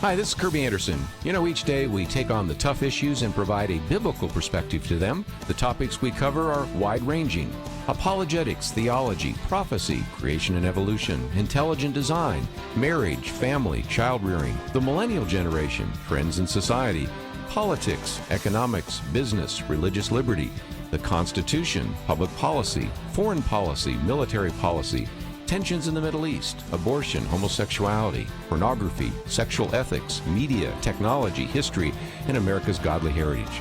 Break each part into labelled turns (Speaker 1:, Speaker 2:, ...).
Speaker 1: Hi, this is Kerby Anderson. You know, each day we take on the tough issues and provide a biblical perspective to them. The topics we cover are wide-ranging. Apologetics, theology, prophecy, creation and evolution, intelligent design, marriage, family, child-rearing, the millennial generation, trends in society, politics, economics, business, religious liberty, the Constitution, public policy, foreign policy, military policy, tensions in the Middle East, abortion, homosexuality, pornography, sexual ethics, media, technology, history, and America's godly heritage.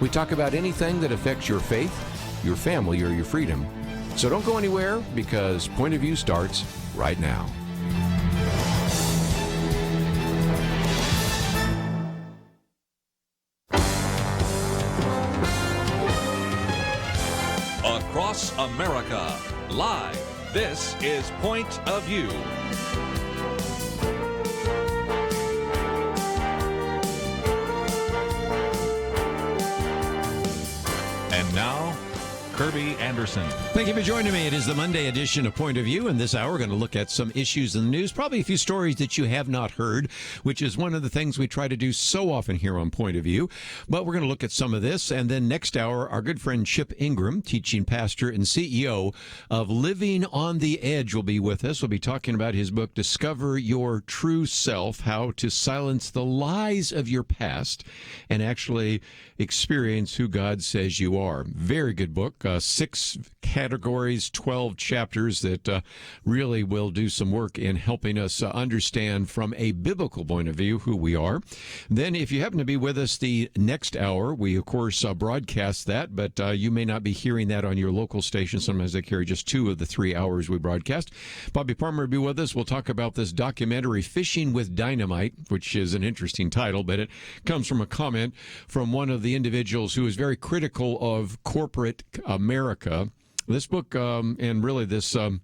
Speaker 1: We talk about anything that affects your faith, your family, or your freedom. So don't go anywhere, because Point of View starts right now.
Speaker 2: Across America, live. This is Point of View. And now, Kerby Anderson.
Speaker 3: Thank you for joining me. It is the Monday edition of Point of View, and this hour we're going to look at some issues in the news, probably a few stories that you have not heard, which is one of the things we try to do so often here on Point of View. But we're going to look at some of this, and then next hour, our good friend Chip Ingram, teaching pastor and CEO of Living on the Edge, will be with us. We'll be talking about his book, Discover Your True Self, How to Silence the Lies of Your Past and Actually Experience Who God Says You Are. Very good book. 6 categories, 12 chapters that really will do some work in helping us understand from a biblical point of view who we are. Then if you happen to be with us the next hour, we of course broadcast that, but you may not be hearing that on your local station. Sometimes they carry just 2 of the 3 hours we broadcast. Bobby Parmar will be with us. We'll talk about this documentary, Fishing with Dynamite, which is an interesting title, but it comes from a comment from one of the individuals who is very critical of corporate America. This book, and really this, I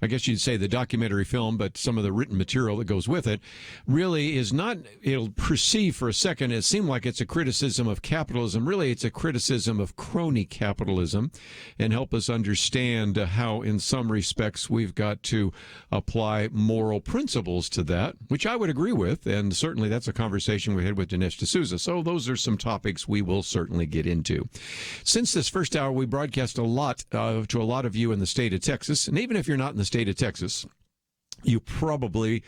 Speaker 3: guess you'd say the documentary film, but some of the written material that goes with it, really is not, it'll perceive for a second, it seemed like it's a criticism of capitalism. Really, it's a criticism of crony capitalism, and help us understand how, in some respects, we've got to apply moral principles to that, which I would agree with, and certainly that's a conversation we had with Dinesh D'Souza. So those are some topics we will certainly get into. Since this first hour, we broadcast a lot to a lot of you in the state of Texas, and even if you're not in the state of Texas, you probably,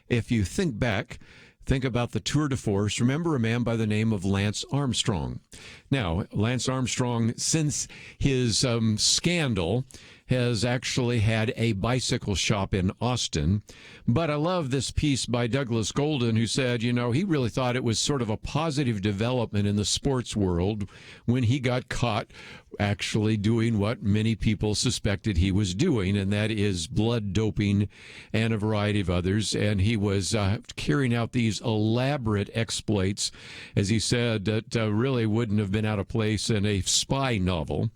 Speaker 3: if you think back, think about the tour de force. Remember a man by the name of Lance Armstrong. Now, Lance Armstrong, since his scandal, has actually had a bicycle shop in Austin. But I love this piece by Douglas Golden, who said, you know, he really thought it was sort of a positive development in the sports world when he got caught actually doing what many people suspected he was doing, and that is blood doping and a variety of others. And he was carrying out these elaborate exploits, as he said, that really wouldn't have been out of place in a spy novel.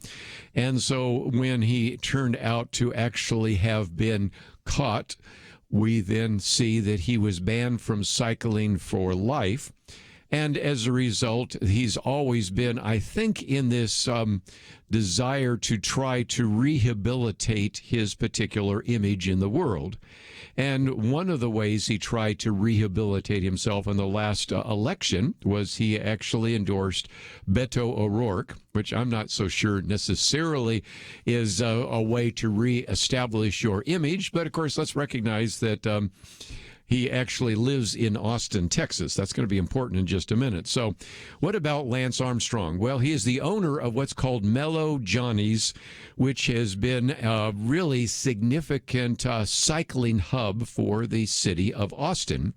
Speaker 3: And so when he turned out to actually have been caught, we then see that he was banned from cycling for life. And as a result, he's always been, I think, in this desire to try to rehabilitate his particular image in the world. And one of the ways he tried to rehabilitate himself in the last election was he actually endorsed Beto O'Rourke, which I'm not so sure necessarily is a way to reestablish your image. But, of course, let's recognize that he actually lives in Austin, Texas. That's going to be important in just a minute. So what about Lance Armstrong? Well, he is the owner of what's called Mellow Johnny's, which has been a really significant cycling hub for the city of Austin.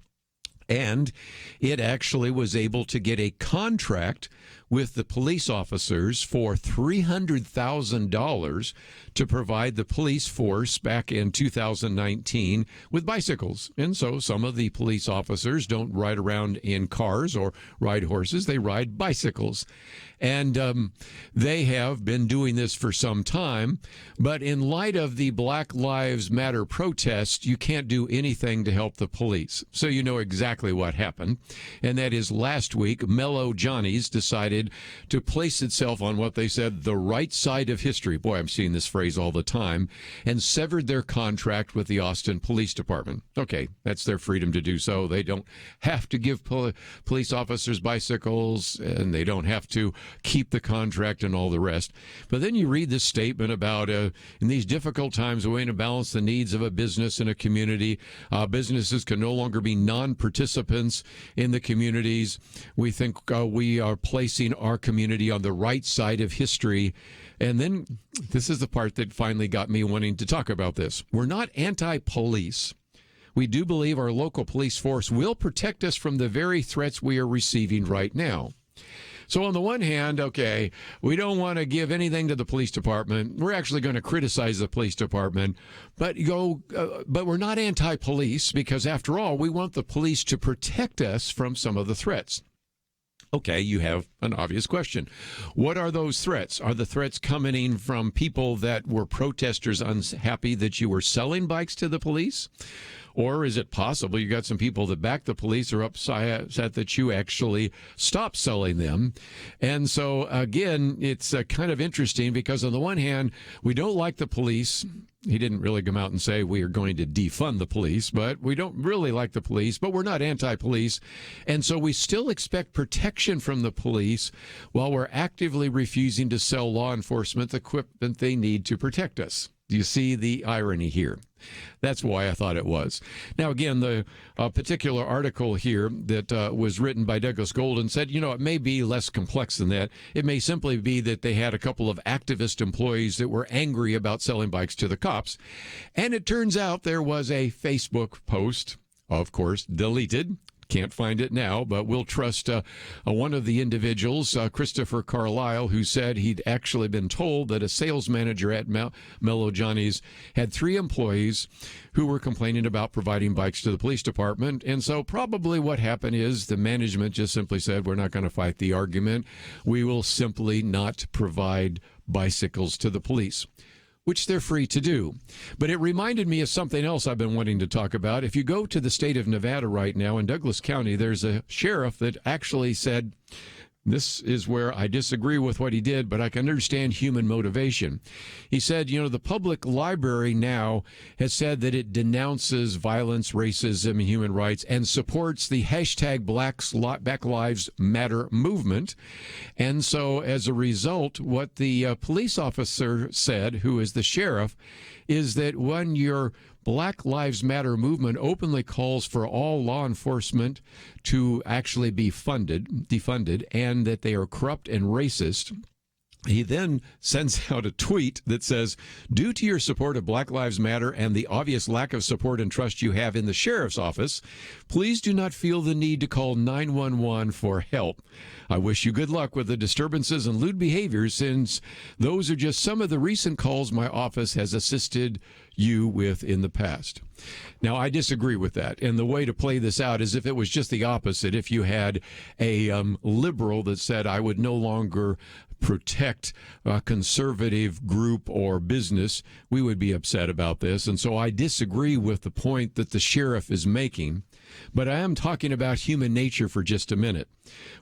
Speaker 3: And it actually was able to get a contract with the police officers for $300,000 to provide the police force back in 2019 with bicycles. And so some of the police officers don't ride around in cars or ride horses. They ride bicycles. And they have been doing this for some time. But in light of the Black Lives Matter protest, you can't do anything to help the police. So you know exactly what happened. And that is last week, Mellow Johnny's decided decided to place itself on what they said the right side of history. Boy, I'm seeing this phrase all the time. And severed their contract with the Austin Police Department. Okay, that's their freedom to do so. They don't have to give police officers bicycles, and they don't have to keep the contract and all the rest. But then you read this statement about in these difficult times, a way to balance the needs of a business and a community. Businesses can no longer be non-participants in the communities. We think we are placing our community on the right side of history. And then this is the part that finally got me wanting to talk about this. We're not anti-police. We do believe our local police force will protect us from the very threats we are receiving right now. So on the one hand, okay, we don't want to give anything to the police department. We're actually going to criticize the police department, but we're not anti-police because, after all, we want the police to protect us from some of the threats. Okay, you have an obvious question. What are those threats? Are the threats coming from people that were protesters unhappy that you were selling bikes to the police? Or is it possible you got some people that back the police are upset that you actually stopped selling them? And so, again, it's kind of interesting because, on the one hand, we don't like the police. He didn't really come out and say we are going to defund the police, but we don't really like the police, but we're not anti-police. And so we still expect protection from the police while we're actively refusing to sell law enforcement the equipment they need to protect us. Do you see the irony here? That's why I thought it was. Now, again, the particular article here that was written by Douglas Golden said, it may be less complex than that. It may simply be that they had a couple of activist employees that were angry about selling bikes to the cops. And it turns out there was a Facebook post, of course, deleted. Can't find it now, but we'll trust one of the individuals, Christopher Carlisle, who said he'd actually been told that a sales manager at Mellow Johnny's had 3 employees who were complaining about providing bikes to the police department. And so probably what happened is the management just simply said, we're not going to fight the argument. We will simply not provide bicycles to the police, which they're free to do. But it reminded me of something else I've been wanting to talk about. If you go to the state of Nevada right now, in Douglas County, there's a sheriff that actually said, this is where I disagree with what he did, but I can understand human motivation. He said, the public library now has said that it denounces violence, racism, and human rights and supports the hashtag Black Lives Matter movement. And so as a result, what the police officer said, who is the sheriff, is that when your Black Lives Matter movement openly calls for all law enforcement to actually be defunded, and that they are corrupt and racist. He then sends out a tweet that says, due to your support of Black Lives Matter and the obvious lack of support and trust you have in the sheriff's office, please do not feel the need to call 911 for help. I wish you good luck with the disturbances and lewd behaviors, since those are just some of the recent calls my office has assisted you with in the past. Now, I disagree with that. And the way to play this out is if it was just the opposite. If you had a liberal that said, I would no longer protect a conservative group or business, we would be upset about this. And so I disagree with the point that the sheriff is making. But I am talking about human nature for just a minute.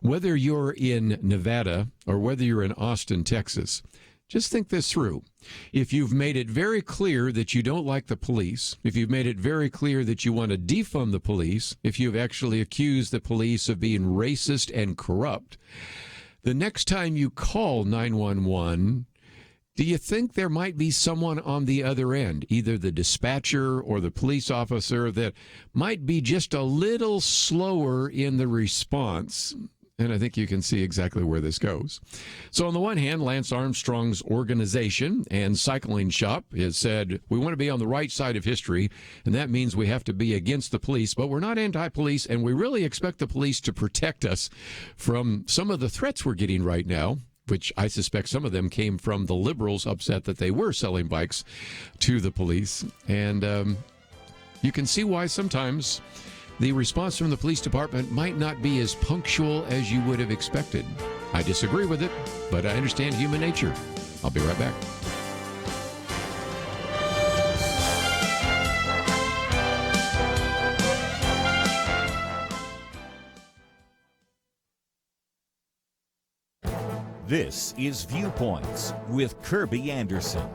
Speaker 3: Whether you're in Nevada or whether you're in Austin, Texas, just think this through. If you've made it very clear that you don't like the police, if you've made it very clear that you want to defund the police, if you've actually accused the police of being racist and corrupt, the next time you call 911, do you think there might be someone on the other end, either the dispatcher or the police officer, that might be just a little slower in the response? And I think you can see exactly where this goes. So on the one hand, Lance Armstrong's organization and cycling shop has said, we want to be on the right side of history, and that means we have to be against the police, but we're not anti-police, and we really expect the police to protect us from some of the threats we're getting right now, which I suspect some of them came from the liberals upset that they were selling bikes to the police. And you can see why sometimes the response from the police department might not be as punctual as you would have expected. I disagree with it, but I understand human nature. I'll be right back.
Speaker 4: This is Viewpoints with Kerby Anderson.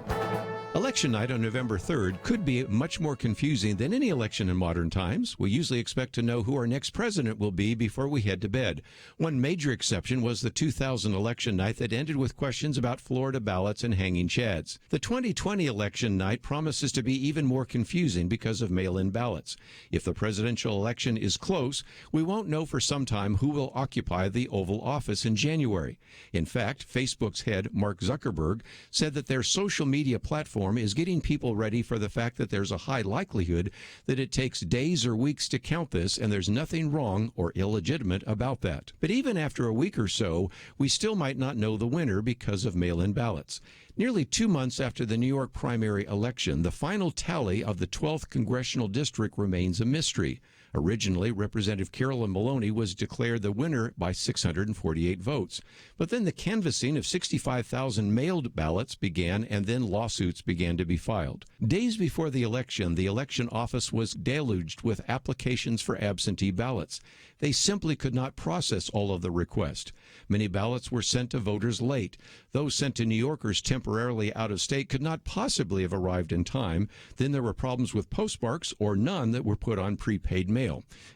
Speaker 3: Election night on November 3rd could be much more confusing than any election in modern times. We usually expect to know who our next president will be before we head to bed. One major exception was the 2000 election night that ended with questions about Florida ballots and hanging chads. The 2020 election night promises to be even more confusing because of mail-in ballots. If the presidential election is close, we won't know for some time who will occupy the Oval Office in January. In fact, Facebook's head, Mark Zuckerberg, said that their social media platform is getting people ready for the fact that there's a high likelihood that it takes days or weeks to count this, and there's nothing wrong or illegitimate about that. But even after a week or so, we still might not know the winner because of mail-in ballots. Nearly 2 months after the New York primary election, the final tally of the 12th congressional district remains a mystery. Originally, Representative Carolyn Maloney was declared the winner by 648 votes. But then the canvassing of 65,000 mailed ballots began, and then lawsuits began to be filed. Days before the election office was deluged with applications for absentee ballots. They simply could not process all of the requests. Many ballots were sent to voters late. Those sent to New Yorkers temporarily out of state could not possibly have arrived in time. Then there were problems with postmarks or none that were put on prepaid mail.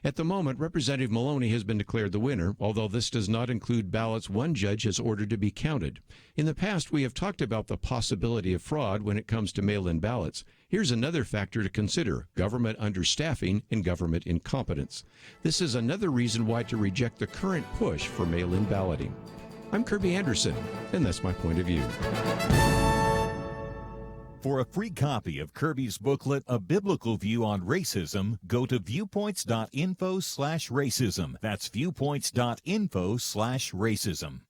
Speaker 3: At the moment, Representative Maloney has been declared the winner, although this does not include ballots one judge has ordered to be counted. In the past, we have talked about the possibility of fraud when it comes to mail-in ballots. Here's another factor to consider: government understaffing and government incompetence. This is another reason why to reject the current push for mail-in balloting. I'm Kerby Anderson, and that's my point of view.
Speaker 4: For a free copy of Kerby's booklet, A Biblical View on Racism, go to viewpoints.info/racism. That's viewpoints.info/racism.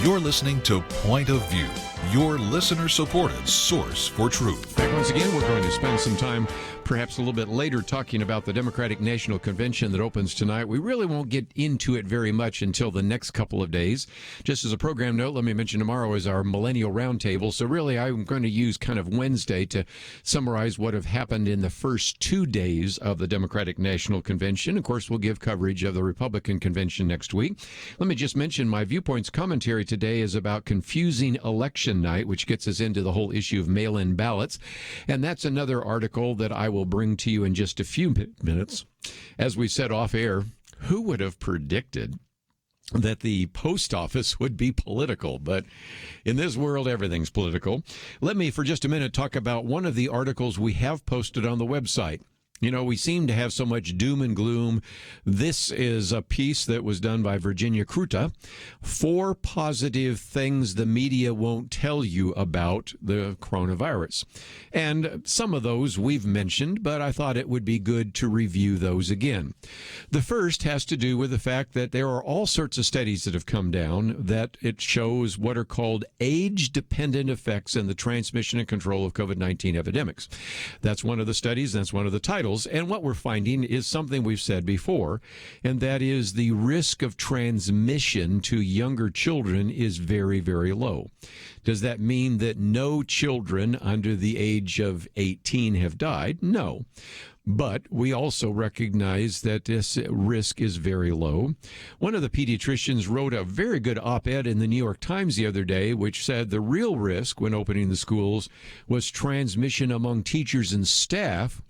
Speaker 2: You're listening to Point of View, your listener-supported source for truth.
Speaker 3: Back once again, we're going to spend some time, perhaps a little bit later, talking about the Democratic National Convention that opens tonight. We really won't get into it very much until the next couple of days. Just as a program note, let me mention tomorrow is our Millennial Roundtable. So really, I'm going to use kind of Wednesday to summarize what have happened in the first 2 days of the Democratic National Convention. Of course, we'll give coverage of the Republican Convention next week. Let me just mention my Viewpoints commentary today is about confusing election night, which gets us into the whole issue of mail-in ballots. And that's another article that I will bring to you in just a few minutes. As we said off air, who would have predicted that the post office would be political? But in this world, everything's political. Let me, for just a minute, talk about one of the articles we have posted on the website. You know, we seem to have so much doom and gloom. This is a piece that was done by Virginia Kruta. 4 positive things the media won't tell you about the coronavirus. And some of those we've mentioned, but I thought it would be good to review those again. The first has to do with the fact that there are all sorts of studies that have come down that it shows what are called age-dependent effects in the transmission and control of COVID-19 epidemics. That's one of the studies, that's one of the titles. And what we're finding is something we've said before, and that is the risk of transmission to younger children is very, very low. Does that mean that no children under the age of 18 have died? No. But we also recognize that this risk is very low. One of the pediatricians wrote a very good op-ed in the New York Times the other day, which said the real risk when opening the schools was transmission among teachers and staff,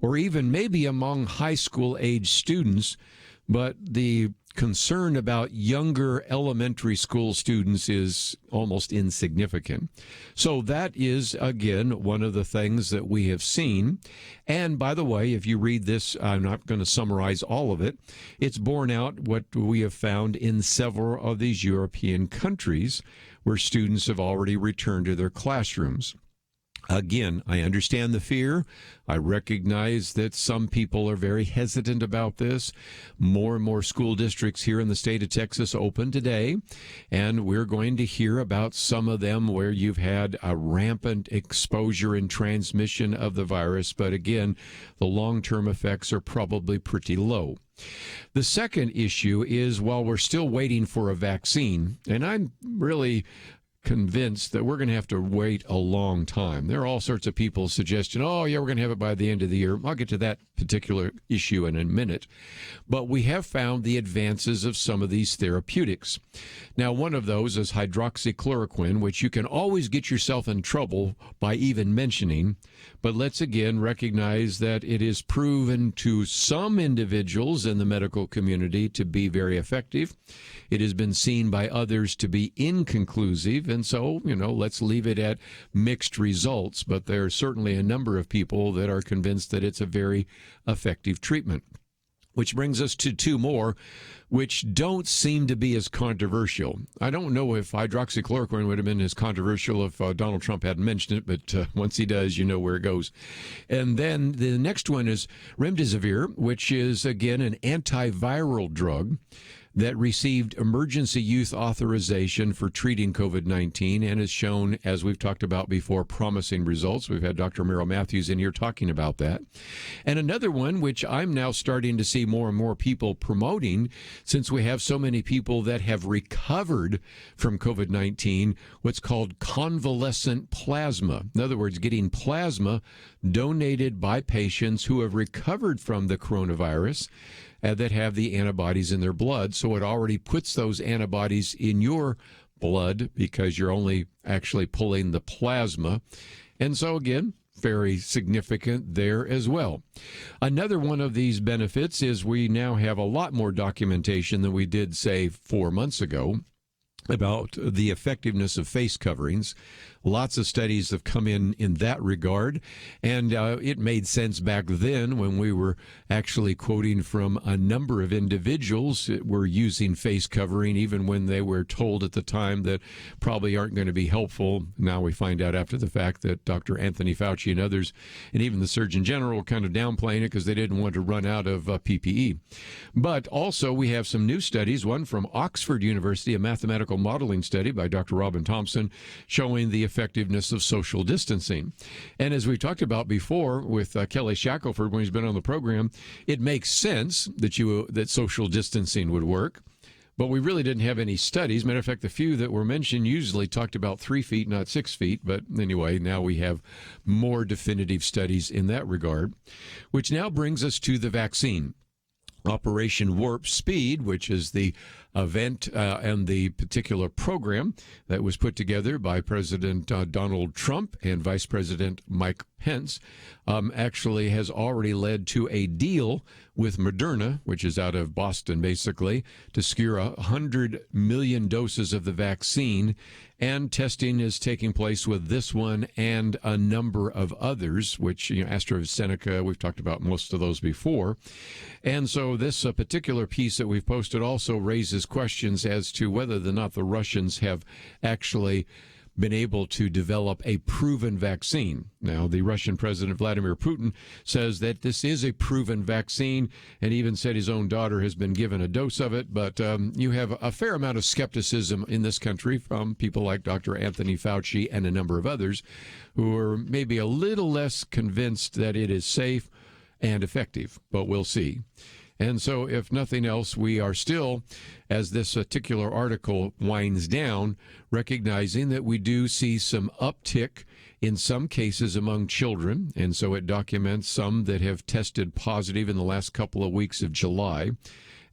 Speaker 3: or even maybe among high school age students. but the concern about younger elementary school students is almost insignificant. So that is, again, one of the things that we have seen. And by the way, if you read this, I'm not going to summarize all of it. It's borne out what we have found in several of these European countries where students have already returned to their classrooms. Again, I understand the fear. I recognize that some people are very hesitant about this. More and more school districts here in the state of Texas open today, and we're going to hear about some of them where you've had a rampant exposure and transmission of the virus. But again, the long-term effects are probably pretty low. The second issue is, while we're still waiting for a vaccine, and I'm really convinced that we're going to have to wait a long time. There are all sorts of people suggesting, oh, yeah, we're going to have it by the end of the year. I'll get to that particular issue in a minute. But we have found the advances of some of these therapeutics. Now, one of those is hydroxychloroquine, which you can always get yourself in trouble by even mentioning. But let's again recognize that it is proven to some individuals in the medical community to be very effective. It has been seen by others to be inconclusive. And so, let's leave it at mixed results. But there are certainly a number of people that are convinced that it's a very effective treatment. Which brings us to two more, which don't seem to be as controversial. I don't know if hydroxychloroquine would have been as controversial if Donald Trump hadn't mentioned it, but once he does, you know where it goes. And then the next one is remdesivir, which is, again, an antiviral drug that received emergency use authorization for treating COVID-19 and has shown, as we've talked about before, promising results. We've had Dr. Merrill Matthews in here talking about that. And another one, which I'm now starting to see more and more people promoting, since we have so many people that have recovered from COVID-19, what's called convalescent plasma. In other words, getting plasma donated by patients who have recovered from the coronavirus that have the antibodies in their blood. So it already puts those antibodies in your blood because you're only actually pulling the plasma. And so again, very significant there as well. Another one of these benefits is we now have a lot more documentation than we did, say, 4 months ago about the effectiveness of face coverings. Lots of studies have come in that regard, and it made sense back then when we were actually quoting from a number of individuals that were using face covering, even when they were told at the time that probably aren't going to be helpful. Now we find out after the fact that Dr. Anthony Fauci and others, and even the Surgeon General, were kind of downplaying it because they didn't want to run out of PPE. But also we have some new studies, one from Oxford University, a mathematical modeling study by Dr. Robin Thompson, showing the effectiveness of social distancing. And as we talked about before with Kelly Shackelford when he's been on the program, it makes sense that social distancing would work. But we really didn't have any studies. Matter of fact, the few that were mentioned usually talked about 3 feet, not 6 feet. But anyway, now we have more definitive studies in that regard, which now brings us to the vaccine. Operation Warp Speed, which is the event and the particular program that was put together by President Donald Trump and Vice President Mike Pence, actually has already led to a deal with Moderna, which is out of Boston, basically, to secure 100 million doses of the vaccine. And testing is taking place with this one and a number of others, which, AstraZeneca, we've talked about most of those before. And so this particular piece that we've posted also raises questions as to whether or not the Russians have actually been able to develop a proven vaccine. Now, the Russian President Vladimir Putin says that this is a proven vaccine and even said his own daughter has been given a dose of it. But you have a fair amount of skepticism in this country from people like Dr. Anthony Fauci and a number of others who are maybe a little less convinced that it is safe and effective, but we'll see. And so, if nothing else, we are still, as this particular article winds down, recognizing that we do see some uptick in some cases among children. And so it documents some that have tested positive in the last couple of weeks of July.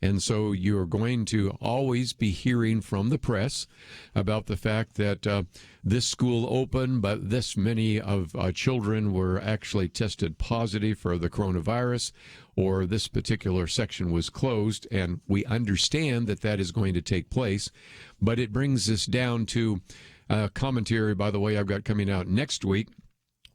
Speaker 3: And so you're going to always be hearing from the press about the fact that this school opened, but this many of children were actually tested positive for the coronavirus, or this particular section was closed. And we understand that that is going to take place. But it brings us down to commentary, by the way, I've got coming out next week,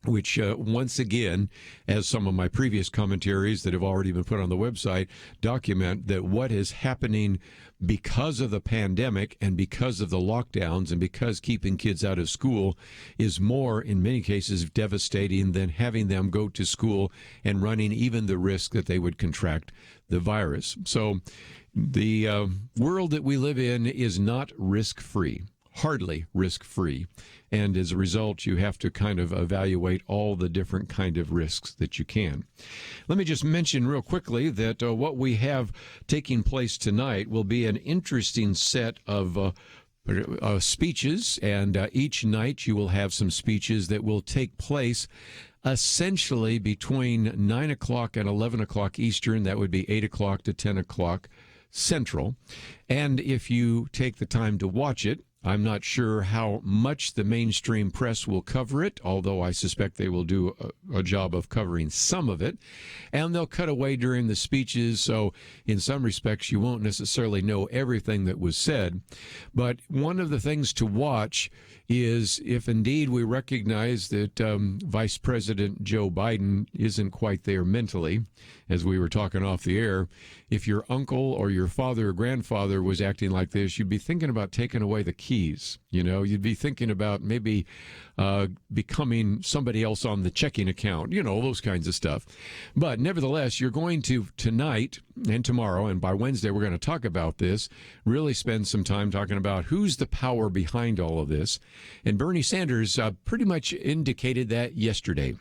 Speaker 3: which once again, as some of my previous commentaries that have already been put on the website document, that what is happening because of the pandemic and because of the lockdowns and because keeping kids out of school is more, in many cases, devastating than having them go to school and running even the risk that they would contract the virus. So the world that we live in is not risk-free. Hardly risk-free. And as a result, you have to kind of evaluate all the different kind of risks that you can. Let me just mention real quickly that what we have taking place tonight will be an interesting set of speeches, and each night you will have some speeches that will take place essentially between 9 o'clock and 11 o'clock Eastern. That would be 8 o'clock to 10 o'clock Central. And if you take the time to watch it, I'm not sure how much the mainstream press will cover it, although I suspect they will do a job of covering some of it. And they'll cut away during the speeches, so in some respects you won't necessarily know everything that was said. But one of the things to watch is if indeed we recognize that Vice President Joe Biden isn't quite there mentally, as we were talking off the air. If your uncle or your father or grandfather was acting like this, you'd be thinking about taking away the keys. You know, you'd be thinking about maybe becoming somebody else on the checking account, you know, those kinds of stuff. But nevertheless, you're going to tonight and tomorrow, and by Wednesday we're going to talk about this, really spend some time talking about who's the power behind all of this. And Bernie Sanders pretty much indicated that yesterday.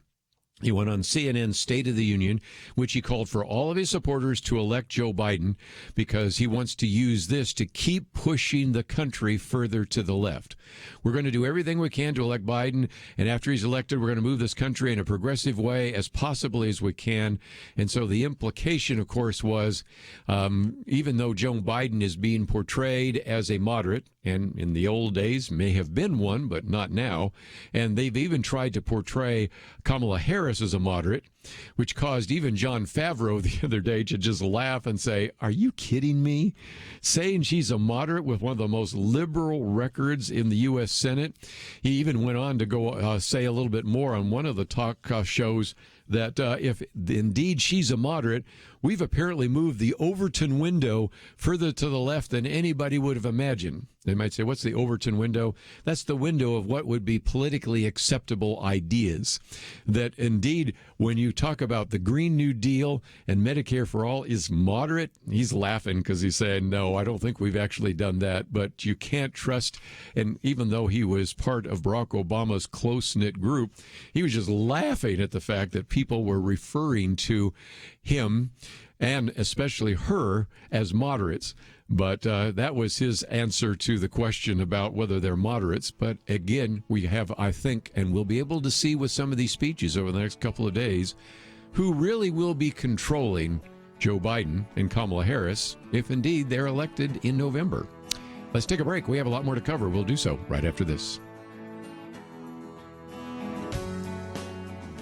Speaker 3: He went on CNN's State of the Union, which he called for all of his supporters to elect Joe Biden because he wants to use this to keep pushing the country further to the left. We're going to do everything we can to elect Biden, and after he's elected, we're going to move this country in a progressive way as possibly as we can. And so the implication, of course, was even though Joe Biden is being portrayed as a moderate, and in the old days may have been one, but not now, and they've even tried to portray Kamala Harris as a moderate, which caused even John Favreau the other day to just laugh and say, "Are you kidding me?" Saying she's a moderate with one of the most liberal records in the U.S. Senate. He even went on to go say a little bit more on one of the talk shows that if indeed she's a moderate, we've apparently moved the Overton window further to the left than anybody would have imagined. They might say, what's the Overton window? That's the window of what would be politically acceptable ideas. That indeed, when you talk about the Green New Deal and Medicare for All is moderate, he's laughing because he's saying, no, I don't think we've actually done that. But you can't trust, and even though he was part of Barack Obama's close-knit group, he was just laughing at the fact that people were referring to him and especially her as moderates. But that was his answer to the question about whether they're moderates. But again, we have, I think, and we'll be able to see with some of these speeches over the next couple of days, who really will be controlling Joe Biden and Kamala Harris if indeed they're elected in November. Let's take a break. We have a lot more to cover. We'll do so right after this.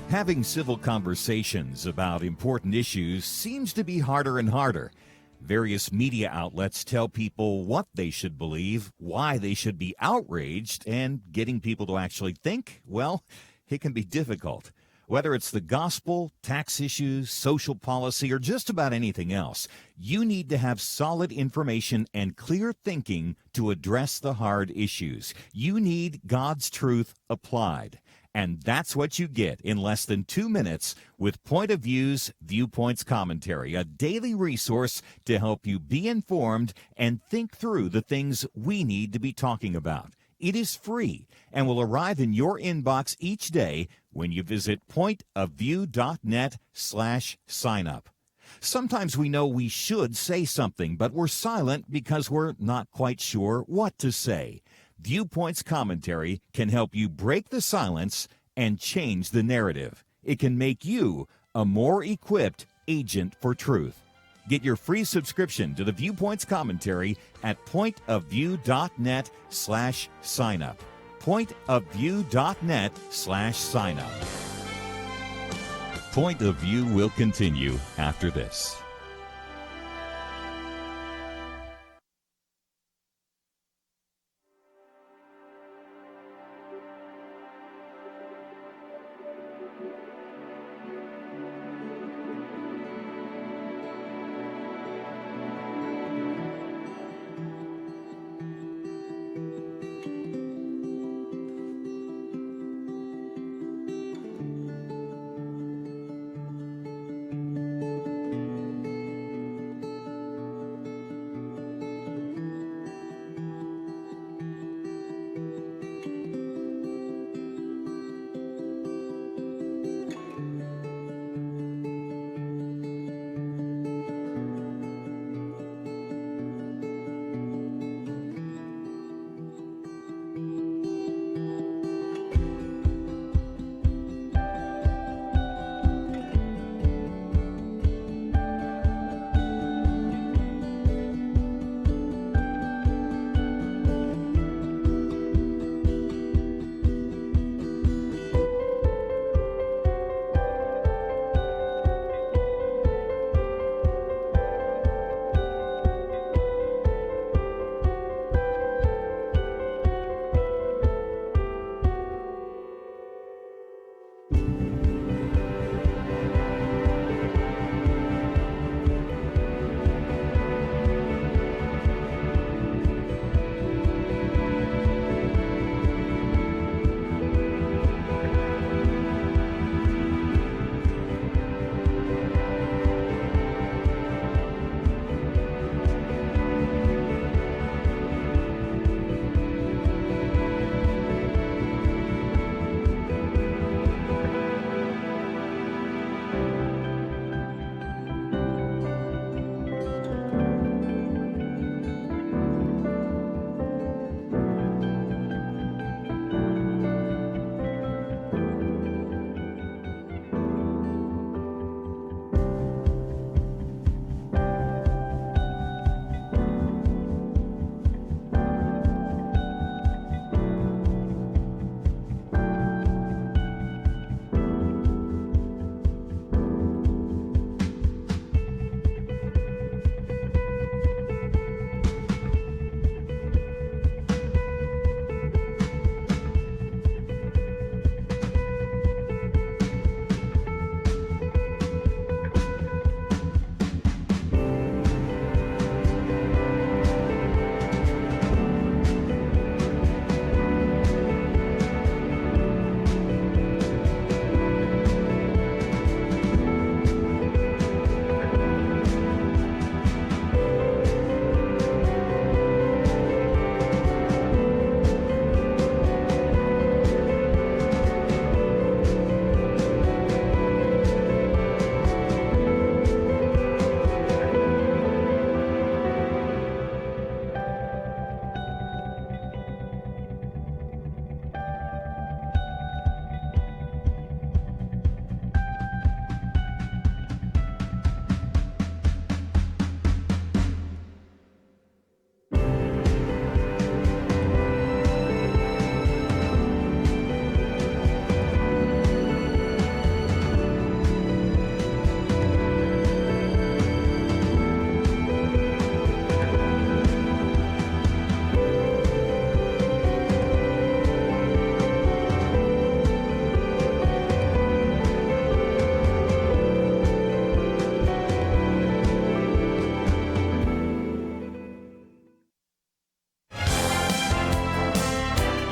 Speaker 4: Having civil conversations about important issues seems to be harder and harder. Various media outlets tell people what they should believe, why they should be outraged, and getting people to actually think, well, it can be difficult. Whether it's the gospel, tax issues, social policy, or just about anything else, you need to have solid information and clear thinking to address the hard issues. You need God's truth applied. And that's what you get in less than 2 minutes with Point of View's Viewpoints Commentary, a daily resource to help you be informed and think through the things we need to be talking about. It is free and will arrive in your inbox each day when you visit pointofview.net/signup. Sometimes we know we should say something, but we're silent because we're not quite sure what to say. Viewpoints Commentary can help you break the silence and change the narrative. It can make you a more equipped agent for truth. Get your free subscription to the Viewpoints commentary at pointofview.net/signup. pointofview.net/signup. Point of View will continue after this.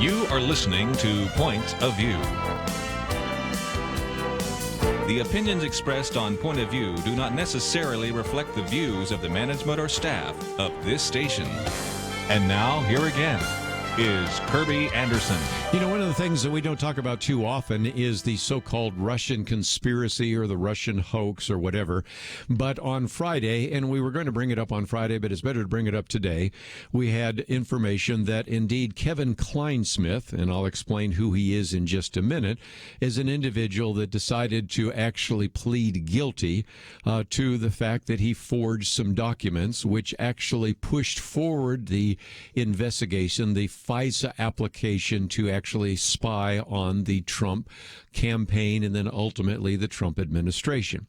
Speaker 2: You are listening to Point of View. The opinions expressed on Point of View do not necessarily reflect the views of the management or staff of this station. And now, here again, is Kerby Anderson.
Speaker 3: You know, one of the things that we don't talk about too often is the so-called Russian conspiracy or the Russian hoax or whatever. But on Friday, and we were going to bring it up on Friday, but it's better to bring it up today, we had information that indeed Kevin Kleinsmith, and I'll explain who he is in just a minute, is an individual that decided to actually plead guilty to the fact that he forged some documents which actually pushed forward the investigation, the FISA application to actually spy on the Trump campaign and then ultimately the Trump administration.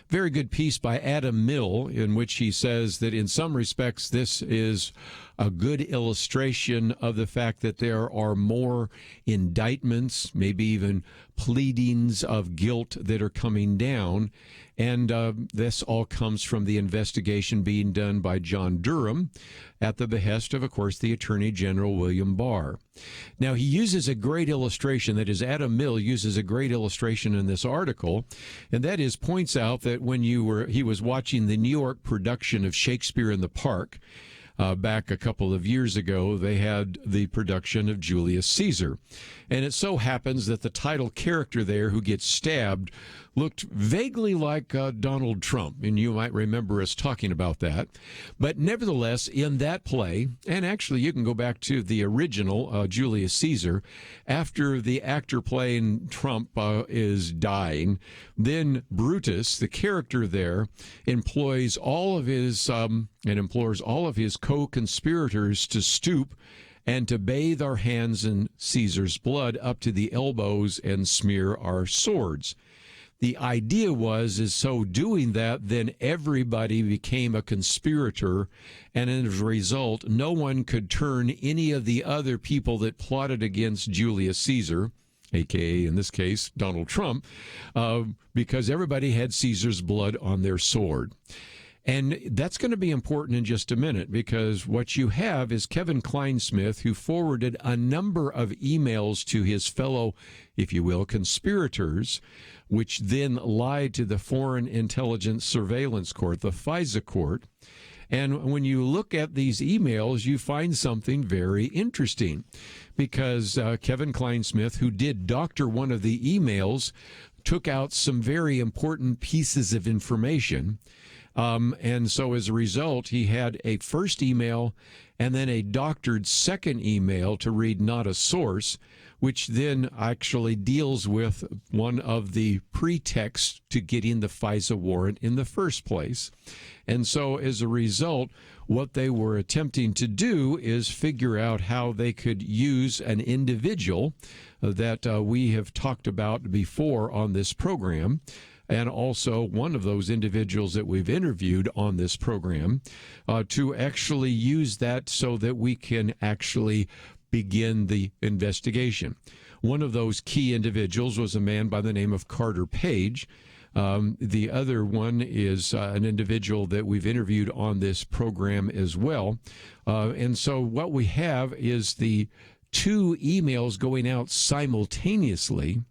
Speaker 3: Very good piece by Adam Mill in which he says that in some respects this is a good illustration of the fact that there are more indictments, maybe even pleadings of guilt that are coming down. And this all comes from the investigation being done by John Durham at the behest of course, the Attorney General William Barr. Now, he uses a great illustration, that is, Adam Mill uses a great illustration in this article, and that is points out that when he was watching the New York production of Shakespeare in the Park, back a couple of years ago, they had the production of Julius Caesar. And it so happens that the title character there who gets stabbed looked vaguely like Donald Trump, and you might remember us talking about that. But nevertheless, in that play, and actually you can go back to the original Julius Caesar, after the actor playing Trump is dying, then Brutus, the character there, employs all of his and implores all of his co-conspirators to stoop and to bathe our hands in Caesar's blood up to the elbows and smear our swords. The idea is so doing that, then everybody became a conspirator, and as a result, no one could turn any of the other people that plotted against Julius Caesar, a.k.a. in this case, Donald Trump, because everybody had Caesar's blood on their sword. And that's going to be important in just a minute, because what you have is Kevin Kleinsmith, who forwarded a number of emails to his fellow, if you will, conspirators, which then lied to the Foreign Intelligence Surveillance Court, the FISA court. And when you look at these emails, you find something very interesting, because Kevin Kleinsmith, who did doctor one of the emails, took out some very important pieces of information. And so as a result, he had a first email and then a doctored second email to read not a source, which then actually deals with one of the pretexts to getting the FISA warrant in the first place. And so as a result, what they were attempting to do is figure out how they could use an individual that we have talked about before on this program, and also one of those individuals that we've interviewed on this program, to actually use that so that we can actually begin the investigation. One of those key individuals was a man by the name of Carter Page. The other one is an individual that we've interviewed on this program as well. And so what we have is the two emails going out simultaneously.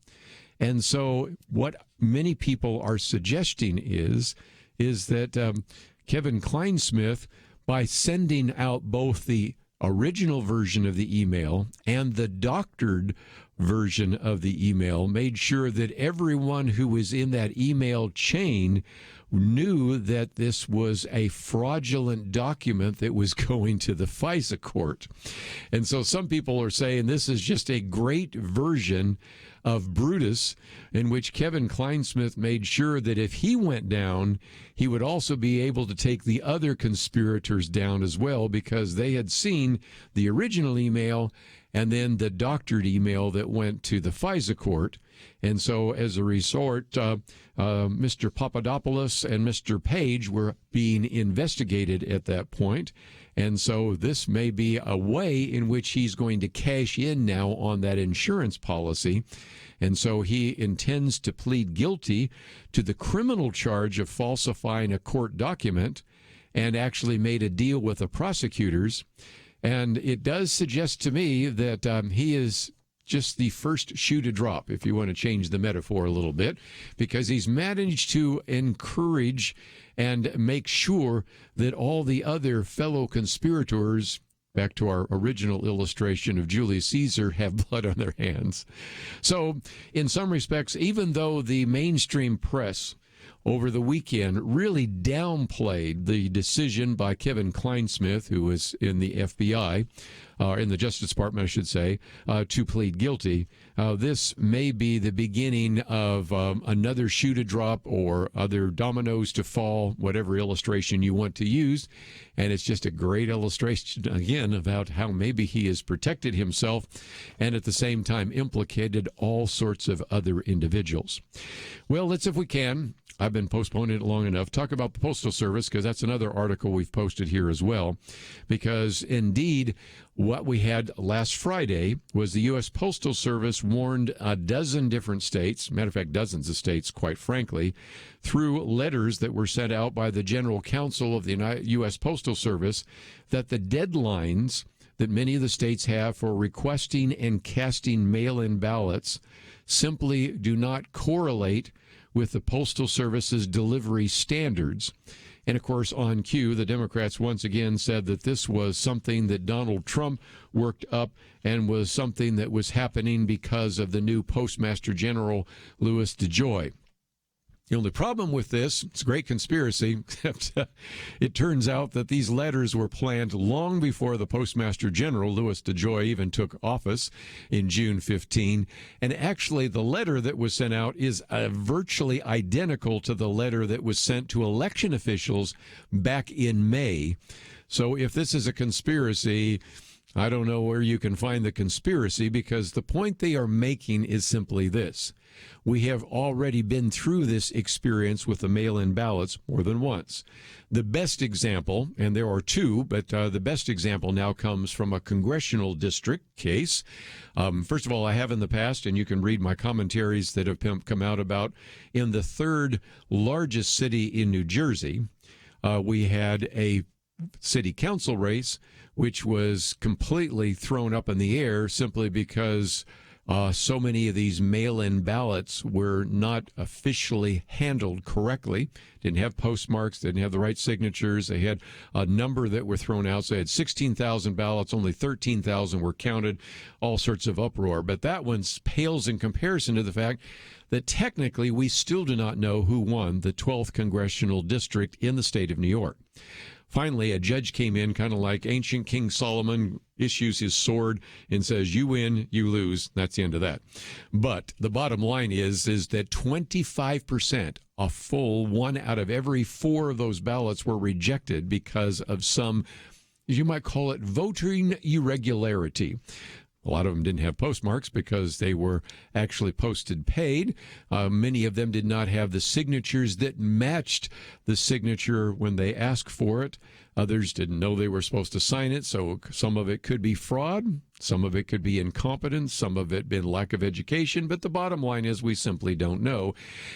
Speaker 3: And so what many people are suggesting is that Kevin Kleinsmith, by sending out both the original version of the email and the doctored version of the email, made sure that everyone who was in that email chain knew that this was a fraudulent document that was going to the FISA court. And so some people are saying this is just a great version of Brutus, in which Kevin Kleinsmith made sure that if he went down, he would also be able to take the other conspirators down as well, because they had seen the original email and then the doctored email that went to the FISA court. And so as a resort, Mr. Papadopoulos and Mr. Page were being investigated at that point. And so this may be a way in which he's going to cash in now on that insurance policy. And so he intends to plead guilty to the criminal charge of falsifying a court document, and actually made a deal with the prosecutors. And it does suggest to me that he is just the first shoe to drop, if you want to change the metaphor a little bit, because he's managed to encourage and make sure that all the other fellow conspirators back to our original illustration of Julius Caesar, have blood on their hands. So, in some respects, even though the mainstream press over the weekend really downplayed the decision by Kevin Kleinsmith, who was in the FBI, in the Justice Department, I should say, to plead guilty, this may be the beginning of another shoe to drop or other dominoes to fall, whatever illustration you want to use. And it's just a great illustration, again, about how maybe he has protected himself and at the same time implicated all sorts of other individuals. Well, let's, if we can, I've been postponing it long enough, talk about the Postal Service, because that's another article we've posted here as well. Because indeed, what we had last Friday was the U.S. Postal Service warned a dozen different states, matter of fact, dozens of states, quite frankly, through letters that were sent out by the General Counsel of the U.S. Postal Service, that the deadlines that many of the states have for requesting and casting mail-in ballots simply do not correlate with the Postal Service's delivery standards. And of course, on cue, the Democrats once again said that this was something that Donald Trump worked up and was something that was happening because of the new Postmaster General, Louis DeJoy. The only problem with this, it's a great conspiracy, except it turns out that these letters were planned long before the Postmaster General, Louis DeJoy, even took office in June 15. And actually, the letter that was sent out is virtually identical to the letter that was sent to election officials back in May. So if this is a conspiracy, I don't know where you can find the conspiracy, because the point they are making is simply this. We have already been through this experience with the mail-in ballots more than once. The best example, and there are two, but the best example now comes from a congressional district case. First of all, I have in the past, and you can read my commentaries that have come out about, in the third largest city in New Jersey, we had a city council race which was completely thrown up in the air simply because so many of these mail-in ballots were not officially handled correctly, didn't have postmarks, didn't have the right signatures. They had a number that were thrown out. So they had 16,000 ballots, only 13,000 were counted, all sorts of uproar. But that one pales in comparison to the fact that technically we still do not know who won the 12th congressional district in the state of New York. Finally, a judge came in, kind of like ancient King Solomon, issues his sword and says, you win, you lose. That's the end of that. But the bottom line is that 25%, a full 1 out of every 4 of those ballots were rejected because of some, you might call it, voting irregularity. A lot of them didn't have postmarks because they were actually posted paid. Many of them did not have the signatures that matched the signature when they asked for it. Others didn't know they were supposed to sign it, so some of it could be fraud, some of it could be incompetence, some of it been lack of education, but the bottom line is we simply don't know.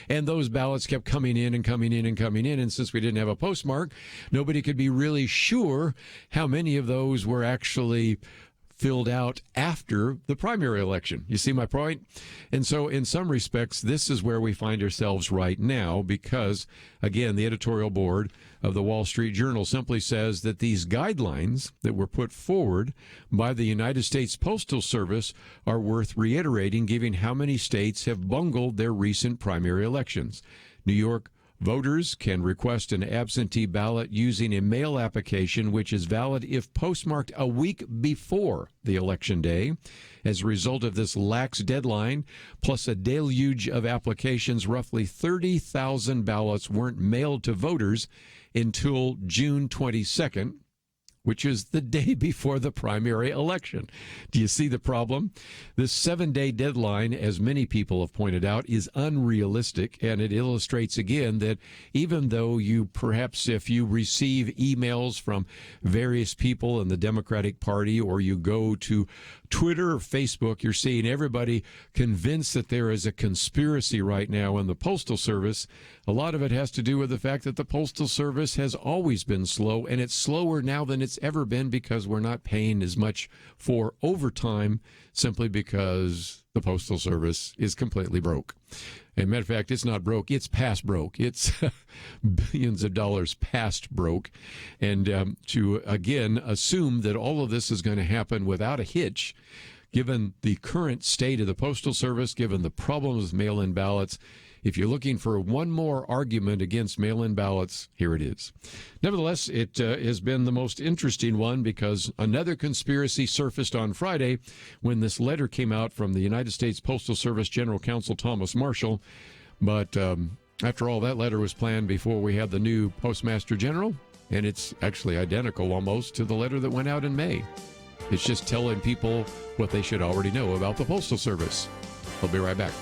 Speaker 3: And those ballots kept coming in and coming in and coming in, and since we didn't have a postmark, nobody could be really sure how many of those were actually filled out after the primary election. You see my point? And so in some respects, this is where we find ourselves right now because, again, the editorial board of the Wall Street Journal simply says that these guidelines that were put forward by the United States Postal Service are worth reiterating, given how many states have bungled their recent primary elections. New York voters can request an absentee ballot using a mail application which is valid if postmarked a week before the election day. As a result of this lax deadline, plus a deluge of applications, roughly 30,000 ballots weren't mailed to voters until June 22nd, which is the day before the primary election. Do you see the problem? This 7-day deadline, as many people have pointed out, is unrealistic, and it illustrates again that even though you perhaps, if you receive emails from various people in the Democratic Party or you go to Twitter or Facebook, you're seeing everybody convinced that there is a conspiracy right now in the Postal Service. A lot of it has to do with the fact that the Postal Service has always been slow, and it's slower now than it's ever been because we're not paying as much for overtime simply because the Postal Service is completely broke. As a matter of fact, it's not broke. It's past broke. It's billions of dollars past broke. And to, again, assume that all of this is going to happen without a hitch, given the current state of the Postal Service, given the problems with mail-in ballots, if you're looking for one more argument against mail-in ballots, here it is. Nevertheless, it has been the most interesting one because another conspiracy surfaced on Friday when this letter came out from the United States Postal Service General Counsel Thomas Marshall. But after all, that letter was planned before we had the new Postmaster General, and it's actually identical almost to the letter that went out in May. It's just telling people what they should already know about the Postal Service. We'll be right back.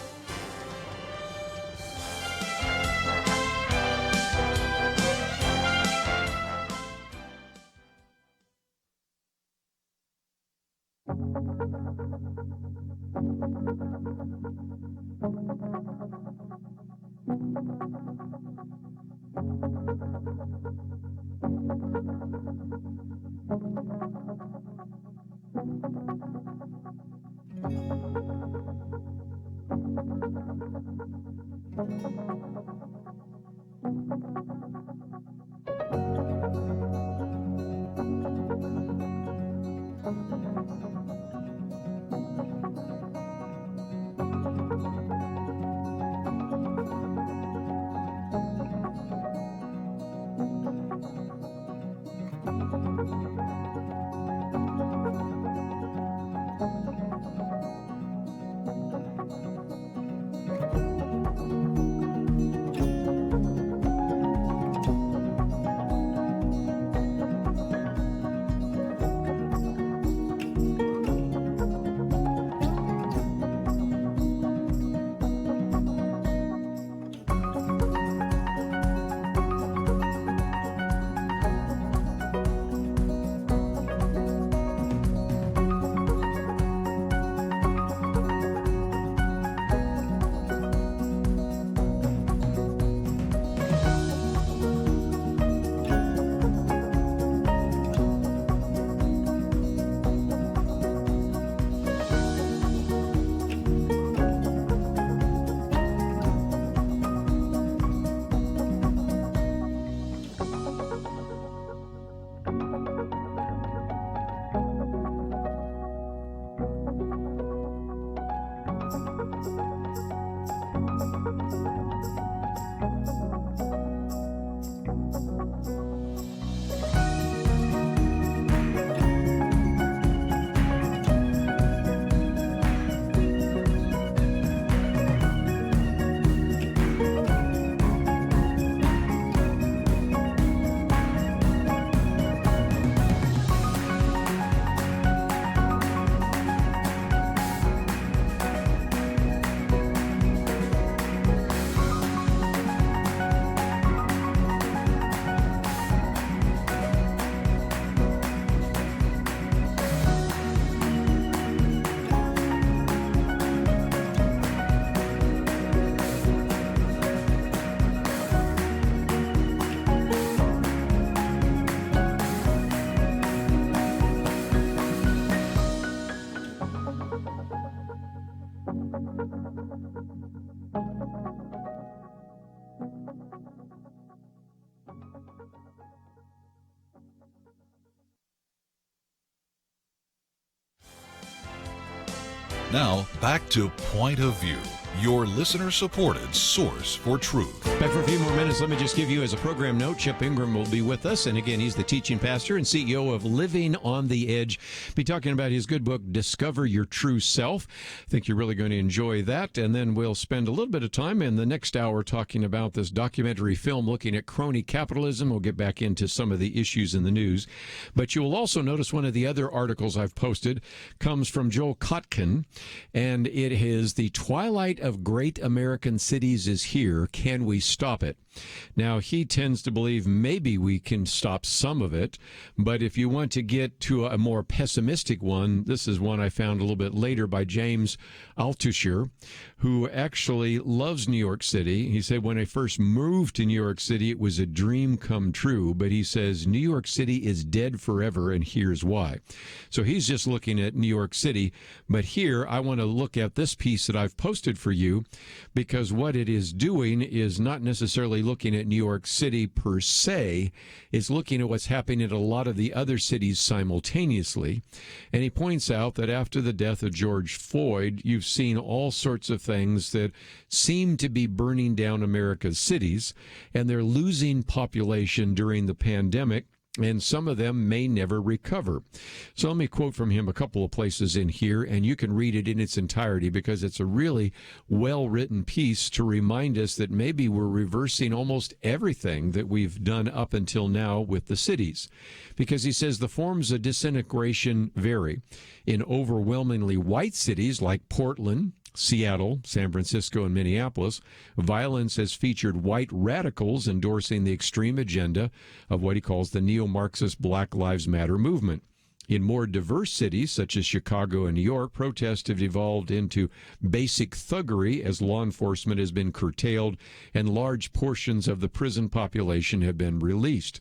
Speaker 2: Now, back to Point of View, your listener-supported source for truth.
Speaker 3: Back for a few more minutes. Let me just give you as a program note, Chip Ingram will be with us. And again, he's the teaching pastor and CEO of Living on the Edge. Be talking about his good book, Discover Your True Self. I think you're really going to enjoy that. And then we'll spend a little bit of time in the next hour talking about this documentary film looking at crony capitalism. We'll get back into some of the issues in the news. But you will also notice one of the other articles I've posted comes from Joel Kotkin, and it is The Twilight of Great American Cities is Here. Can we stop it? Now, he tends to believe maybe we can stop some of it, but if you want to get to a more pessimistic one, this is one I found a little bit later by James Altucher, who actually loves New York City. He said, when I first moved to New York City, it was a dream come true, but he says New York City is dead forever, and here's why. So he's just looking at New York City, but here I want to look at this piece that I've posted for for you, because what it is doing is not necessarily looking at New York City per se. It's looking at what's happening in a lot of the other cities simultaneously. And he points out that after the death of George Floyd, you've seen all sorts of things that seem to be burning down America's cities, and they're losing population during the pandemic, and some of them may never recover. So let me quote from him a couple of places in here, and you can read it in its entirety because it's a really well-written piece to remind us that maybe we're reversing almost everything that we've done up until now with the cities. Because he says the forms of disintegration vary. In overwhelmingly white cities like Portland, Seattle, San Francisco, and Minneapolis, violence has featured white radicals endorsing the extreme agenda of what he calls the neo-Marxist Black Lives Matter movement. In more diverse cities, such as Chicago and New York, protests have evolved into basic thuggery as law enforcement has been curtailed and large portions of the prison population have been released.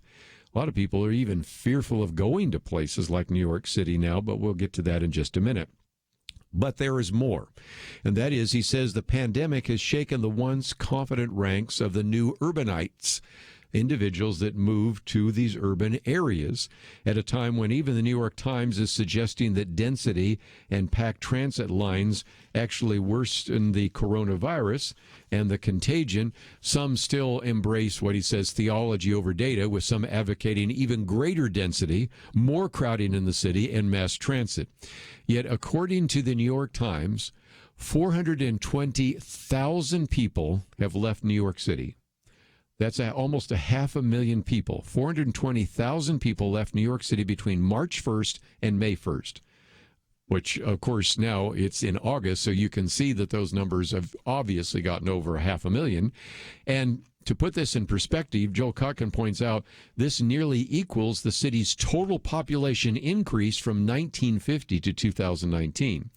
Speaker 3: A lot of people are even fearful of going to places like New York City now, but we'll get to that in just a minute. But there is more, and that is, he says, the pandemic has shaken the once confident ranks of the new urbanites, individuals that move to these urban areas at a time when even the New York Times is suggesting that density and packed transit lines actually worsen the coronavirus and the contagion. Some still embrace what he says theology over data, with some advocating even greater density, more crowding in the city, and mass transit. Yet, according to the New York Times, 420,000 people have left New York City. That's almost 500,000 people. 420,000 people left New York City between March 1st and May 1st, which, of course, now it's in August, so you can see that those numbers have obviously gotten over 500,000. And to put this in perspective, Joel Kotkin points out this nearly equals the city's total population increase from 1950 to 2019.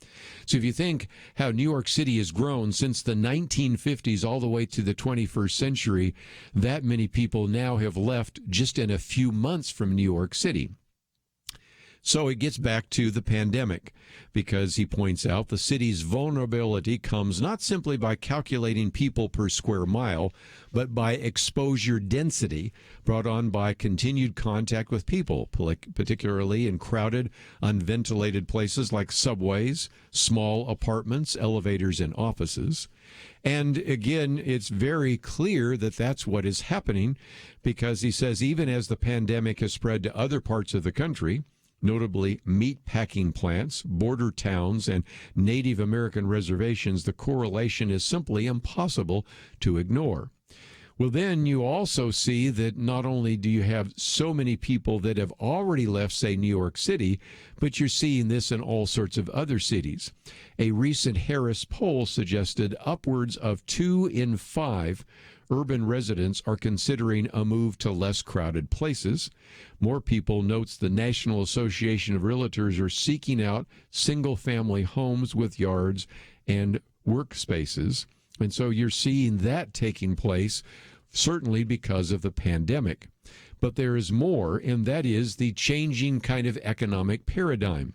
Speaker 3: So if you think how New York City has grown since the 1950s all the way to the 21st century, that many people now have left just in a few months from New York City. So it gets back to the pandemic, because he points out the city's vulnerability comes not simply by calculating people per square mile, but by exposure density brought on by continued contact with people, particularly in crowded, unventilated places like subways, small apartments, elevators, and offices. And again, it's very clear that that's what is happening, because he says even as the pandemic has spread to other parts of the country, notably meat packing plants, border towns, and Native American reservations, the correlation is simply impossible to ignore. Well, then you also see that not only do you have so many people that have already left, say, New York City, but you're seeing this in all sorts of other cities. A recent Harris poll suggested upwards of 2 in 5 urban residents are considering a move to less crowded places. More people, notes the National Association of Realtors, are seeking out single-family homes with yards and workspaces. And so you're seeing that taking place, certainly because of the pandemic. But there is more, and that is the changing kind of economic paradigm.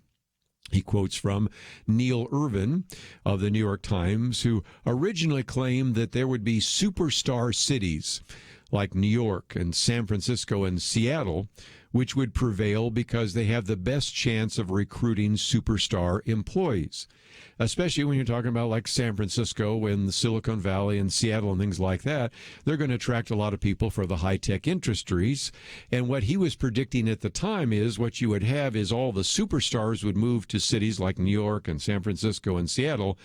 Speaker 3: He quotes from Neil Irvin of the New York Times, who originally claimed that there would be superstar cities like New York and San Francisco and Seattle, which would prevail because they have the best chance of recruiting superstar employees, especially when you're talking about like San Francisco and the Silicon Valley and Seattle and things like that. They're going to attract a lot of people for the high-tech industries. And what he was predicting at the time is what you would have is all the superstars would move to cities like New York and San Francisco and Seattle.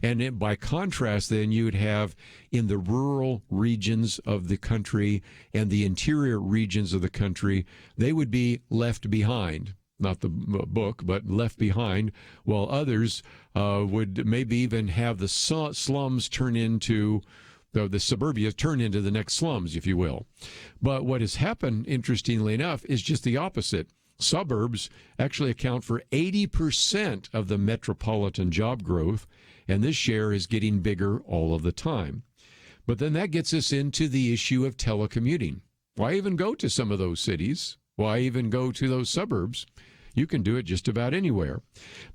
Speaker 3: And by contrast, then you would have in the rural regions of the country and the interior regions of the country, they would be left behind. Not the book, but left behind, while others would maybe even have the slums turn into, the suburbia turn into the next slums, if you will. But what has happened, interestingly enough, is just the opposite. Suburbs actually account for 80% of the metropolitan job growth, and this share is getting bigger all of the time. But then that gets us into the issue of telecommuting. Why even go to some of those cities? Why even go to those suburbs?
Speaker 1: you can do it just about anywhere.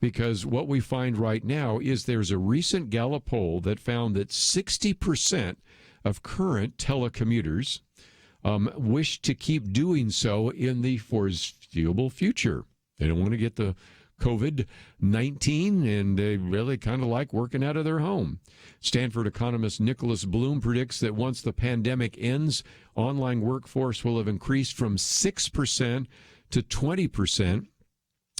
Speaker 1: Because what we find right now is there's a recent Gallup poll that found that 60% of current telecommuters wish to keep doing so in the foreseeable future. They don't want to get the COVID-19, and they really kind of like working out of their home. Stanford economist Nicholas Bloom predicts that once the pandemic ends, online workforce will have increased from 6% to 20%.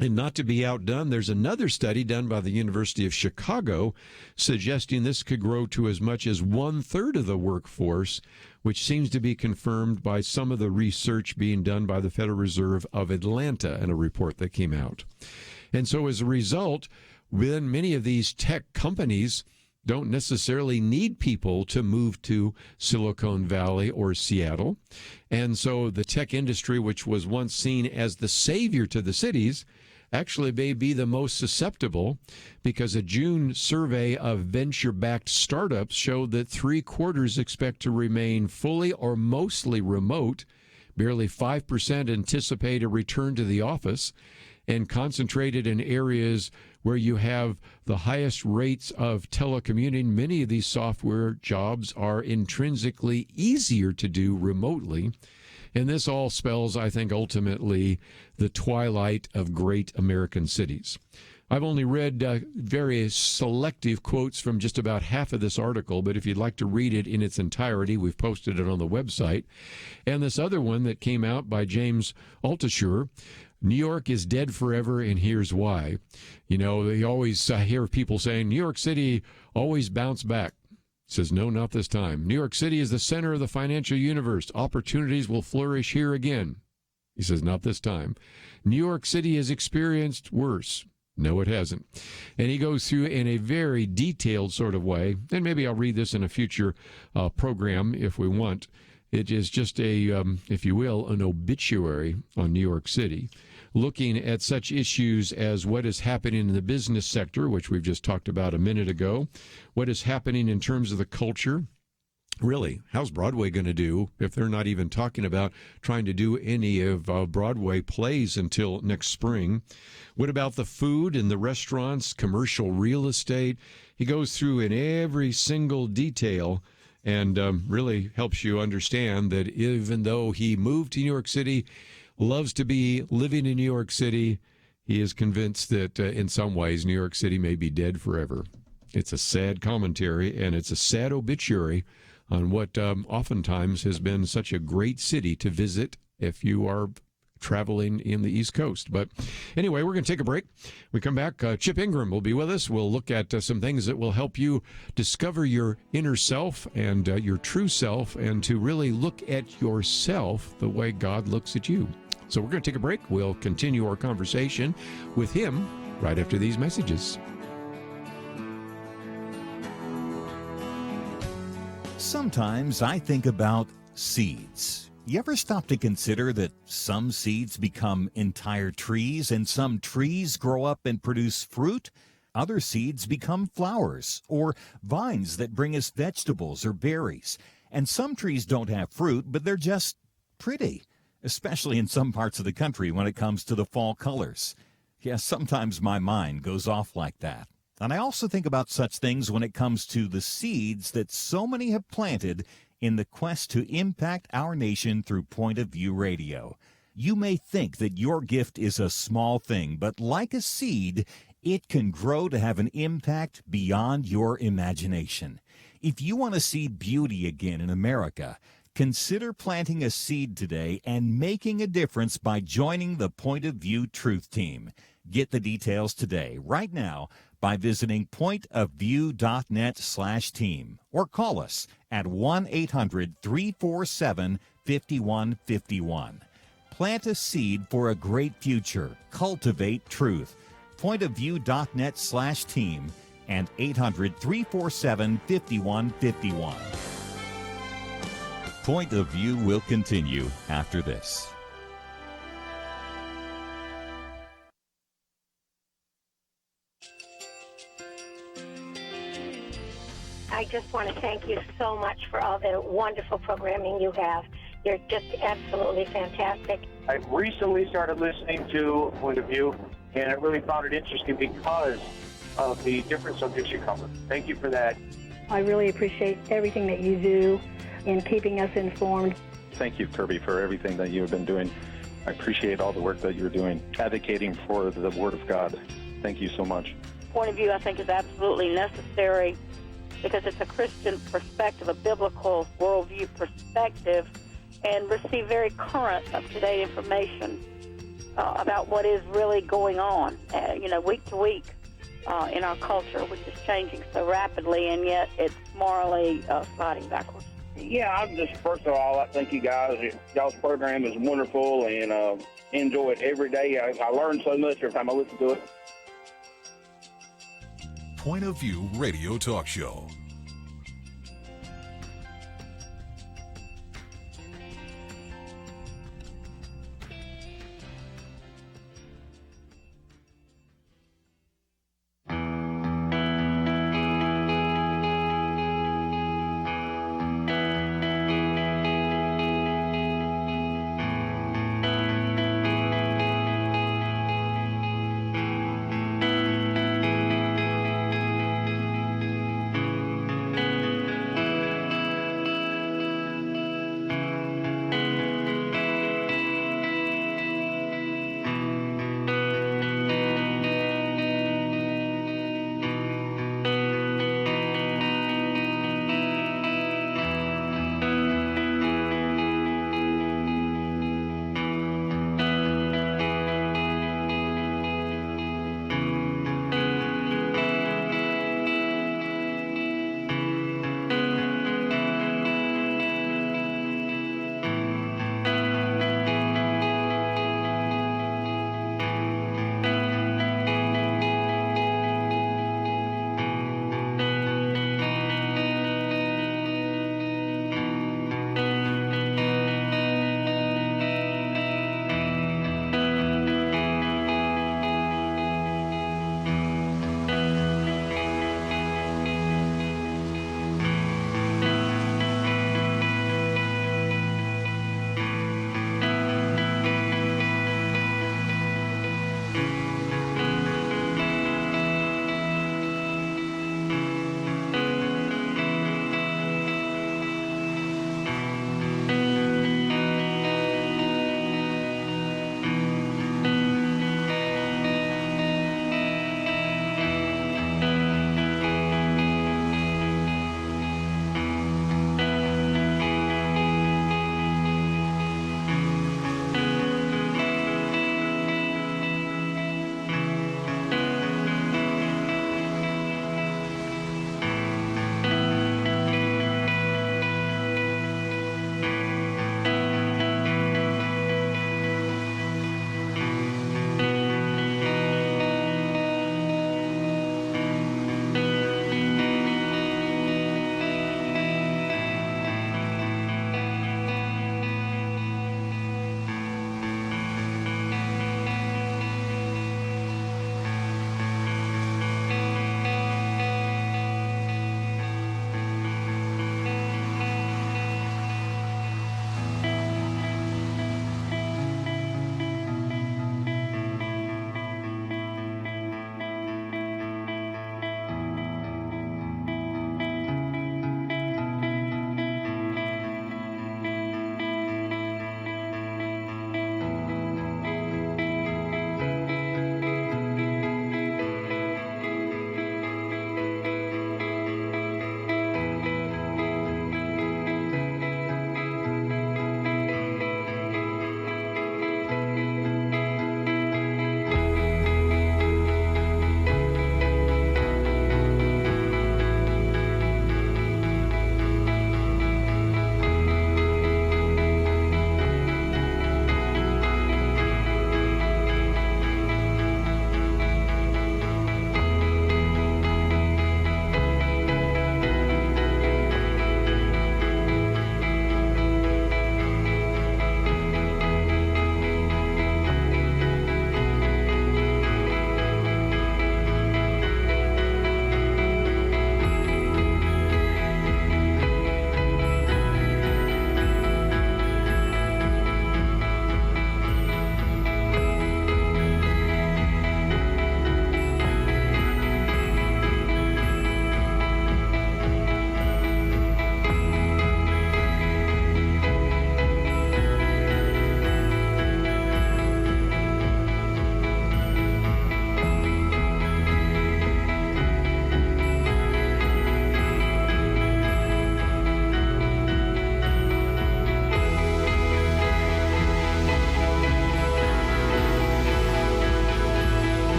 Speaker 1: And not to be outdone, there's another study done by the University of Chicago suggesting this could grow to as much as 1/3 of the workforce, which seems to be confirmed by some of the research being done by the Federal Reserve of Atlanta in a report that came out. And so as a result, then many of these tech companies don't necessarily need people to move to Silicon Valley or Seattle. And so the tech industry, which was once seen as the savior to the cities, actually may be the most susceptible, because a June survey of venture-backed startups showed that 3/4 expect to remain fully or mostly remote. Barely 5% anticipate a return to the office, and concentrated in areas where you have the highest rates of telecommuting. Many of these software jobs are intrinsically easier to do remotely. And this all spells, I think, ultimately the twilight of great American cities. I've only read very selective quotes from just about half of this article, but if you'd like to read it in its entirety, we've posted it on the website. And this other one that came out by James Altucher, New York is dead forever, and here's why. You know, they always hear people saying, New York City always bounce back. Says, no, not this time. New York City is the center of the financial universe. Opportunities will flourish here again. He says, not this time. New York City has experienced worse. No, it hasn't. And he goes through in a very detailed sort of way, and maybe I'll read this in a future program if we want. It is just a, if you will, an obituary on New York City, looking at such issues as what is happening in the business sector, which we've just talked about a minute ago, what is happening in terms of the culture. Really, how's Broadway going to do if they're not even talking about trying to do any of Broadway plays until next spring? What about the food and the restaurants, commercial real estate? He goes through in every single detail and really helps you understand that even though he moved to New York City, loves to be living in New York City, he is convinced that in some ways New York City may be dead forever. It's a sad commentary, and it's a sad obituary on what oftentimes has been such a great city to visit if you are traveling in the East Coast. But anyway, we're going to take a break. We come back. Chip Ingram will be with us. We'll look at some things that will help you discover your inner self and your true self, and to really look at yourself the way God looks at you. So we're going to take a break. We'll continue our conversation with him right after these messages.
Speaker 4: Sometimes I think about seeds. You ever stop to consider that some seeds become entire trees, and some trees grow up and produce fruit? Other seeds become flowers or vines that bring us vegetables or berries. And some trees don't have fruit, but they're just pretty, especially in some parts of the country when it comes to the fall colors. Yes, sometimes my mind goes off like that. And I also think about such things when it comes to the seeds that so many have planted in the quest to impact our nation through Point of View Radio. You may think that your gift is a small thing, but like a seed, it can grow to have an impact beyond your imagination. If you want to see beauty again in America, consider planting a seed today and making a difference by joining the Point of View Truth Team. Get the details today, right now, by visiting pointofview.net/team or call us at 1-800-347-5151. Plant a seed for a great future. Cultivate truth. Pointofview.net/team and 800-347-5151. Point of View will continue after this.
Speaker 5: I just want to thank you so much for all the wonderful programming you have. You're just absolutely fantastic.
Speaker 6: I recently started listening to Point of View, and I really found it interesting because of the different subjects you cover. Thank you for that.
Speaker 7: I really appreciate everything that you do in keeping us informed.
Speaker 8: Thank you, Kerby, for everything that you have been doing. I appreciate all the work that you're doing, advocating for the Word of God. Thank you so much.
Speaker 9: Point of View, I think, is absolutely necessary because it's a Christian perspective, a biblical worldview perspective, and receive very current, up-to-date information about what is really going on, week to week in our culture, which is changing so rapidly, and yet it's morally sliding backwards.
Speaker 10: Yeah, I'm just, first of all, I think y'all's program is wonderful, and enjoy it every day. I learn so much every time I listen to it.
Speaker 2: Point of View Radio Talk Show.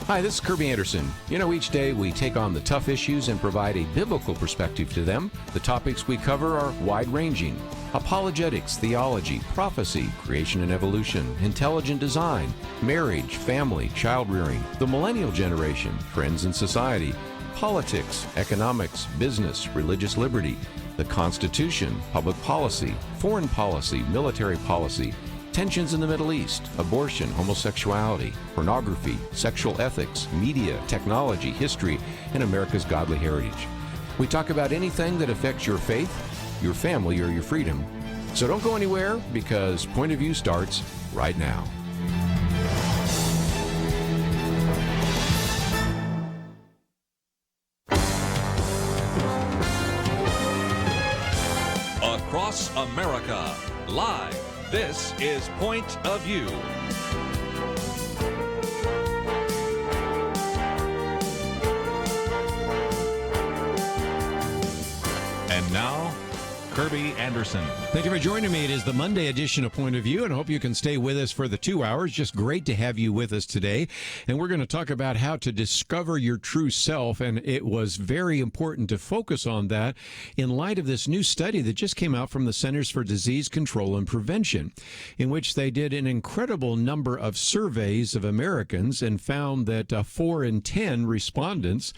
Speaker 1: Hi, this is Kerby Anderson. Each day we take on the tough issues and provide a biblical perspective to them. The topics we cover are wide-ranging. Apologetics, theology, prophecy, creation and evolution, intelligent design, marriage, family, child-rearing, the millennial generation, friends and society, politics, economics, business, religious liberty, the Constitution, public policy, foreign policy, military policy, tensions in the Middle East, abortion, homosexuality, pornography, sexual ethics, media, technology, history, and America's godly heritage. We talk about anything that affects your faith, your family, or your freedom. So don't go anywhere, because Point of View starts right now.
Speaker 2: Across America, live. This is Point of View. And now, Kerby Anderson.
Speaker 3: Thank you for joining me. It is the Monday edition of Point of View, and I hope you can stay with us for the 2 hours. Just great to have you with us today. And we're going to talk about how to discover your true self, and it was very important to focus on that in light of this new study that just came out from the Centers for Disease Control and Prevention, in which they did an incredible number of surveys of Americans and found that 4 in 10 respondents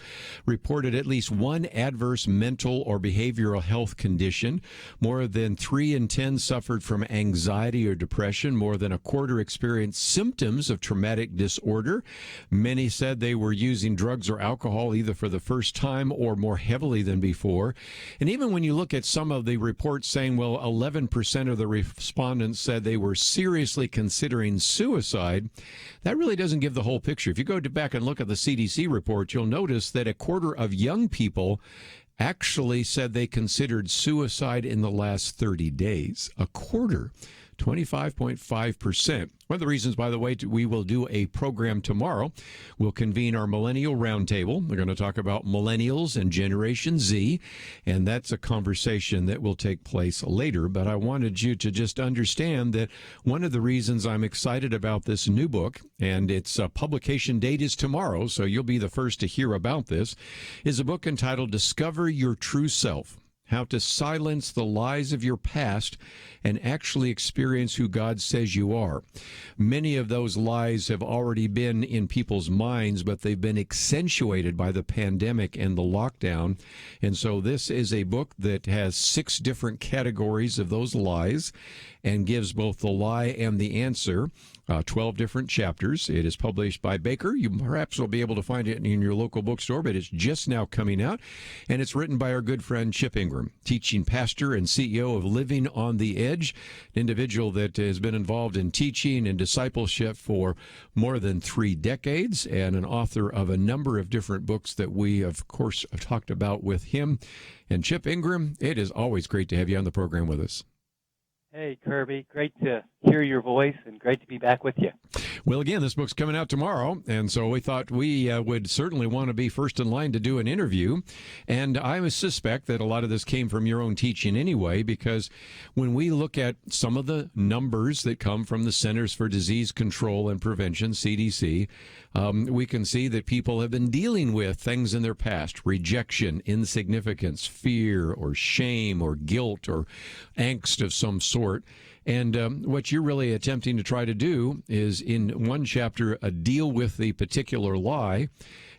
Speaker 3: reported at least one adverse mental or behavioral health condition. More than 3 in 10 suffered from anxiety or depression. More than a quarter experienced symptoms of traumatic disorder. Many said they were using drugs or alcohol either for the first time or more heavily than before. And even when you look at some of the reports saying, 11% of the respondents said they were seriously considering suicide, that really doesn't give the whole picture. If you go back and look at the CDC report, you'll notice that a quarter of young people actually said they considered suicide in the last 30 days. A quarter, 25.5%. One of the reasons, by the way, we will do a program tomorrow. We'll convene our Millennial Roundtable. We're going to talk about millennials and Generation Z, and that's a conversation that will take place later. But I wanted you to just understand that one of the reasons I'm excited about this new book, and its publication date is tomorrow, so you'll be the first to hear about this, is a book entitled Discover Your True Self: How to Silence the Lies of Your Past and Actually Experience Who God Says You Are. Many of those lies have already been in people's minds, but they've been accentuated by the pandemic and the lockdown. And so this is a book that has 6 different categories of those lies and gives both the lie and the answer. 12 different chapters. It is published by Baker. You perhaps will be able to find it in your local bookstore, but it's just now coming out. And it's written by our good friend Chip Ingram, teaching pastor and CEO of Living on the Edge, an individual that has been involved in teaching and discipleship for more than 3 decades, and an author of a number of different books that we, of course, have talked about with him. And Chip Ingram, it is always great to have you on the program with us.
Speaker 11: Hey, Kerby. Great to hear your voice and great to be back with you.
Speaker 3: Well, again, this book's coming out tomorrow, and so we thought we would certainly want to be first in line to do an interview. And I suspect that a lot of this came from your own teaching anyway, because when we look at some of the numbers that come from the Centers for Disease Control and Prevention, CDC, we can see that people have been dealing with things in their past: rejection, insignificance, fear, or shame, or guilt, or angst of some sort. And what you're really attempting to try to do is, in one chapter, deal with the particular lie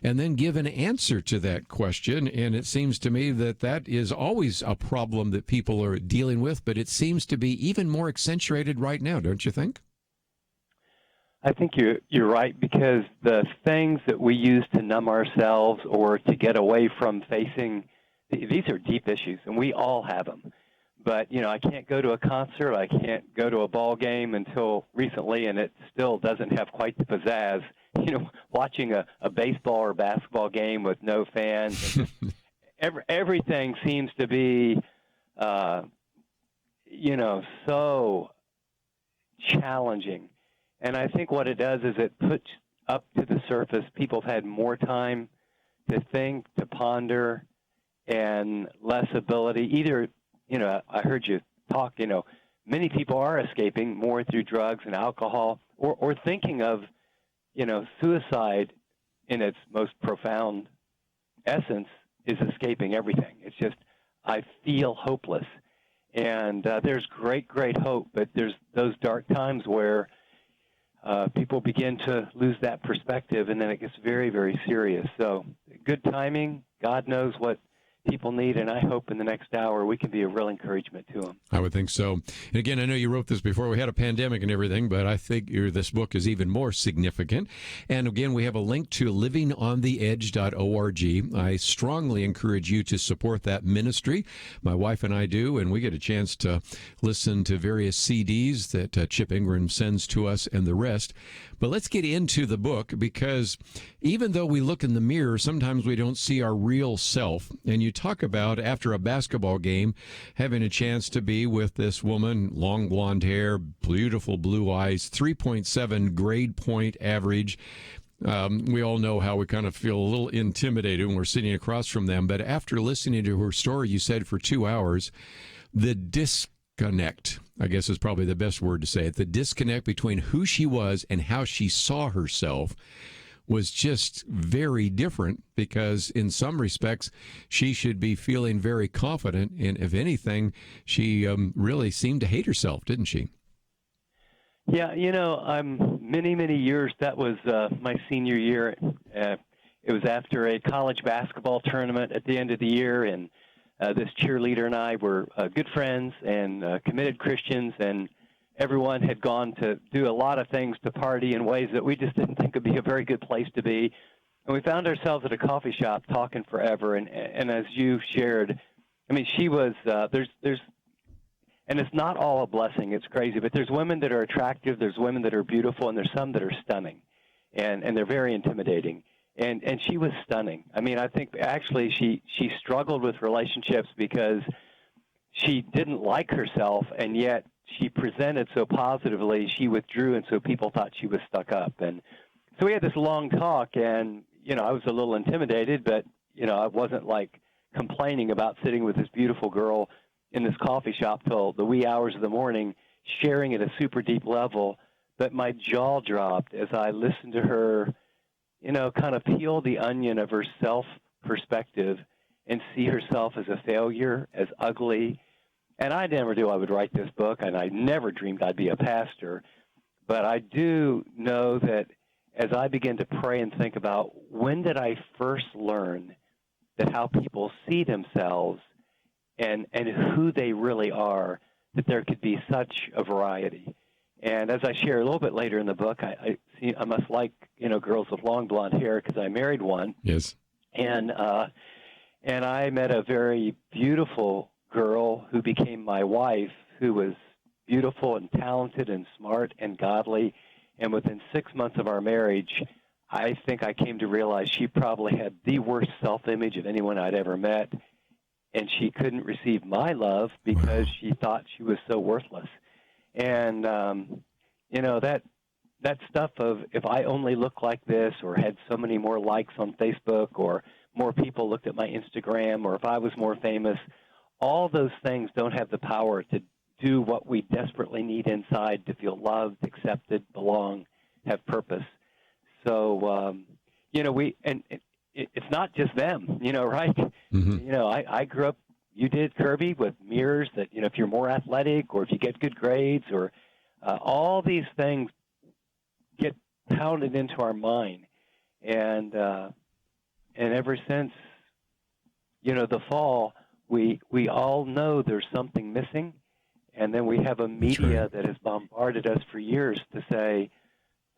Speaker 3: and then give an answer to that question. And it seems to me that that is always a problem that people are dealing with, but it seems to be even more accentuated right now, don't you think?
Speaker 11: I think you're right, because the things that we use to numb ourselves or to get away from facing, these are deep issues, and we all have them. But, I can't go to a concert, I can't go to a ball game until recently, and it still doesn't have quite the pizzazz. Watching a baseball or basketball game with no fans, everything seems to be, so challenging. And I think what it does is it puts up to the surface, people have had more time to think, to ponder, and less ability. Either, I heard you talk, many people are escaping more through drugs and alcohol, or thinking of, suicide in its most profound essence, is escaping everything. It's just, I feel hopeless. And there's great, great hope, but there's those dark times where people begin to lose that perspective, and then it gets very, very serious. So good timing. God knows what people need, and I hope in the next hour we can be a real encouragement to them.
Speaker 3: I would think so. And again, I know you wrote this before we had a pandemic and everything, but I think this book is even more significant. And again, we have a link to livingontheedge.org. I strongly encourage you to support that ministry. My wife and I do, and we get a chance to listen to various CDs that Chip Ingram sends to us and the rest. But let's get into the book, because even though we look in the mirror, sometimes we don't see our real self. And you talk about, after a basketball game, having a chance to be with this woman, long blonde hair, beautiful blue eyes, 3.7 grade point average. We all know how we kind of feel a little intimidated when we're sitting across from them. But after listening to her story, you said for 2 hours, the disconnect, I guess is probably the best word to say it, the disconnect between who she was and how she saw herself was just very different, because in some respects she should be feeling very confident, and if anything, she really seemed to hate herself, didn't she?
Speaker 11: Yeah, many years, that was my senior year. It was after a college basketball tournament at the end of the year, and this cheerleader and I were good friends and committed Christians, and everyone had gone to do a lot of things to party in ways that we just didn't think would be a very good place to be. And we found ourselves at a coffee shop talking forever. And as you shared, I mean, she was, there's, and it's not all a blessing. It's crazy. But there's women that are attractive. There's women that are beautiful. And there's some that are stunning. And they're very intimidating. And she was stunning. I mean, I think actually she struggled with relationships because she didn't like herself, and yet she presented so positively, she withdrew, and so people thought she was stuck up. And so we had this long talk, and, I was a little intimidated, but, I wasn't, like, complaining about sitting with this beautiful girl in this coffee shop till the wee hours of the morning, sharing at a super deep level. But my jaw dropped as I listened to her, kind of peel the onion of her self-perspective and see herself as a failure, as ugly. And I never knew I would write this book, and I never dreamed I'd be a pastor. But I do know that as I begin to pray and think about when did I first learn that how people see themselves and who they really are, that there could be such a variety. And as I share a little bit later in the book, I must like, girls with long blonde hair because I married one.
Speaker 3: Yes.
Speaker 11: And I met a very beautiful girl who became my wife, who was beautiful and talented and smart and godly. And within 6 months of our marriage, I think I came to realize she probably had the worst self-image of anyone I'd ever met. And she couldn't receive my love because she thought she was so worthless. And, that stuff of if I only looked like this or had so many more likes on Facebook or more people looked at my Instagram or if I was more famous, all those things don't have the power to do what we desperately need inside to feel loved, accepted, belong, have purpose. So, it's not just them, right?
Speaker 3: Mm-hmm.
Speaker 11: I grew up, you did, Kerby, with mirrors that, if you're more athletic or if you get good grades or all these things get pounded into our mind. And ever since, the fall, we all know there's something missing. And then we have a media that has bombarded us for years to say,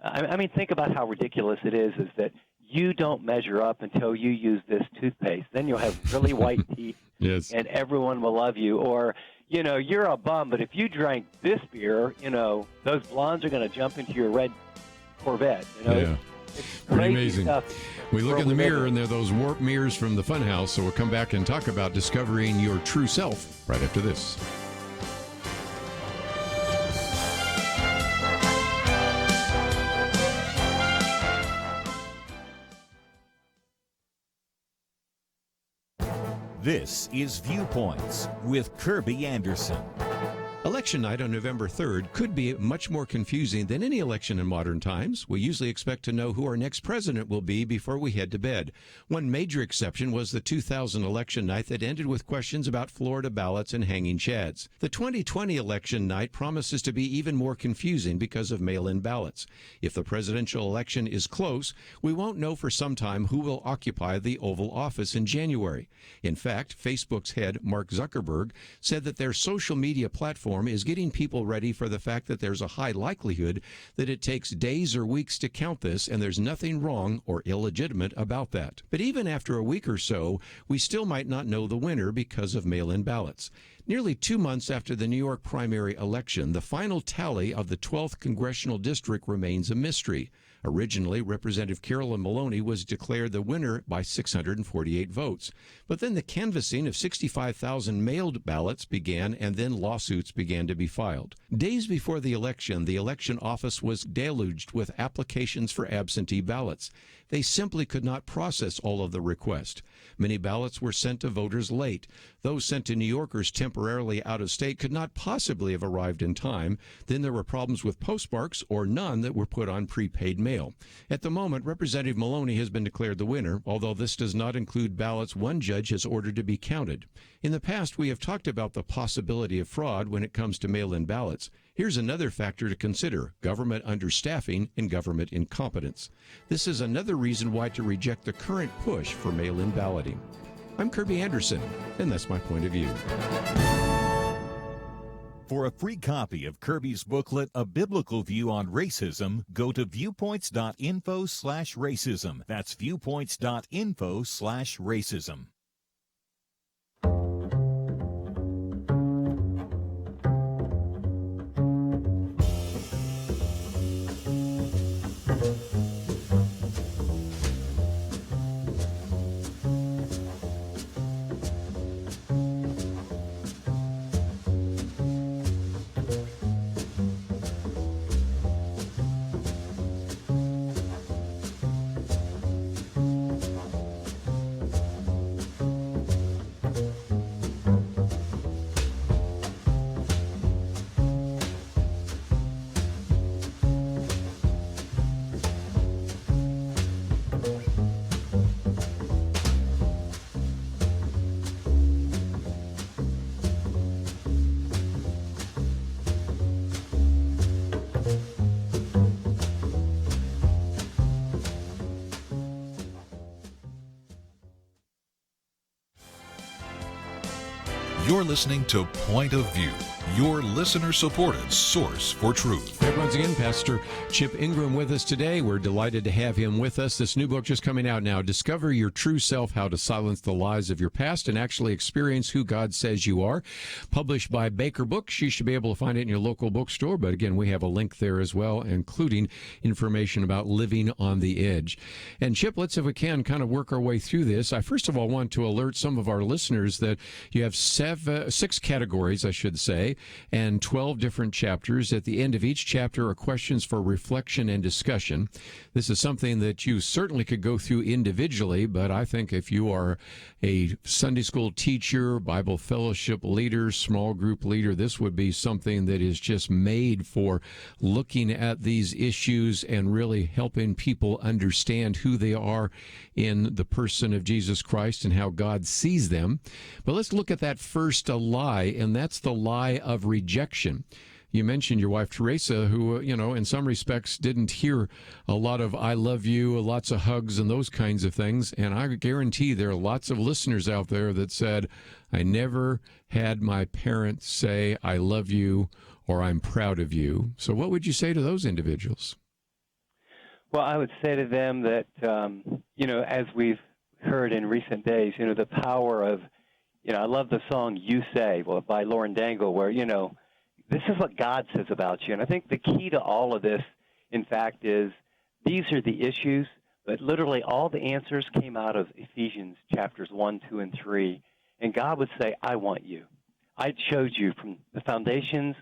Speaker 11: I mean, think about how ridiculous it is that you don't measure up until you use this toothpaste. Then you'll have really white teeth,
Speaker 3: yes,
Speaker 11: and everyone will love you. Or, you're a bum, but if you drank this beer, those blondes are going to jump into your red Corvette.
Speaker 3: Yeah.
Speaker 11: It's
Speaker 3: pretty amazing.
Speaker 11: Stuff.
Speaker 3: We look in the mirror, and there are those warped mirrors from the Funhouse, so we'll come back and talk about discovering your true self right after this.
Speaker 4: This is Viewpoints with Kerby Anderson.
Speaker 3: Election night on November 3rd could be much more confusing than any election in modern times. We usually expect to know who our next president will be before we head to bed. One major exception was the 2000 election night that ended with questions about Florida ballots and hanging chads. The 2020 election night promises to be even more confusing because of mail-in ballots. If the presidential election is close, we won't know for some time who will occupy the Oval Office in January. In fact, Facebook's head, Mark Zuckerberg, said that their social media platform is getting people ready for the fact that there's a high likelihood that it takes days or weeks to count this, and there's nothing wrong or illegitimate about that. But even after a week or so, we still might not know the winner because of mail-in ballots. Nearly 2 months after the New York primary election, the final tally of the 12th congressional district remains a mystery. Originally, Representative Carolyn Maloney was declared the winner by 648 votes. But then the canvassing of 65,000 mailed ballots began, and then lawsuits began to be filed. Days before the election office was deluged with applications for absentee ballots. They simply could not process all of the requests. Many ballots were sent to voters late. Those sent to New Yorkers temporarily out of state could not possibly have arrived in time. Then there were problems with postmarks or none that were put on prepaid mail. At the moment, Representative Maloney has been declared the winner, although this does not include ballots one judge has ordered to be counted. In the past, we have talked about the possibility of fraud when it comes to mail-in ballots. Here's another factor to consider: government understaffing and government incompetence. This is another reason why to reject the current push for mail-in balloting. I'm Kerby Anderson, and that's my point of view.
Speaker 4: For a free copy of Kerby's booklet, A Biblical View on Racism, go to viewpoints.info/racism. That's viewpoints.info/racism.
Speaker 2: You're listening to Point of View, your listener-supported source for truth.
Speaker 3: Hey, once again, Pastor Chip Ingram with us today. We're delighted to have him with us. This new book just coming out now, Discover Your True Self, How to Silence the Lies of Your Past and Actually Experience Who God Says You Are, published by Baker Books. You should be able to find it in your local bookstore, but again, we have a link there as well, including information about living on the edge. And Chip, let's, if we can, kind of work our way through this. I first of all want to alert some of our listeners that you have 6 categories, I should say, and 12 different chapters. At the end of each chapter are questions for reflection and discussion. This is something that you certainly could go through individually, but I think if you are a Sunday school teacher, Bible fellowship leader, small group leader, this would be something that is just made for looking at these issues and really helping people understand who they are in the person of Jesus Christ and how God sees them. But let's look at that first lie, and that's the lie of rejection. You mentioned your wife, Teresa, who, in some respects didn't hear a lot of I love you, lots of hugs and those kinds of things. And I guarantee there are lots of listeners out there that said, I never had my parents say I love you or I'm proud of you. So what would you say to those individuals?
Speaker 11: Well, I would say to them that, as we've heard in recent days, the power of, I love the song You Say, by Lauren Daigle, where, this is what God says about you. And I think the key to all of this, in fact, is these are the issues, but literally all the answers came out of Ephesians chapters 1, 2, and 3. And God would say, I want you. I chose you from the foundations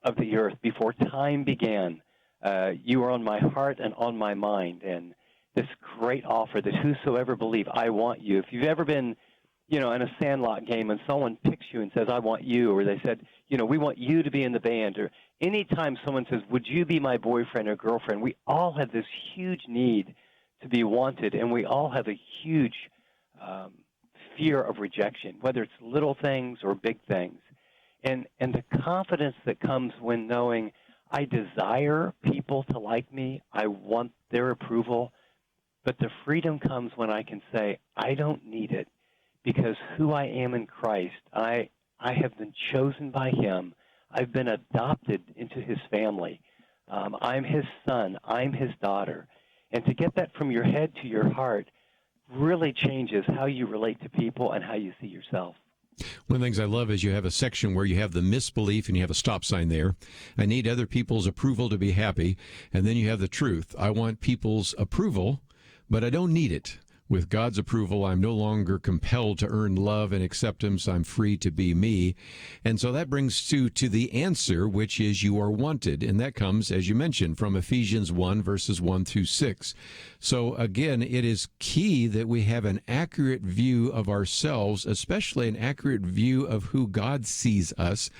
Speaker 11: of the earth before time began. You are on my heart and on my mind. And this great offer that whosoever believe, I want you. If you've ever been in a Sandlot game and someone picks you and says, I want you, or they said, we want you to be in the band, or anytime someone says, would you be my boyfriend or girlfriend, we all have this huge need to be wanted, and we all have a huge fear of rejection, whether it's little things or big things. And the confidence that comes when knowing I desire people to like me, I want their approval, but the freedom comes when I can say, I don't need it, because who I am in Christ, I have been chosen by him. I've been adopted into his family. I'm his son. I'm his daughter. And to get that from your head to your heart really changes how you relate to people and how you see yourself.
Speaker 3: One of the things I love is you have a section where you have the misbelief and you have a stop sign there. I need other people's approval to be happy. And then you have the truth. I want people's approval, but I don't need it. With God's approval, I'm no longer compelled to earn love and acceptance. I'm free to be me. And so that brings to the answer, which is you are wanted. And that comes, as you mentioned, from Ephesians 1, verses 1 through 6. So again, it is key that we have an accurate view of ourselves, especially an accurate view of who God sees us.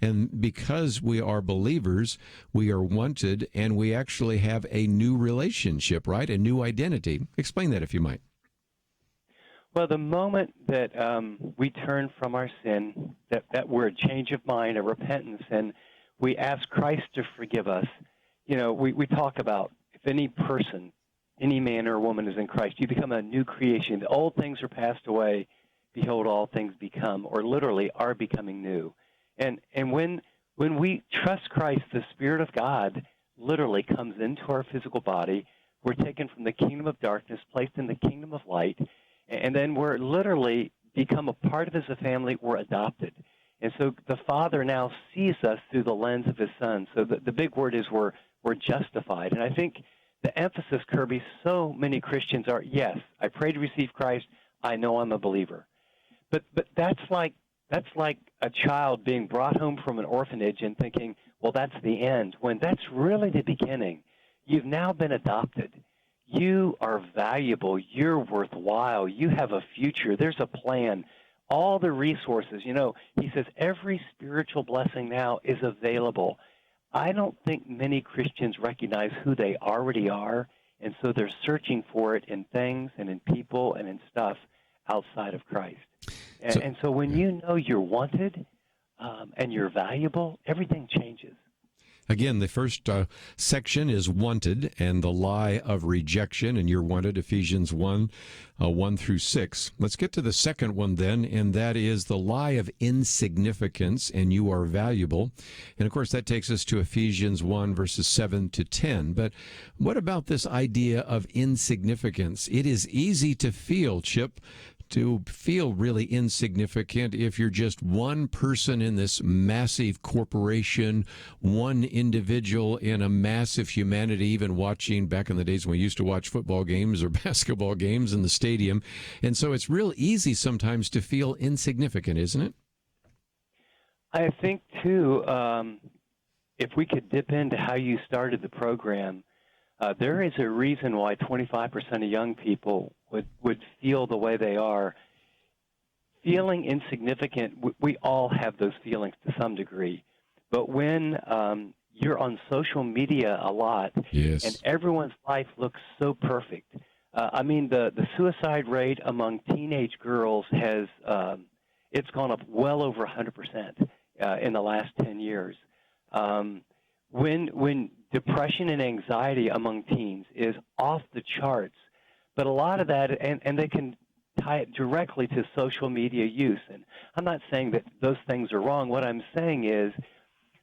Speaker 3: And because we are believers, we are wanted, and we actually have a new relationship, right? A new identity. Explain that if you might.
Speaker 11: Well, the moment that we turn from our sin, that word change of mind, a repentance, and we ask Christ to forgive us, we talk about if any person, any man or woman is in Christ, you become a new creation. The old things are passed away. Behold, all things become, or literally are becoming new. And when we trust Christ, the Spirit of God literally comes into our physical body. We're taken from the kingdom of darkness, placed in the kingdom of light, and then we're literally become a part of his family. We're adopted. And so the Father now sees us through the lens of his Son. So the big word is we're justified. And I think the emphasis, Kerby, so many Christians are, yes, I pray to receive Christ. I know I'm a believer. But that's like a child being brought home from an orphanage and thinking, well, that's the end, when that's really the beginning. You've now been adopted. You are valuable. You're worthwhile. You have a future. There's a plan. All the resources, he says every spiritual blessing now is available. I don't think many Christians recognize who they already are, and so they're searching for it in things and in people and in stuff outside of Christ. And so when you know you're wanted and you're valuable, everything changes.
Speaker 3: Again, the first section is wanted and the lie of rejection, and you're wanted, Ephesians 1, 1 through 6. Let's get to the second one then, and that is the lie of insignificance, and you are valuable. And, of course, that takes us to Ephesians 1, verses 7 to 10. But what about this idea of insignificance? It is easy to feel, Chip, to feel really insignificant if you're just one person in this massive corporation, one individual in a massive humanity, even watching back in the days when we used to watch football games or basketball games in the stadium. And so it's real easy sometimes to feel insignificant, isn't it?
Speaker 11: I think, too, if we could dip into how you started the program, there is a reason why 25% of young people would feel the way they are. Feeling insignificant, we all have those feelings to some degree. But when you're on social media a lot,
Speaker 3: yes,
Speaker 11: and everyone's life looks so perfect, the suicide rate among teenage girls has it's gone up well over 100% in the last 10 years. When depression and anxiety among teens is off the charts, but a lot of that, and they can tie it directly to social media use. And I'm not saying that those things are wrong. What I'm saying is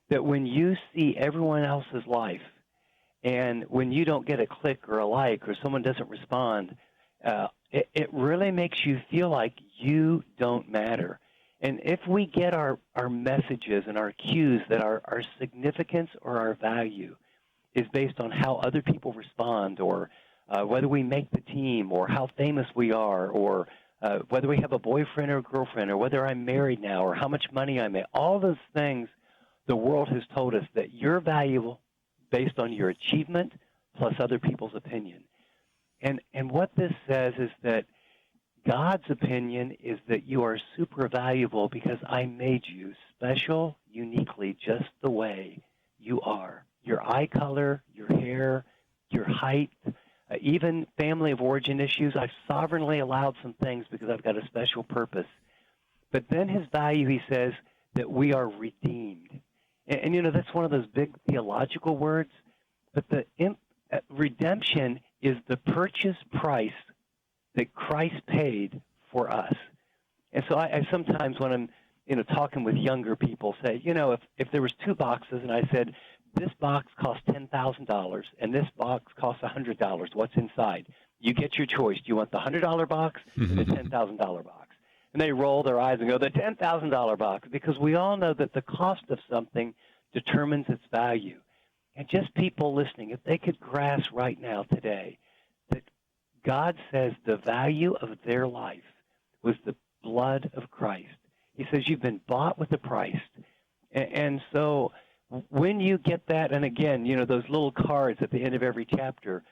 Speaker 11: that when you see everyone else's life, and when you don't get a click or a like or someone doesn't respond, it really makes you feel like you don't matter. And if we get our messages and our cues that our significance or our value is based on how other people respond, or whether we make the team, or how famous we are, or whether we have a boyfriend or a girlfriend, or whether I'm married now, or how much money I make, all those things, the world has told us that you're valuable based on your achievement plus other people's opinion. And what this says is that God's opinion is that you are super valuable because I made you special, uniquely, just the way you are. Your eye color, your hair, your height, even family of origin issues. I've sovereignly allowed some things because I've got a special purpose. But then his value, he says, that we are redeemed. And you know, that's one of those big theological words. But the redemption is the purchase price that Christ paid for us. And so I sometimes when I'm talking with younger people say, if there was two boxes and I said, this box costs $10,000 and this box costs $100, what's inside? You get your choice. Do you want the $100 box or the $10,000 box? And they roll their eyes and go, the $10,000 box, because we all know that the cost of something determines its value. And just people listening, if they could grasp right now today that God says the value of their life was the blood of Christ. He says you've been bought with a price. And so when you get that, and again, those little cards at the end of every chapter,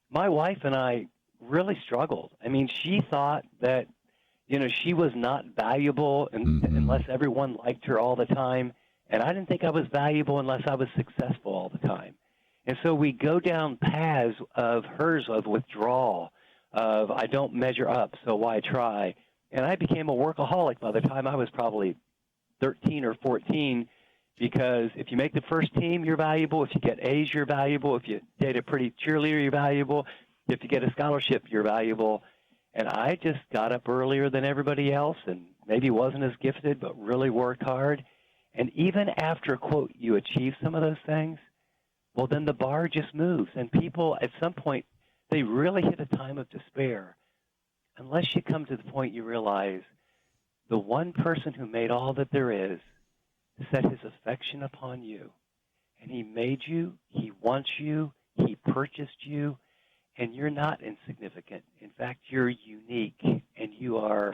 Speaker 11: my wife and I really struggled. I mean, she thought that, she was not valuable unless everyone liked her all the time. And I didn't think I was valuable unless I was successful all the time. And so we go down paths of hers of withdrawal, of I don't measure up, so why try? And I became a workaholic by the time I was probably 13 or 14, because if you make the first team, you're valuable. If you get A's, you're valuable. If you date a pretty cheerleader, you're valuable. If you get a scholarship, you're valuable. And I just got up earlier than everybody else and maybe wasn't as gifted, but really worked hard. And even after, quote, you achieve some of those things, well, then the bar just moves. And people, at some point, they really hit a time of despair. Unless you come to the point you realize the one person who made all that there is set his affection upon you. And he made you, he wants you, he purchased you, and you're not insignificant. In fact, you're unique, and you are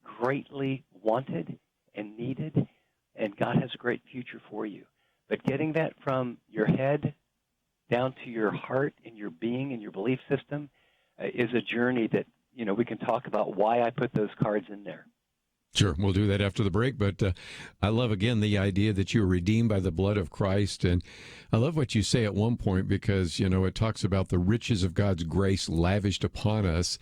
Speaker 11: greatly wanted and needed, and God has a great future for you. But getting that from your head down to your heart and your being and your belief system is a journey that, we can talk about why I put those cards in there.
Speaker 3: Sure, we'll do that after the break, but I love, again, the idea that you were redeemed by the blood of Christ, and I love what you say at one point because, it talks about the riches of God's grace lavished upon us,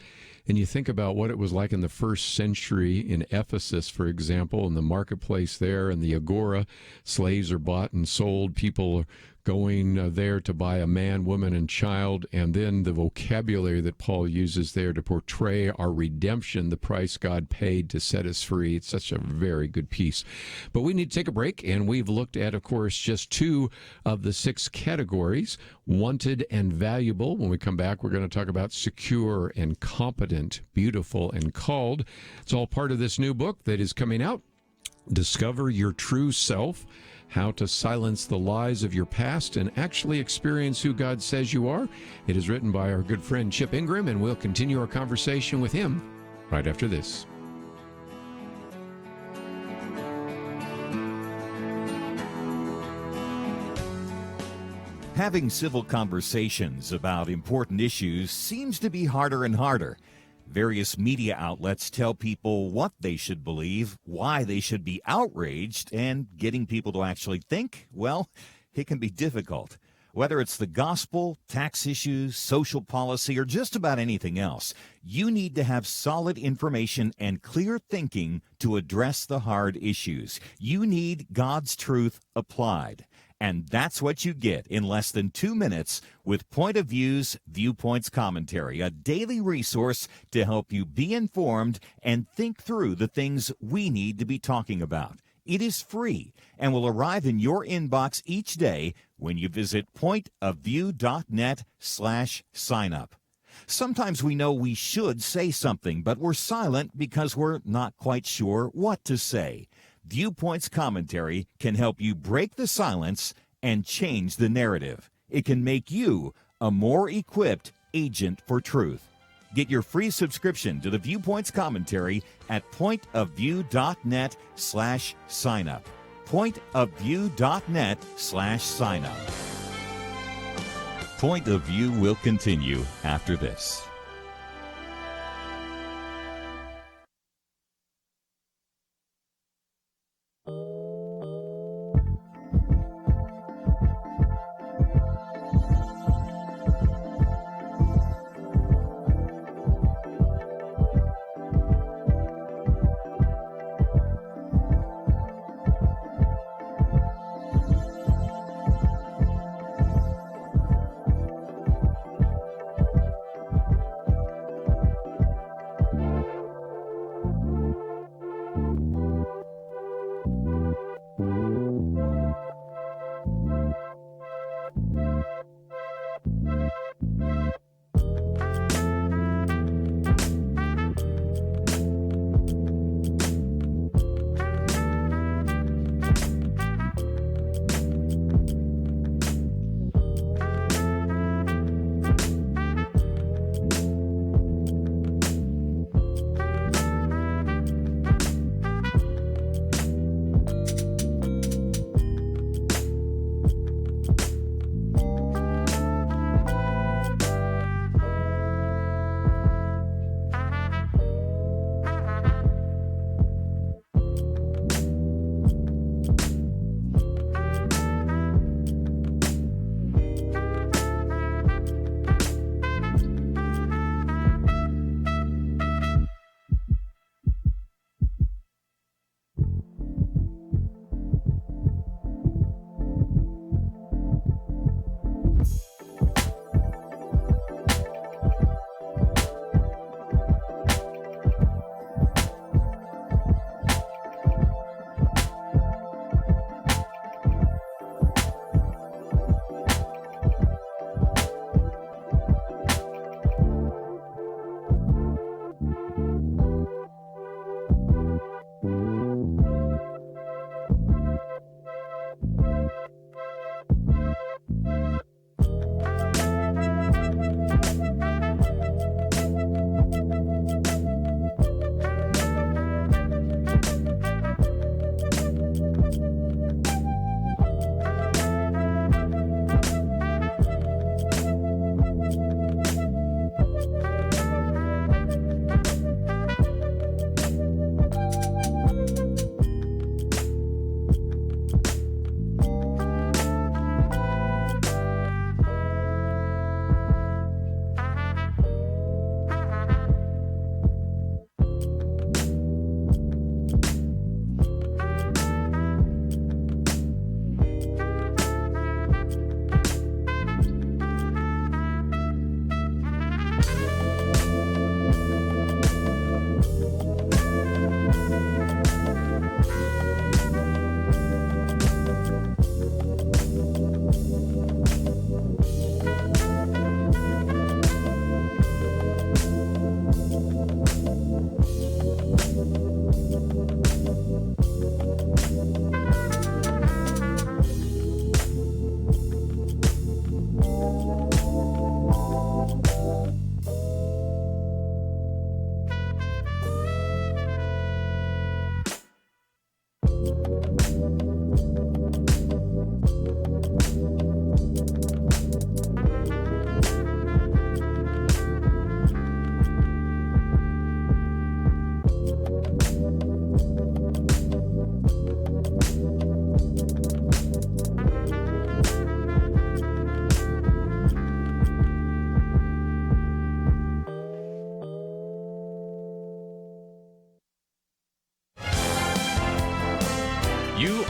Speaker 3: and you think about what it was like in the first century in Ephesus, for example, in the marketplace there, and the agora, slaves are bought and sold, people are going there to buy a man, woman, and child, and then the vocabulary that Paul uses there to portray our redemption, the price God paid to set us free. It's such a very good piece. But we need to take a break, and we've looked at, of course, just 2 of the 6 categories, wanted and valuable. When we come back, we're going to talk about secure and competent, beautiful and called. It's all part of this new book that is coming out, Discover Your True Self, How to Silence the Lies of Your Past and Actually Experience Who God Says You Are. It is written by our good friend Chip Ingram, and we'll continue our conversation with him right after this.
Speaker 4: Having civil conversations about important issues seems to be harder and harder. Various media outlets tell people what they should believe, why they should be outraged, and getting people to actually think, well, it can be difficult. Whether it's the gospel, tax issues, social policy, or just about anything else, you need to have solid information and clear thinking to address the hard issues. You need God's truth applied. And that's what you get in less than 2 minutes with Point of View's Viewpoints Commentary, a daily resource to help you be informed and think through the things we need to be talking about. It is free and will arrive in your inbox each day when you visit pointofview.net/signup. Sometimes we know we should say something, but we're silent because we're not quite sure what to say. Viewpoints Commentary can help you break the silence and change the narrative. It can make you a more equipped agent for truth. Get your free subscription to the Viewpoints Commentary at pointofview.net/signup. Pointofview.net/signup. Point of View will continue after this.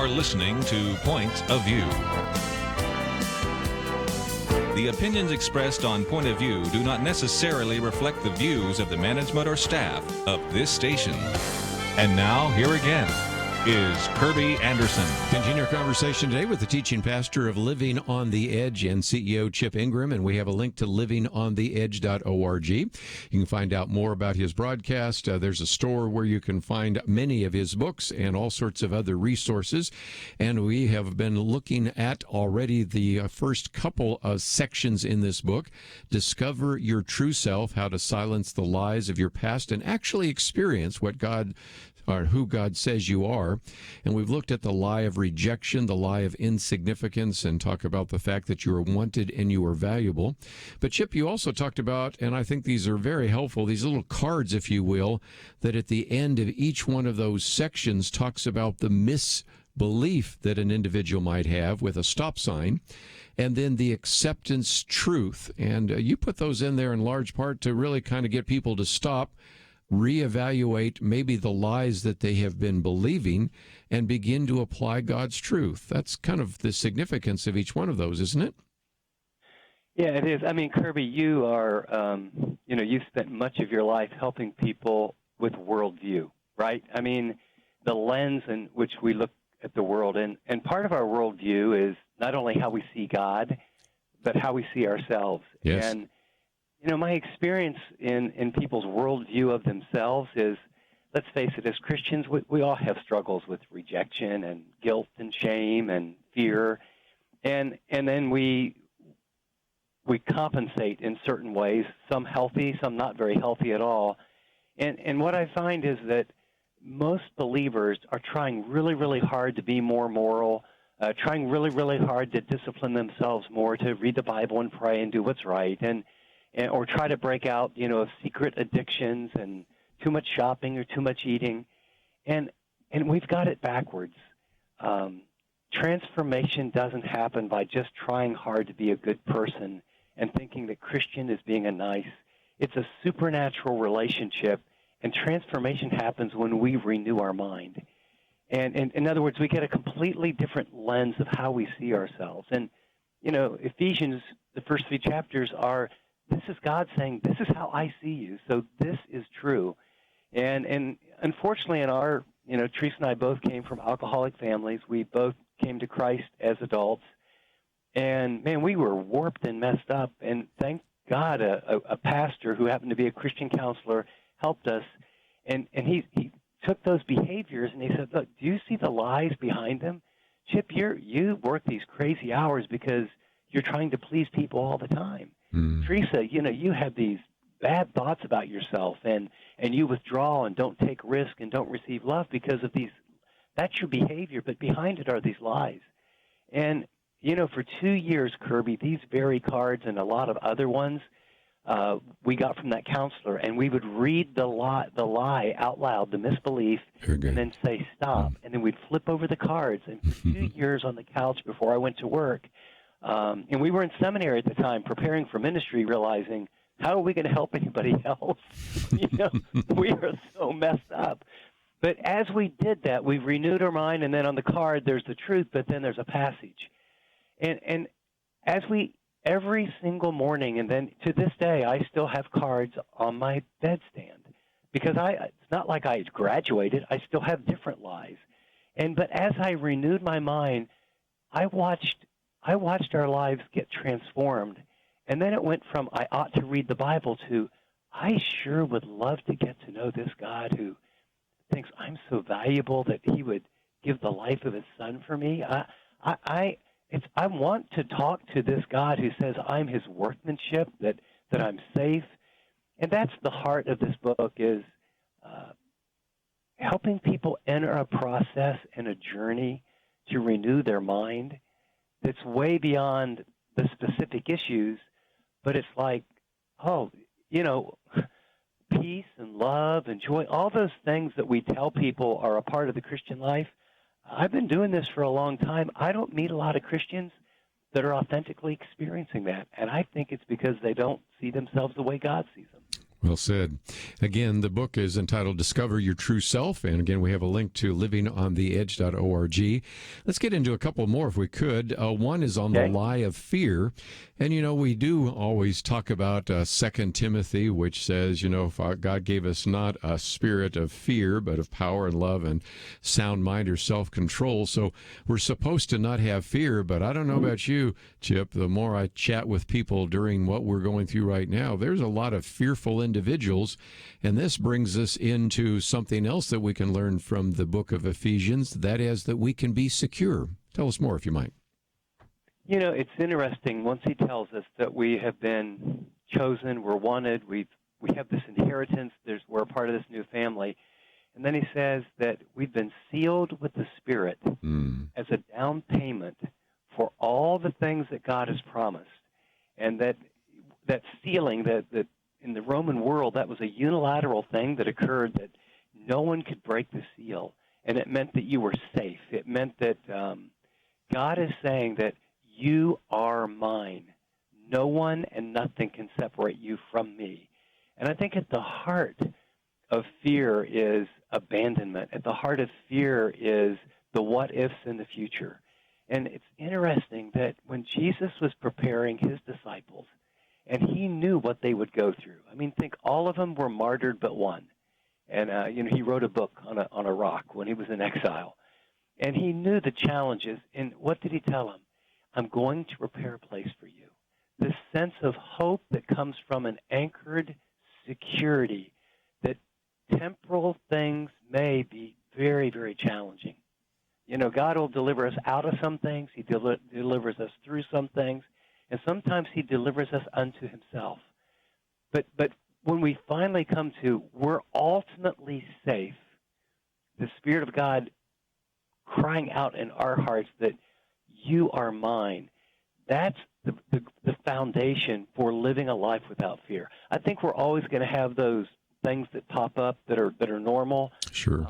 Speaker 2: listening to Point of View. The opinions expressed on Point of View do not necessarily reflect the views of the management or staff of this station. And now, here again is Kerby Anderson.
Speaker 3: Continue our conversation today with the teaching pastor of Living on the Edge and CEO Chip Ingram, and we have a link to livingontheedge.org. You can find out more about his broadcast. There's a store where you can find many of his books and all sorts of other resources. And we have been looking at already the first couple of sections in this book, Discover Your True Self, How to Silence the Lies of Your Past and Actually Experience what God or who God says you are. And we've looked at the lie of rejection, the lie of insignificance, and talk about the fact that you are wanted and you are valuable. But Chip, you also talked about, and I think these are very helpful, these little cards, if you will, that at the end of each one of those sections talks about the misbelief that an individual might have with a stop sign, and then the acceptance truth. And you put those in there in large part to really kind of get people to stop, reevaluate maybe the lies that they have been believing, and begin to apply God's truth. That's kind of the significance of each one of those, isn't it?
Speaker 11: Yeah, it is. I mean, Kerby, you are, you've spent much of your life helping people with worldview, right? I mean, the lens in which we look at the world, and part of our worldview is not only how we see God, but how we see ourselves.
Speaker 3: Yes.
Speaker 11: And my experience in people's worldview of themselves is, let's face it, as Christians, we all have struggles with rejection and guilt and shame and fear, and then we compensate in certain ways, some healthy, some not very healthy at all. And what I find is that most believers are trying really, really hard to be more moral, trying really, really hard to discipline themselves more, to read the Bible and pray and do what's right, or try to break out, of secret addictions and too much shopping or too much eating. And we've got it backwards. Transformation doesn't happen by just trying hard to be a good person and thinking that Christian is being a nice. It's a supernatural relationship, and transformation happens when we renew our mind. And in other words, we get a completely different lens of how we see ourselves. And, Ephesians, the first 3 chapters are, this is God saying, this is how I see you, so this is true. And unfortunately, in our, Teresa and I both came from alcoholic families. We both came to Christ as adults. And, man, we were warped and messed up. And thank God a pastor who happened to be a Christian counselor helped us. And he took those behaviors and he said, look, do you see the lies behind them? Chip, you work these crazy hours because you're trying to please people all the time. Teresa, you have these bad thoughts about yourself, and you withdraw and don't take risk and don't receive love because of these. That's your behavior, but behind it are these lies. And, for 2 years, Kerby, these very cards and a lot of other ones we got from that counselor, and we would read the lie out loud, the misbelief, and then say stop, and then we'd flip over the cards. And for 2 years on the couch before I went to work, and we were in seminary at the time preparing for ministry, realizing, how are we going to help anybody else? We are so messed up. But as we did that, we renewed our mind, and then on the card there's the truth, but then there's a passage. And as every single morning, and then to this day, I still have cards on my bedstand because it's not like I graduated. I still have different lies. But as I renewed my mind, I watched our lives get transformed. And then it went from, I ought to read the Bible, to, I sure would love to get to know this God who thinks I'm so valuable that he would give the life of his son for me. I want to talk to this God who says I'm his workmanship, that I'm safe. And that's the heart of this book, is helping people enter a process and a journey to renew their mind that's way beyond the specific issues, but it's like, peace and love and joy, all those things that we tell people are a part of the Christian life. I've been doing this for a long time. I don't meet a lot of Christians that are authentically experiencing that, and I think it's because they don't see themselves the way God sees them.
Speaker 3: Well said. Again, the book is entitled Discover Your True Self. And again, we have a link to livingontheedge.org. Let's get into a couple more if we could. One is on the lie of fear. And, we do always talk about 2 Timothy, which says, God gave us not a spirit of fear, but of power and love and sound mind or self-control. So we're supposed to not have fear. But I don't know about you, Chip. The more I chat with people during what we're going through right now, there's a lot of fearful individuals, and this brings us into something else that we can learn from the book of Ephesians, that is that we can be secure. Tell us more if you might.
Speaker 11: It's interesting once he tells us that we have been chosen, we're wanted, we have this inheritance, we're a part of this new family, and then he says that we've been sealed with the Spirit as a down payment for all the things that God has promised, and that sealing, that in the Roman world, that was a unilateral thing that occurred, that no one could break the seal, and it meant that you were safe. It meant that God is saying that you are mine. No one and nothing can separate you from me. And I think at the heart of fear is abandonment. At the heart of fear is the what-ifs in the future. And it's interesting that when Jesus was preparing his disciples, and he knew what they would go through. I mean, think all of them were martyred but one. And, he wrote a book on a rock when he was in exile. And he knew the challenges. And what did he tell them? I'm going to prepare a place for you. This sense of hope that comes from an anchored security that temporal things may be very, very challenging. God will deliver us out of some things. He delivers us through some things. And sometimes he delivers us unto himself. But when we finally come to, we're ultimately safe, the Spirit of God crying out in our hearts that you are mine, that's the foundation for living a life without fear. I think we're always going to have those things that pop up that are normal.
Speaker 3: Sure.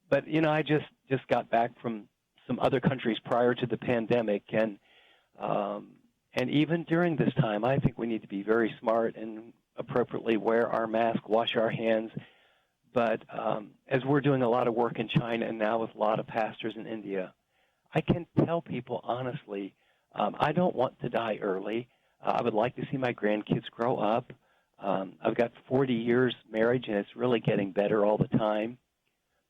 Speaker 11: But, I just got back from some other countries prior to the pandemic, and even during this time, I think we need to be very smart and appropriately wear our mask, wash our hands. But as we're doing a lot of work in China and now with a lot of pastors in India, I can tell people honestly, I don't want to die early. I would like to see my grandkids grow up. I've got 40 years marriage, and it's really getting better all the time.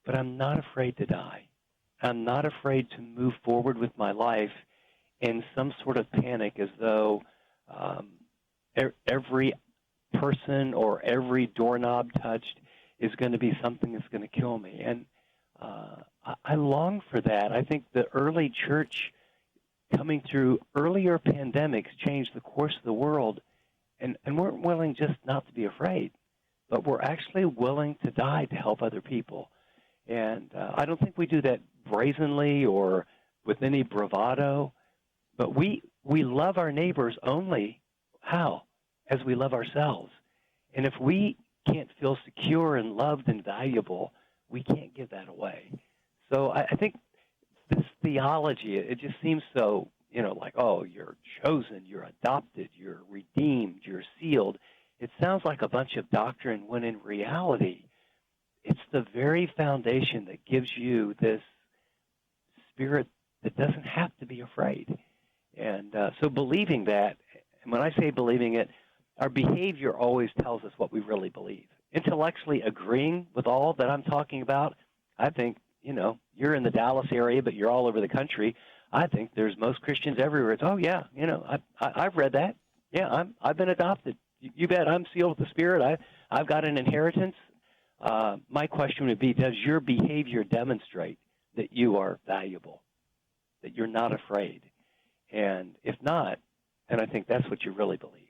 Speaker 11: But I'm not afraid to die. I'm not afraid to move forward with my life in some sort of panic, as though every person or every doorknob touched is going to be something that's going to kill me. And I long for that. I think the early church coming through earlier pandemics changed the course of the world, and we're willing just not to be afraid, but we're actually willing to die to help other people. And I don't think we do that brazenly or with any bravado, but we love our neighbors only, how? As we love ourselves. And if we can't feel secure and loved and valuable, we can't give that away. So I think this theology, it just seems so, like, oh, you're chosen, you're adopted, you're redeemed, you're sealed. It sounds like a bunch of doctrine when in reality, it's the very foundation that gives you this spirit that doesn't have to be afraid. And so believing that, and when I say believing it, our behavior always tells us what we really believe. Intellectually agreeing with all that I'm talking about, I think, you're in the Dallas area, but you're all over the country. I think there's most Christians everywhere. It's, oh, yeah, I've read that. Yeah, I've been adopted. You bet I'm sealed with the Spirit. I've got an inheritance. My question would be, does your behavior demonstrate that you are valuable, that you're not afraid? And if not, then I think that's what you really believe.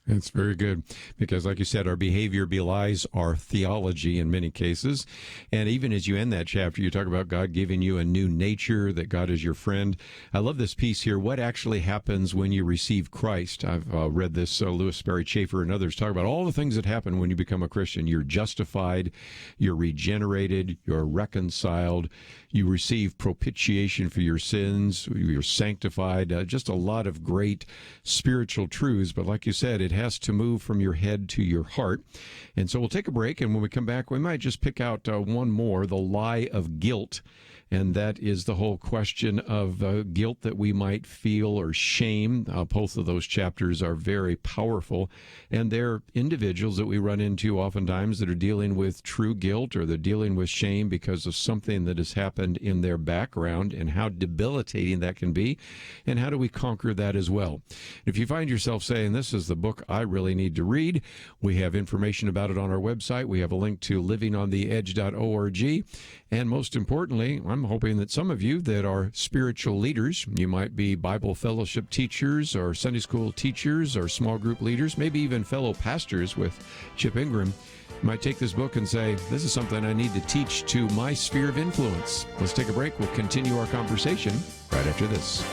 Speaker 3: That's very good, because like you said, our behavior belies our theology in many cases. And even as you end that chapter, you talk about God giving you a new nature, that God is your friend. I love this piece here. What actually happens when you receive Christ? I've read this, Lewis Sperry Chafer and others talk about all the things that happen when you become a Christian. You're justified, you're regenerated, you're reconciled, you receive propitiation for your sins, you're sanctified, just a lot of great spiritual truths. But like you said, it has to move from your head to your heart. And so we'll take a break, and when we come back, we might just pick out one more, the lie of guilt. And that is the whole question of guilt that we might feel or shame. Both of those chapters are very powerful. And they're individuals that we run into oftentimes that are dealing with true guilt, or they're dealing with shame because of something that has happened in their background, and how debilitating that can be. And how do we conquer that as well? If you find yourself saying, this is the book I really need to read, we have information about it on our website. We have a link to livingontheedge.org. And most importantly, I'm hoping that some of you that are spiritual leaders, you might be Bible fellowship teachers or Sunday school teachers or small group leaders, maybe even fellow pastors with Chip Ingram, might take this book and say, this is something I need to teach to my sphere of influence. Let's take a break. We'll continue our conversation right after this.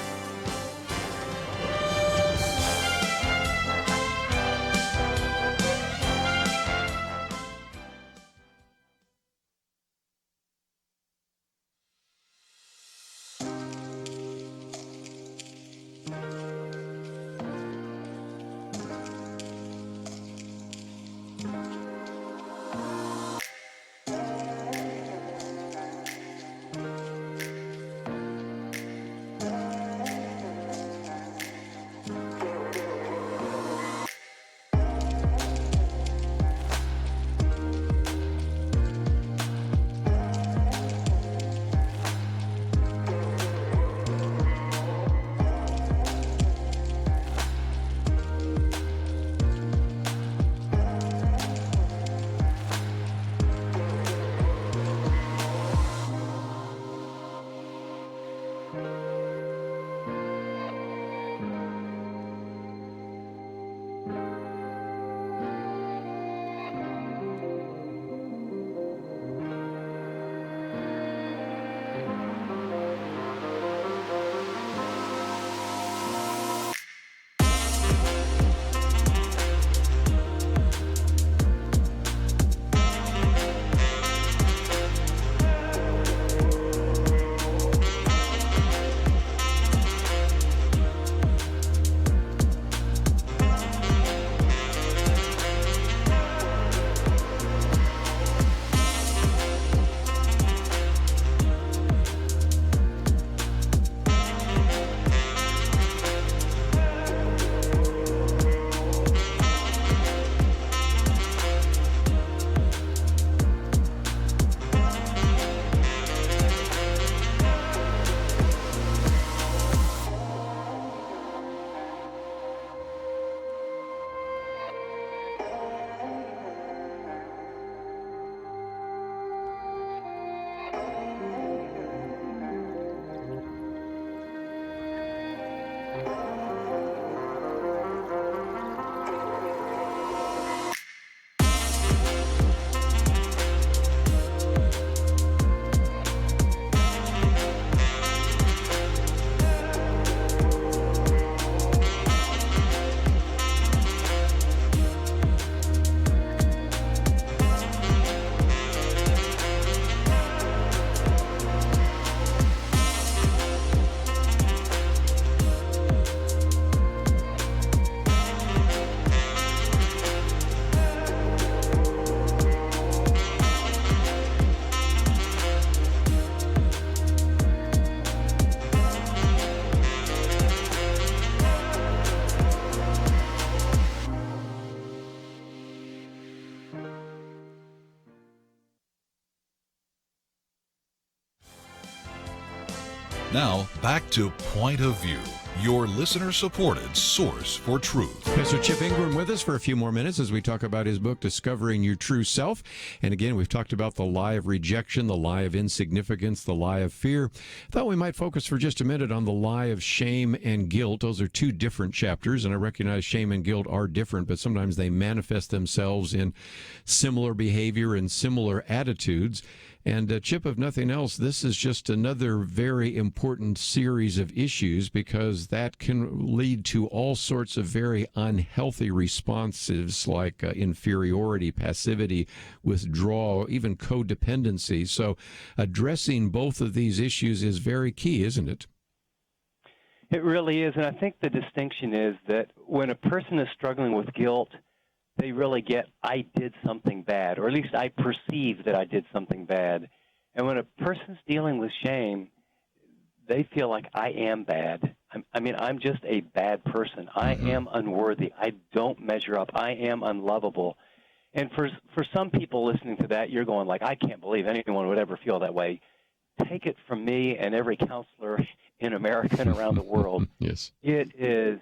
Speaker 2: Now, back to Point of View, your listener-supported source for truth.
Speaker 3: Pastor Chip Ingram with us for a few more minutes as we talk about his book, Discovering Your True Self. And again, we've talked about the lie of rejection, the lie of insignificance, the lie of fear. I thought we might focus for just a minute on the lie of shame and guilt. Those are two different chapters, and I recognize shame and guilt are different, but sometimes they manifest themselves in similar behavior and similar attitudes. And Chip, if nothing else, this is just another very important series of issues, because that can lead to all sorts of very unhealthy responses like inferiority, passivity, withdrawal, even codependency. So addressing both of these issues is very key, isn't it?
Speaker 11: It really is, and I think the distinction is that when a person is struggling with guilt, they really get, I did something bad, or at least I perceive that I did something bad. And when a person's dealing with shame, they feel like I am bad. I'm just a bad person. I am unworthy. I don't measure up. I am unlovable. And for some people listening to that, you're going like, I can't believe anyone would ever feel that way. Take it from me and every counselor in America and around the world.
Speaker 3: Yes.
Speaker 11: It is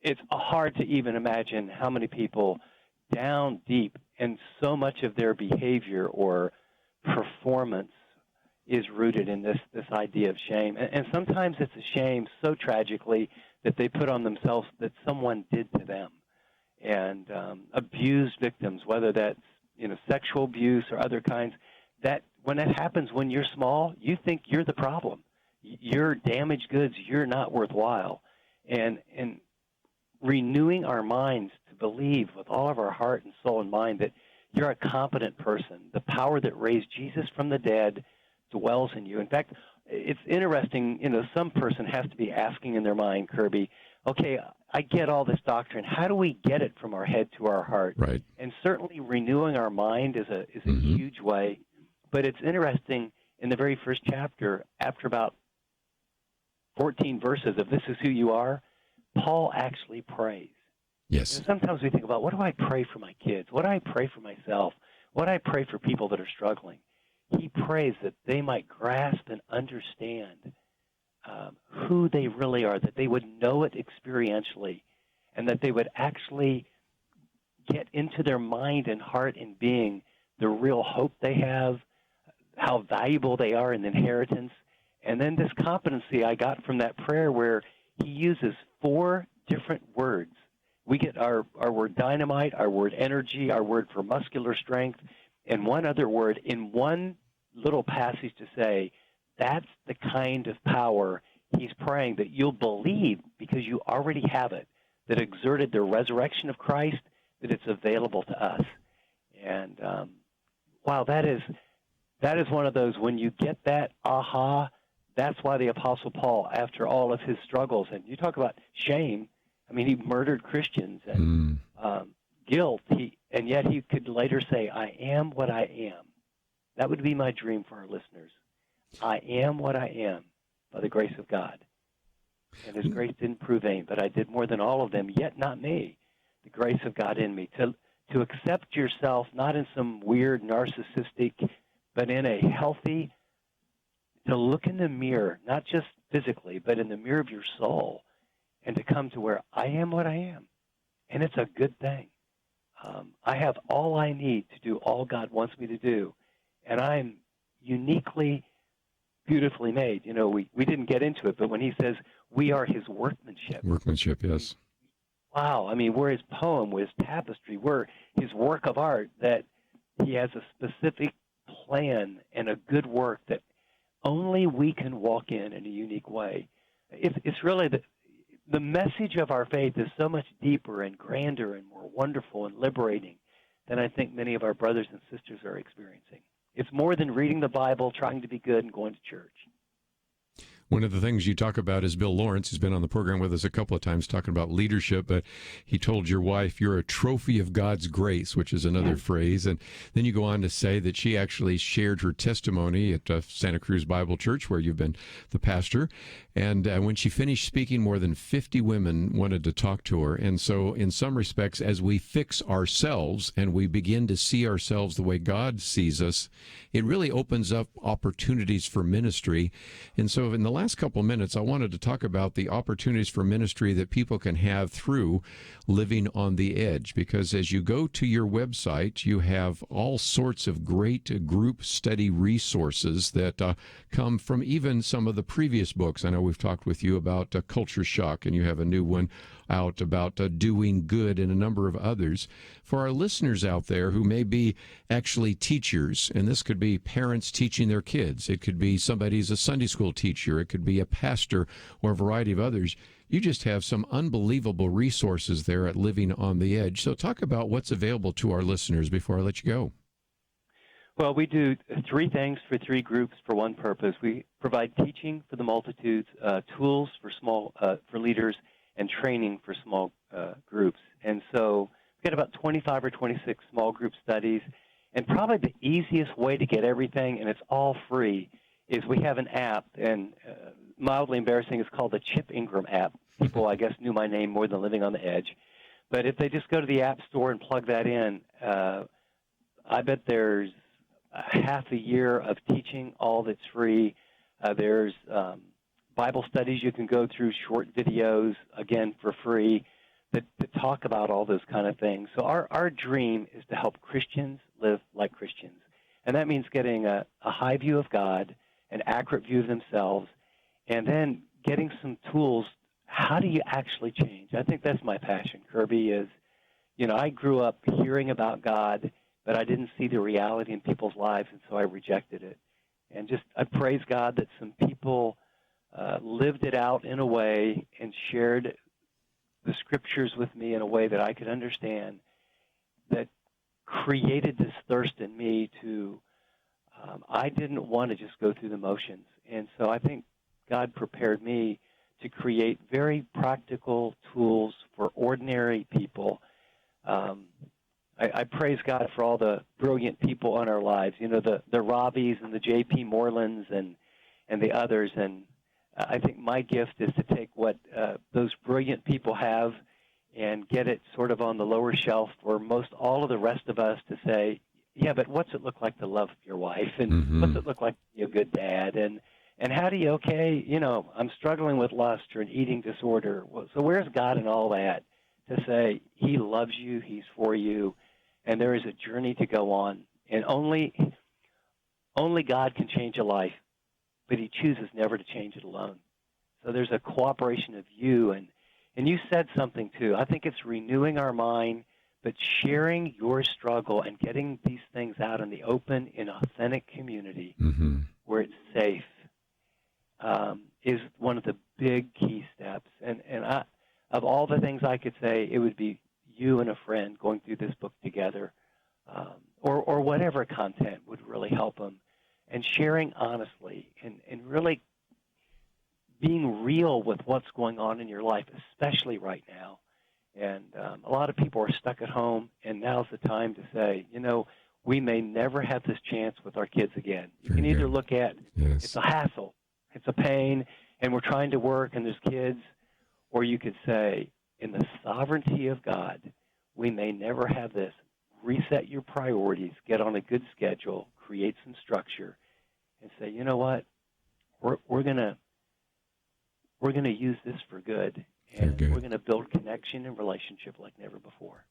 Speaker 11: it's hard to even imagine how many people down deep, and so much of their behavior or performance is rooted in this idea of shame. And sometimes it's a shame so tragically that they put on themselves that someone did to them. And abused victims, whether that's sexual abuse or other kinds, that when that happens when you're small, you think you're the problem. You're damaged goods. You're not worthwhile. And renewing our minds to believe with all of our heart and soul and mind that you're a competent person. The power that raised Jesus from the dead dwells in you. In fact, it's interesting, some person has to be asking in their mind, Kerby, okay, I get all this doctrine. How do we get it from our head to our heart?
Speaker 3: Right.
Speaker 11: And certainly renewing our mind is a huge way. But it's interesting, in the very first chapter, after about 14 verses of This Is Who You Are, Paul actually prays.
Speaker 3: Yes.
Speaker 11: Sometimes we think about, what do I pray for my kids? What do I pray for myself? What do I pray for people that are struggling? He prays that they might grasp and understand who they really are, that they would know it experientially, and that they would actually get into their mind and heart and being the real hope they have, how valuable they are in inheritance. And then this competency I got from that prayer where he uses 4 different words. We get our word dynamite, our word energy, our word for muscular strength, and one other word in one little passage to say, that's the kind of power he's praying that you'll believe because you already have it, that exerted the resurrection of Christ, that it's available to us. And wow, that is one of those, when you get that aha, that's why the Apostle Paul, after all of his struggles, and you talk about shame, he murdered Christians and guilt, and yet he could later say, I am what I am. That would be my dream for our listeners. I am what I am by the grace of God. And his grace didn't prove vain, but I did more than all of them, yet not me. The grace of God in me. To accept yourself, not in some weird narcissistic, but in a healthy, to look in the mirror, not just physically, but in the mirror of your soul, and to come to where I am what I am. And it's a good thing. I have all I need to do all God wants me to do. And I'm uniquely, beautifully made. We didn't get into it, but when he says we are his workmanship.
Speaker 3: Workmanship, yes.
Speaker 11: Wow. We're his poem, we're his tapestry, we're his work of art, that he has a specific plan and a good work that only we can walk in a unique way. It's really the message of our faith is so much deeper and grander and more wonderful and liberating than I think many of our brothers and sisters are experiencing. It's more than reading the Bible, trying to be good, and going to church.
Speaker 3: One of the things you talk about is Bill Lawrence. He's been on the program with us a couple of times talking about leadership, but he told your wife, you're a trophy of God's grace, which is another phrase. And then you go on to say that she actually shared her testimony at Santa Cruz Bible Church, where you've been the pastor. And when she finished speaking, more than 50 women wanted to talk to her. And so in some respects, as we fix ourselves and we begin to see ourselves the way God sees us, it really opens up opportunities for ministry. And so in the last couple of minutes, I wanted to talk about the opportunities for ministry that people can have through living on the edge. Because as you go to your website, you have all sorts of great group study resources that come from even some of the previous books. I know we've talked with you about Culture Shock, and you have a new one out about doing good and a number of others. For our listeners out there who may be actually teachers, and this could be parents teaching their kids, it could be somebody who's a Sunday school teacher, it could be a pastor or a variety of others, you just have some unbelievable resources there at Living on the Edge. So talk about what's available to our listeners before I let you go.
Speaker 11: Well, we do three things for three groups for one purpose. We provide teaching for the multitudes, tools for leaders, and training for small groups. And so we get about 25 or 26 small group studies. And probably the easiest way to get everything, and it's all free, is we have an app, and mildly embarrassing, it's called the Chip Ingram app. People, I guess, knew my name more than Living on the Edge. But if they just go to the App Store and plug that in, I bet there's half a year of teaching, all that's free. There's Bible studies you can go through, short videos, again, for free, that talk about all those kind of things. So our dream is to help Christians live like Christians. And that means getting a high view of God, an accurate view of themselves, and then getting some tools. How do you actually change? I think that's my passion, Kerby, is, I grew up hearing about God, but I didn't see the reality in people's lives, and so I rejected it. And I praise God that some people lived it out in a way and shared the Scriptures with me in a way that I could understand, that created this thirst in me to, I didn't want to just go through the motions. And so I think God prepared me to create very practical tools for ordinary people. I praise God for all the brilliant people in our lives, the Robbies and the J.P. Morelands and the others. And I think my gift is to take what those brilliant people have and get it sort of on the lower shelf for most all of the rest of us to say, yeah, but what's it look like to love your wife? And what's it look like to be a good dad? And how do you, I'm struggling with lust or an eating disorder. So where's God in all that to say he loves you, he's for you, and there is a journey to go on. And only God can change a life, but he chooses never to change it alone. So there's a cooperation of you. And you said something, too. I think it's renewing our mind, but sharing your struggle and getting these things out in the open, in authentic community where it's safe is one of the big key steps. And of all the things I could say, it would be you and a friend going through this book together, or whatever content would really help them, and sharing honestly and really being real with what's going on in your life, especially right now. And a lot of people are stuck at home, and now's the time to say, we may never have this chance with our kids again. You can either look at it's a hassle, it's a pain, and we're trying to work, and there's kids, or you could say, in the sovereignty of God, we may never have this. Reset your priorities, get on a good schedule, create some structure, and say, you know what, we're gonna use this for good. And we're going to build connection and relationship like never before.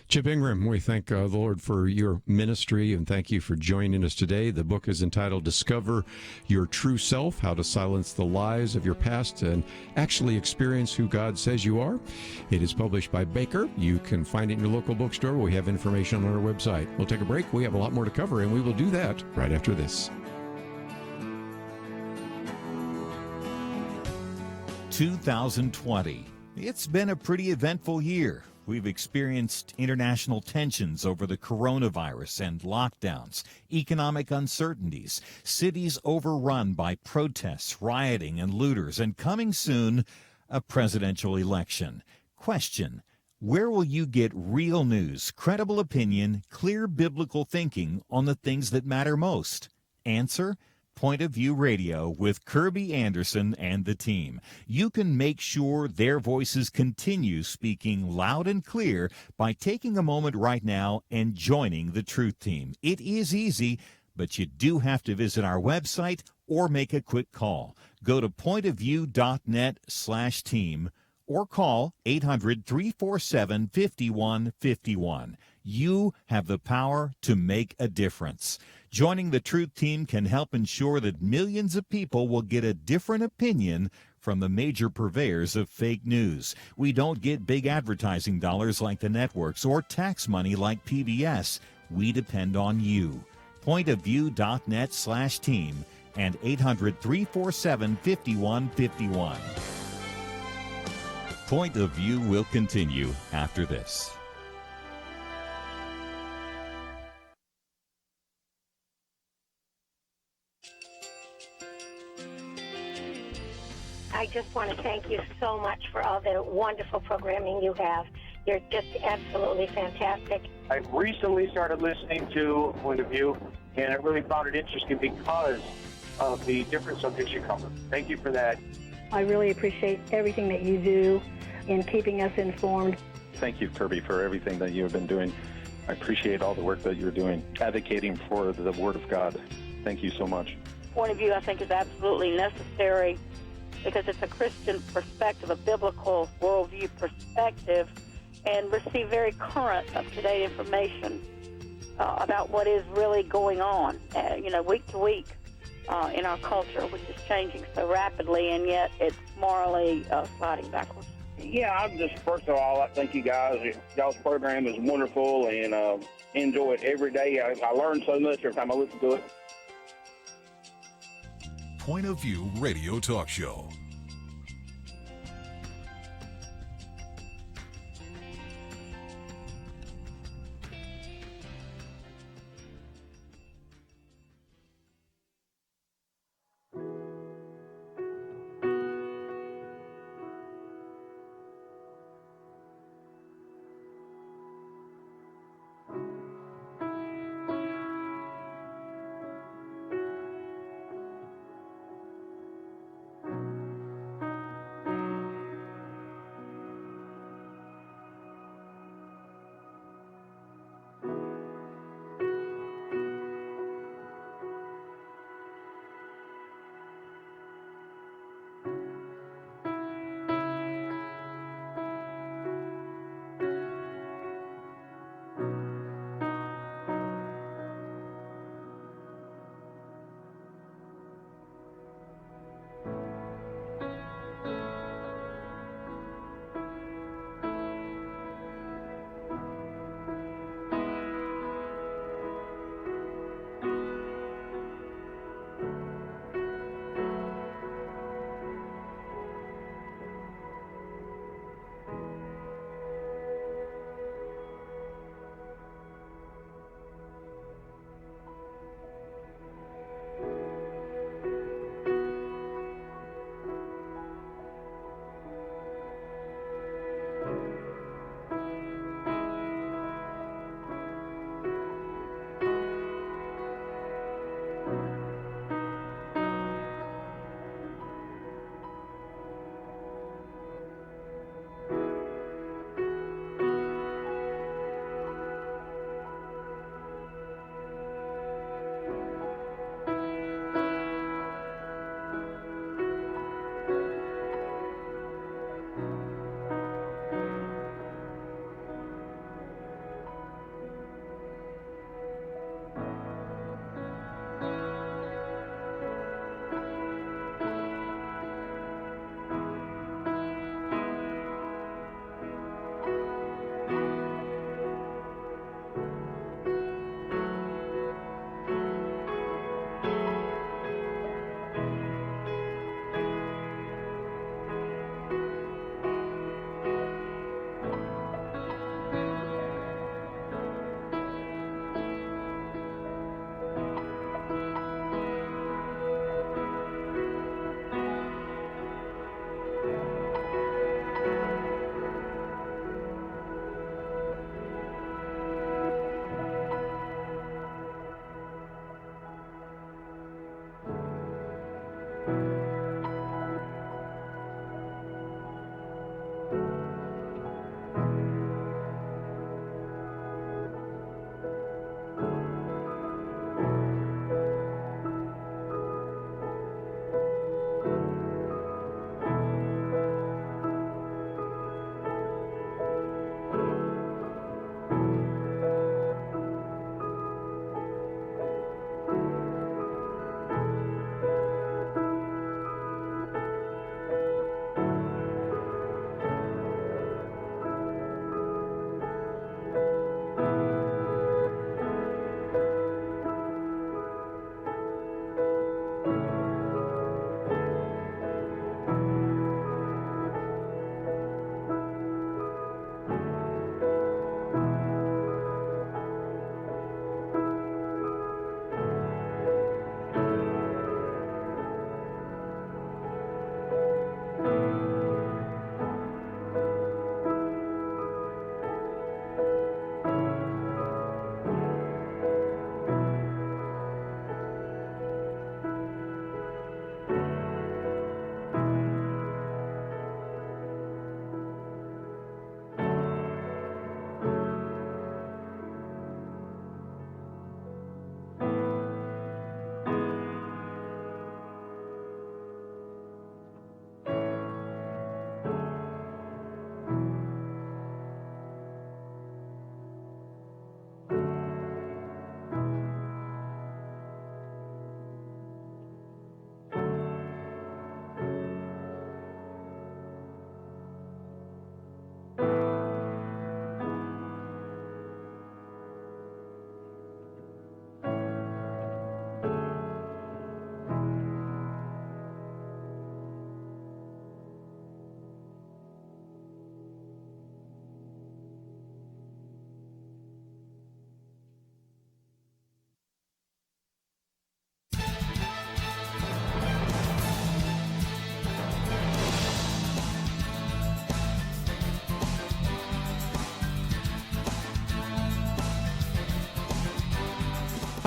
Speaker 3: Chip Ingram, we thank the Lord for your ministry, and thank you for joining us today. The book is entitled Discover Your True Self, How to Silence the Lies of Your Past and Actually Experience Who God Says You Are. It is published by Baker. You can find it in your local bookstore. We have information on our website. We'll take a break. We have a lot more to cover, and we will do that right after this.
Speaker 4: 2020. It's been a pretty eventful year. We've experienced international tensions over the coronavirus and lockdowns, economic uncertainties, cities overrun by protests, rioting, and looters, and coming soon, a presidential election. Question: where will you get real news, credible opinion, clear biblical thinking on the things that matter most? Answer: Point of View Radio with Kerby Anderson and the team. You can make sure their voices continue speaking loud and clear by taking a moment right now and joining the Truth Team. It is easy, but you do have to visit our website or make a quick call. Go to pointofview.net/team or call 800-347-5151. You have the power to make a difference. Joining the Truth Team can help ensure that millions of people will get a different opinion from the major purveyors of fake news. We don't get big advertising dollars like the networks or tax money like PBS. We depend on you. Pointofview.net/team and 800-347-5151. Point of View will continue after this.
Speaker 5: I just want to thank you so much for all the wonderful programming you have. You're just absolutely fantastic.
Speaker 6: I recently started listening to Point of View, and I really found it interesting because of the different subjects you cover. Thank you for that.
Speaker 7: I really appreciate everything that you do in keeping us informed.
Speaker 8: Thank you, Kerby, for everything that you have been doing. I appreciate all the work that you're doing, advocating for the Word of God. Thank you so much.
Speaker 9: Point of view, I think, is absolutely necessary because it's a Christian perspective, a biblical worldview perspective, and receive very current, up-to-date information about what is really going on, week to week in our culture, which is changing so rapidly, and yet it's morally sliding backwards.
Speaker 10: Yeah, I'm just, first of all, I thank you guys. Y'all's program is wonderful, and enjoy it every day. I learn so much every time I listen to it.
Speaker 12: Point of View Radio Talk Show.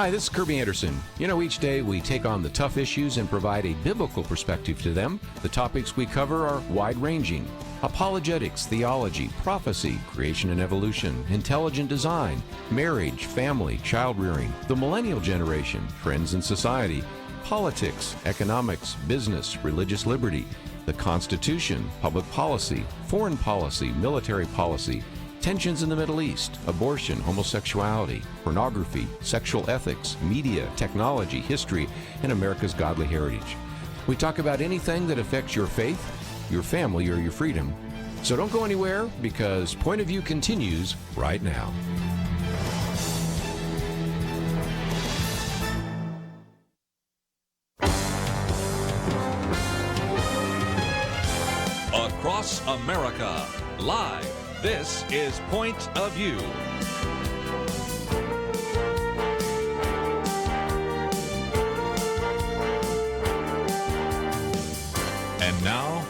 Speaker 1: Hi, this is Kerby Anderson. Each day we take on the tough issues and provide a biblical perspective to them. The topics we cover are wide-ranging. Apologetics, theology, prophecy, creation and evolution, intelligent design, marriage, family, child-rearing, the millennial generation, trends in society, politics, economics, business, religious liberty, the Constitution, public policy, foreign policy, military policy, tensions in the Middle East, abortion, homosexuality, pornography, sexual ethics, media, technology, history, and America's godly heritage. We talk about anything that affects your faith, your family, or your freedom. So don't go anywhere, because Point of View continues right now.
Speaker 2: Across America, live. This is Point of View. And now,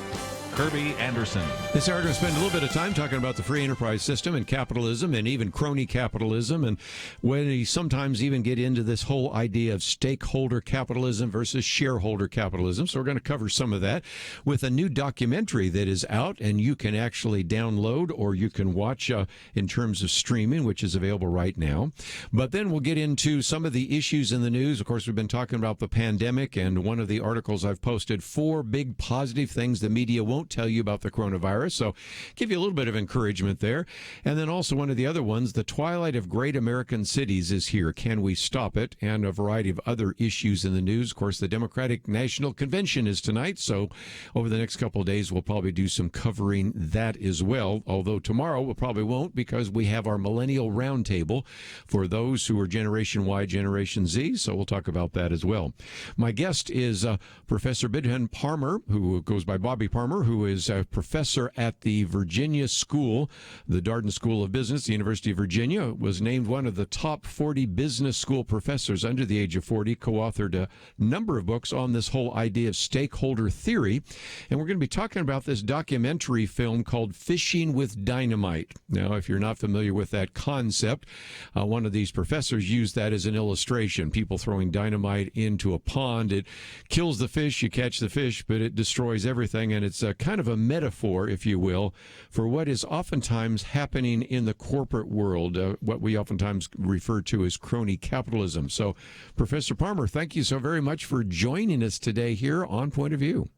Speaker 2: Kerby Anderson.
Speaker 3: This hour, we're going to spend a little bit of time talking about the free enterprise system and capitalism and even crony capitalism, and when we sometimes even get into this whole idea of stakeholder capitalism versus shareholder capitalism. So we're going to cover some of that with a new documentary that is out, and you can actually download or you can watch in terms of streaming, which is available right now. But then we'll get into some of the issues in the news. Of course, we've been talking about the pandemic, and one of the articles I've posted, 4 big positive things the media won't tell you about the coronavirus. So give you a little bit of encouragement there. And then also one of the other ones, the twilight of great American cities is here. Can we stop it? And a variety of other issues in the news. Of course, the Democratic National Convention is tonight. So over the next couple of days, we'll probably do some covering that as well. Although tomorrow we probably won't, because we have our Millennial Roundtable for those who are Generation Y, Generation Z. So we'll talk about that as well. My guest is Professor Bobby Parmar, who goes by Bobby Parmar, who is a professor at the Virginia School, the Darden School of Business, the University of Virginia, was named one of the top 40 business school professors under the age of 40, co-authored a number of books on this whole idea of stakeholder theory. And we're going to be talking about this documentary film called Fishing with Dynamite. Now, if you're not familiar with that concept, one of these professors used that as an illustration. People throwing dynamite into a pond. It kills the fish, you catch the fish, but it destroys everything. And it's a kind of a metaphor, if you will, for what is oftentimes happening in the corporate world, what we oftentimes refer to as crony capitalism. So, Professor Parmar, thank you so very much for joining us today here on Point of View.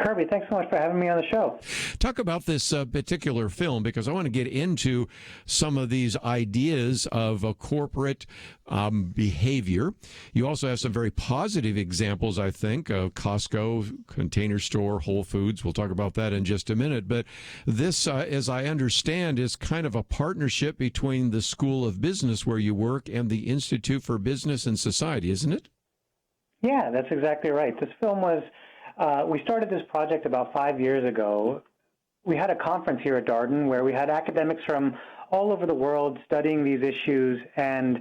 Speaker 13: Kerby, thanks so much for having me on the show.
Speaker 3: Talk about this particular film, because I want to get into some of these ideas of a corporate behavior. You also have some very positive examples, I think, of Costco, Container Store, Whole Foods. We'll talk about that in just a minute. But this, as I understand, is kind of a partnership between the School of Business where you work and the Institute for Business and Society, isn't it?
Speaker 13: Yeah, that's exactly right. This film was... we started this project about 5 years ago. We had a conference here at Darden where we had academics from all over the world studying these issues, and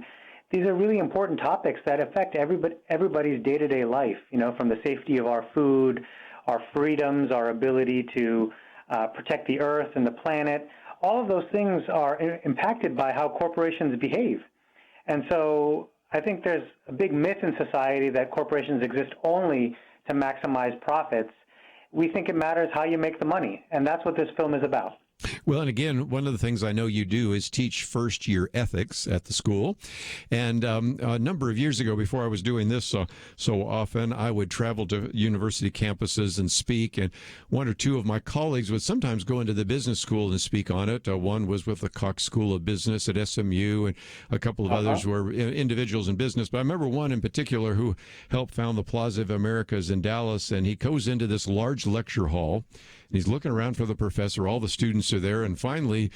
Speaker 13: these are really important topics that affect everybody's day-to-day life, from the safety of our food, our freedoms, our ability to protect the earth and the planet. All of those things are impacted by how corporations behave. And so I think there's a big myth in society that corporations exist only to maximize profits. We think it matters how you make the money, and that's what this film is about.
Speaker 3: Well, and again, one of the things I know you do is teach first-year ethics at the school. And a number of years ago, before I was doing this so often, I would travel to university campuses and speak. And one or two of my colleagues would sometimes go into the business school and speak on it. One was with the Cox School of Business at SMU, and a couple of others were individuals in business. But I remember one in particular who helped found the Plaza of Americas in Dallas, and he goes into this large lecture hall. He's looking around for the professor. All the students are there. And finally,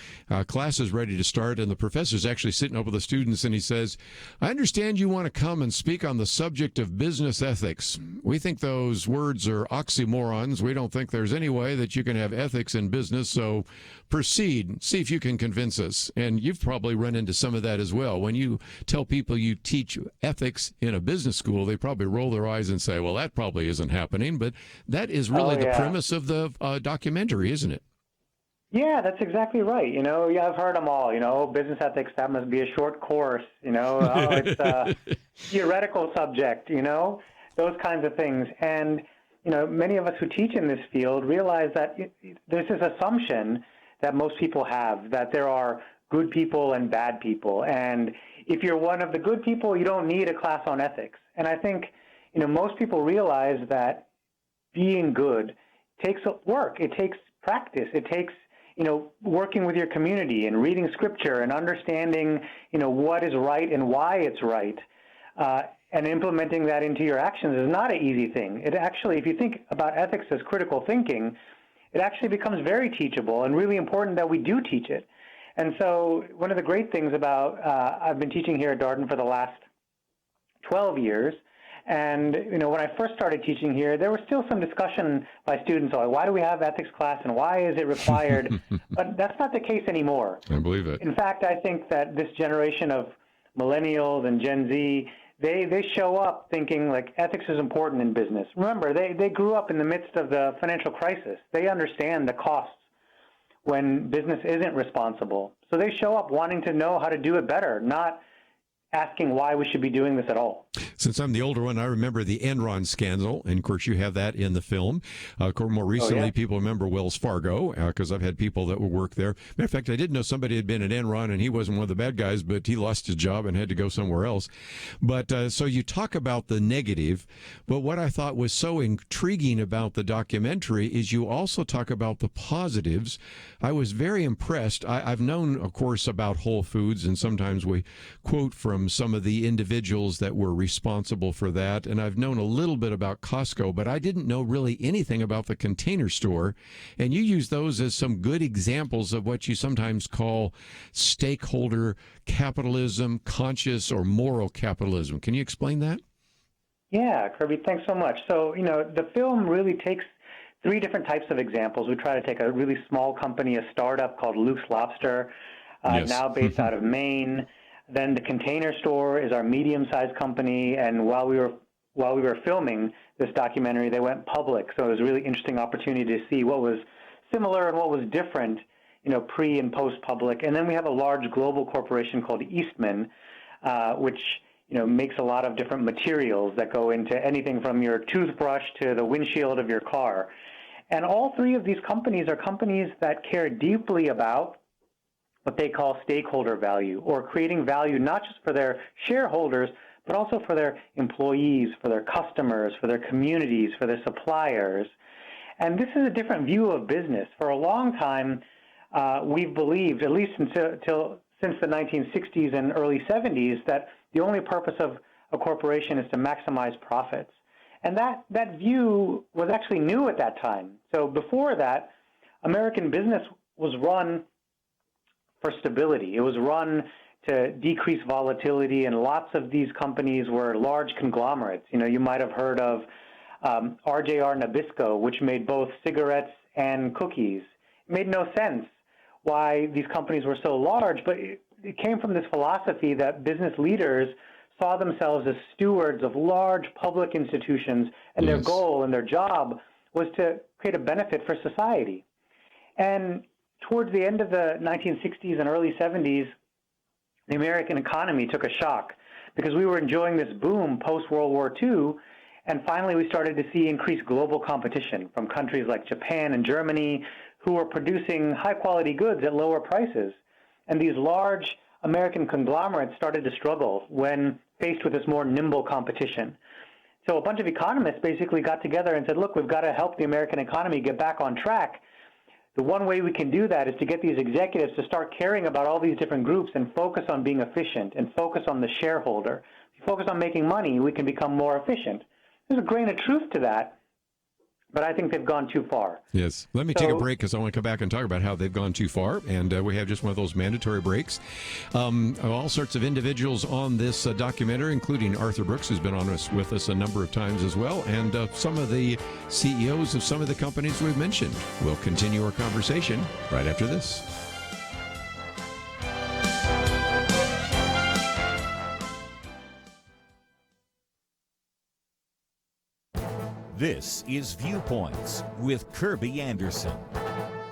Speaker 3: class is ready to start. And the professor's actually sitting up with the students. And he says, I understand you want to come and speak on the subject of business ethics. We think those words are oxymorons. We don't think there's any way that you can have ethics in business. So proceed. See if you can convince us. And you've probably run into some of that as well. When you tell people you teach ethics in a business school, they probably roll their eyes and say, well, that probably isn't happening. But that is really the premise of the documentary, isn't it?
Speaker 13: Yeah, that's exactly right. Yeah, I've heard them all. Business ethics, that must be a short course. It's a theoretical subject. Those kinds of things. And many of us who teach in this field realize that there's this assumption that most people have that there are good people and bad people. And if you're one of the good people, you don't need a class on ethics. And I think most people realize that being good takes work. It takes practice. It takes working with your community and reading scripture and understanding, what is right and why it's right, and implementing that into your actions is not an easy thing. It actually, if you think about ethics as critical thinking, it actually becomes very teachable and really important that we do teach it. And so one of the great things about, I've been teaching here at Darden for the last 12 years, and when I first started teaching here, there was still some discussion by students on why do we have ethics class and why is it required? But that's not the case anymore.
Speaker 3: I believe it.
Speaker 13: In fact, I think that this generation of millennials and Gen Z, they show up thinking like ethics is important in business. Remember, they grew up in the midst of the financial crisis. They understand the costs when business isn't responsible. So they show up wanting to know how to do it better, not asking why we should be doing this at all.
Speaker 3: Since I'm the older one, I remember the Enron scandal, and of course you have that in the film. More recently, people remember Wells Fargo, because I've had people that would work there. Matter of fact, I did know somebody had been at Enron, and he wasn't one of the bad guys, but he lost his job and had to go somewhere else. But so you talk about the negative, but what I thought was so intriguing about the documentary is you also talk about the positives. I was very impressed. I've known, of course, about Whole Foods, and sometimes we quote from some of the individuals that were responsible for that, and I've known a little bit about Costco, but I didn't know really anything about the Container Store, and you use those as some good examples of what you sometimes call stakeholder capitalism, conscious or moral capitalism. Can you explain that?
Speaker 13: Yeah, Kirby, thanks so much. So, the film really takes three different types of examples. We try to take a really small company, a startup called Luke's Lobster, now based out of Maine. Then the Container Store is our medium-sized company, and while we were filming this documentary, they went public. So it was a really interesting opportunity to see what was similar and what was different, pre and post-public. And then we have a large global corporation called Eastman, which makes a lot of different materials that go into anything from your toothbrush to the windshield of your car. And all three of these companies are companies that care deeply about what they call stakeholder value, or creating value not just for their shareholders, but also for their employees, for their customers, for their communities, for their suppliers. And this is a different view of business. For a long time, we've believed, at least since the 1960s and early 70s, that the only purpose of a corporation is to maximize profits. And that view was actually new at that time. So before that, American business was run for stability. It was run to decrease volatility, and lots of these companies were large conglomerates. You might have heard of RJR Nabisco, which made both cigarettes and cookies. It made no sense why these companies were so large, but it came from this philosophy that business leaders saw themselves as stewards of large public institutions, and their goal and their job was to create a benefit for society. And towards the end of the 1960s and early 70s, the American economy took a shock because we were enjoying this boom post-World War II, and finally we started to see increased global competition from countries like Japan and Germany who were producing high-quality goods at lower prices. And these large American conglomerates started to struggle when faced with this more nimble competition. So a bunch of economists basically got together and said, look, we've got to help the American economy get back on track. The one way we can do that is to get these executives to start caring about all these different groups and focus on being efficient and focus on the shareholder. If you focus on making money, we can become more efficient. There's a grain of truth to that, but I think they've gone too far.
Speaker 3: Yes. Let me take a break because I want to come back and talk about how they've gone too far. And we have just one of those mandatory breaks. All sorts of individuals on this documentary, including Arthur Brooks, who's been on with us a number of times as well, and some of the CEOs of some of the companies we've mentioned. We'll continue our conversation right after this.
Speaker 4: This is Viewpoints with Kerby Anderson.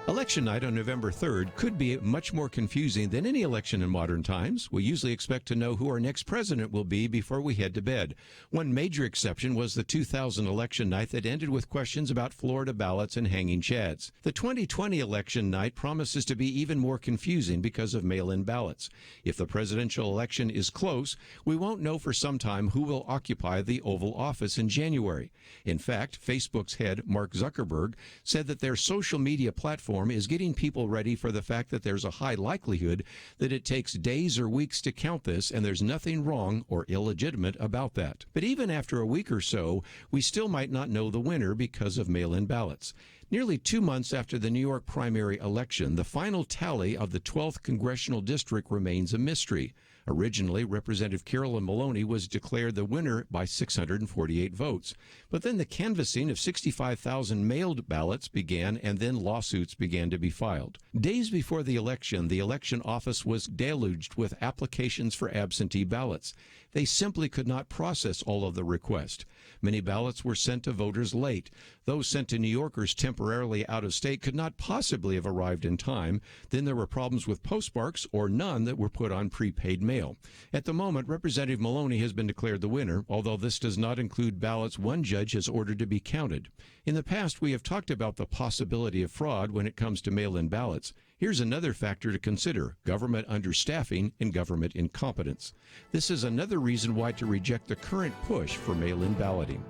Speaker 3: I'll let Election night on November 3rd could be much more confusing than any election in modern times. We usually expect to know who our next president will be before we head to bed. One major exception was the 2000 election night that ended with questions about Florida ballots and hanging chads. The 2020 election night promises to be even more confusing because of mail-in ballots. If the presidential election is close, we won't know for some time who will occupy the Oval Office in January. In fact, Facebook's head, Mark Zuckerberg, said that their social media platform is getting people ready for the fact that there's a high likelihood that it takes days or weeks to count this, and there's nothing wrong or illegitimate about that. But even after a week or so, we still might not know the winner because of mail-in ballots. Nearly 2 months after the New York primary election, the final tally of the 12th congressional district remains a mystery. Originally, Representative Carolyn Maloney was declared the winner by 648 votes. But then the canvassing of 65,000 mailed ballots began, and then lawsuits began to be filed. Days before the election office was deluged with applications for absentee ballots. They simply could not process all of the requests. Many ballots were sent to voters late. Those sent to New Yorkers temporarily out of state could not possibly have arrived in time. Then there were problems with postmarks or none that were put on prepaid mail. At the moment, Representative Maloney has been declared the winner, although this does not include ballots one judge has ordered to be counted. In the past, we have talked about the possibility of fraud when it comes to mail-in ballots. Here's another factor to consider: government understaffing and government incompetence. This is another reason why to reject the current push for mail-in balloting.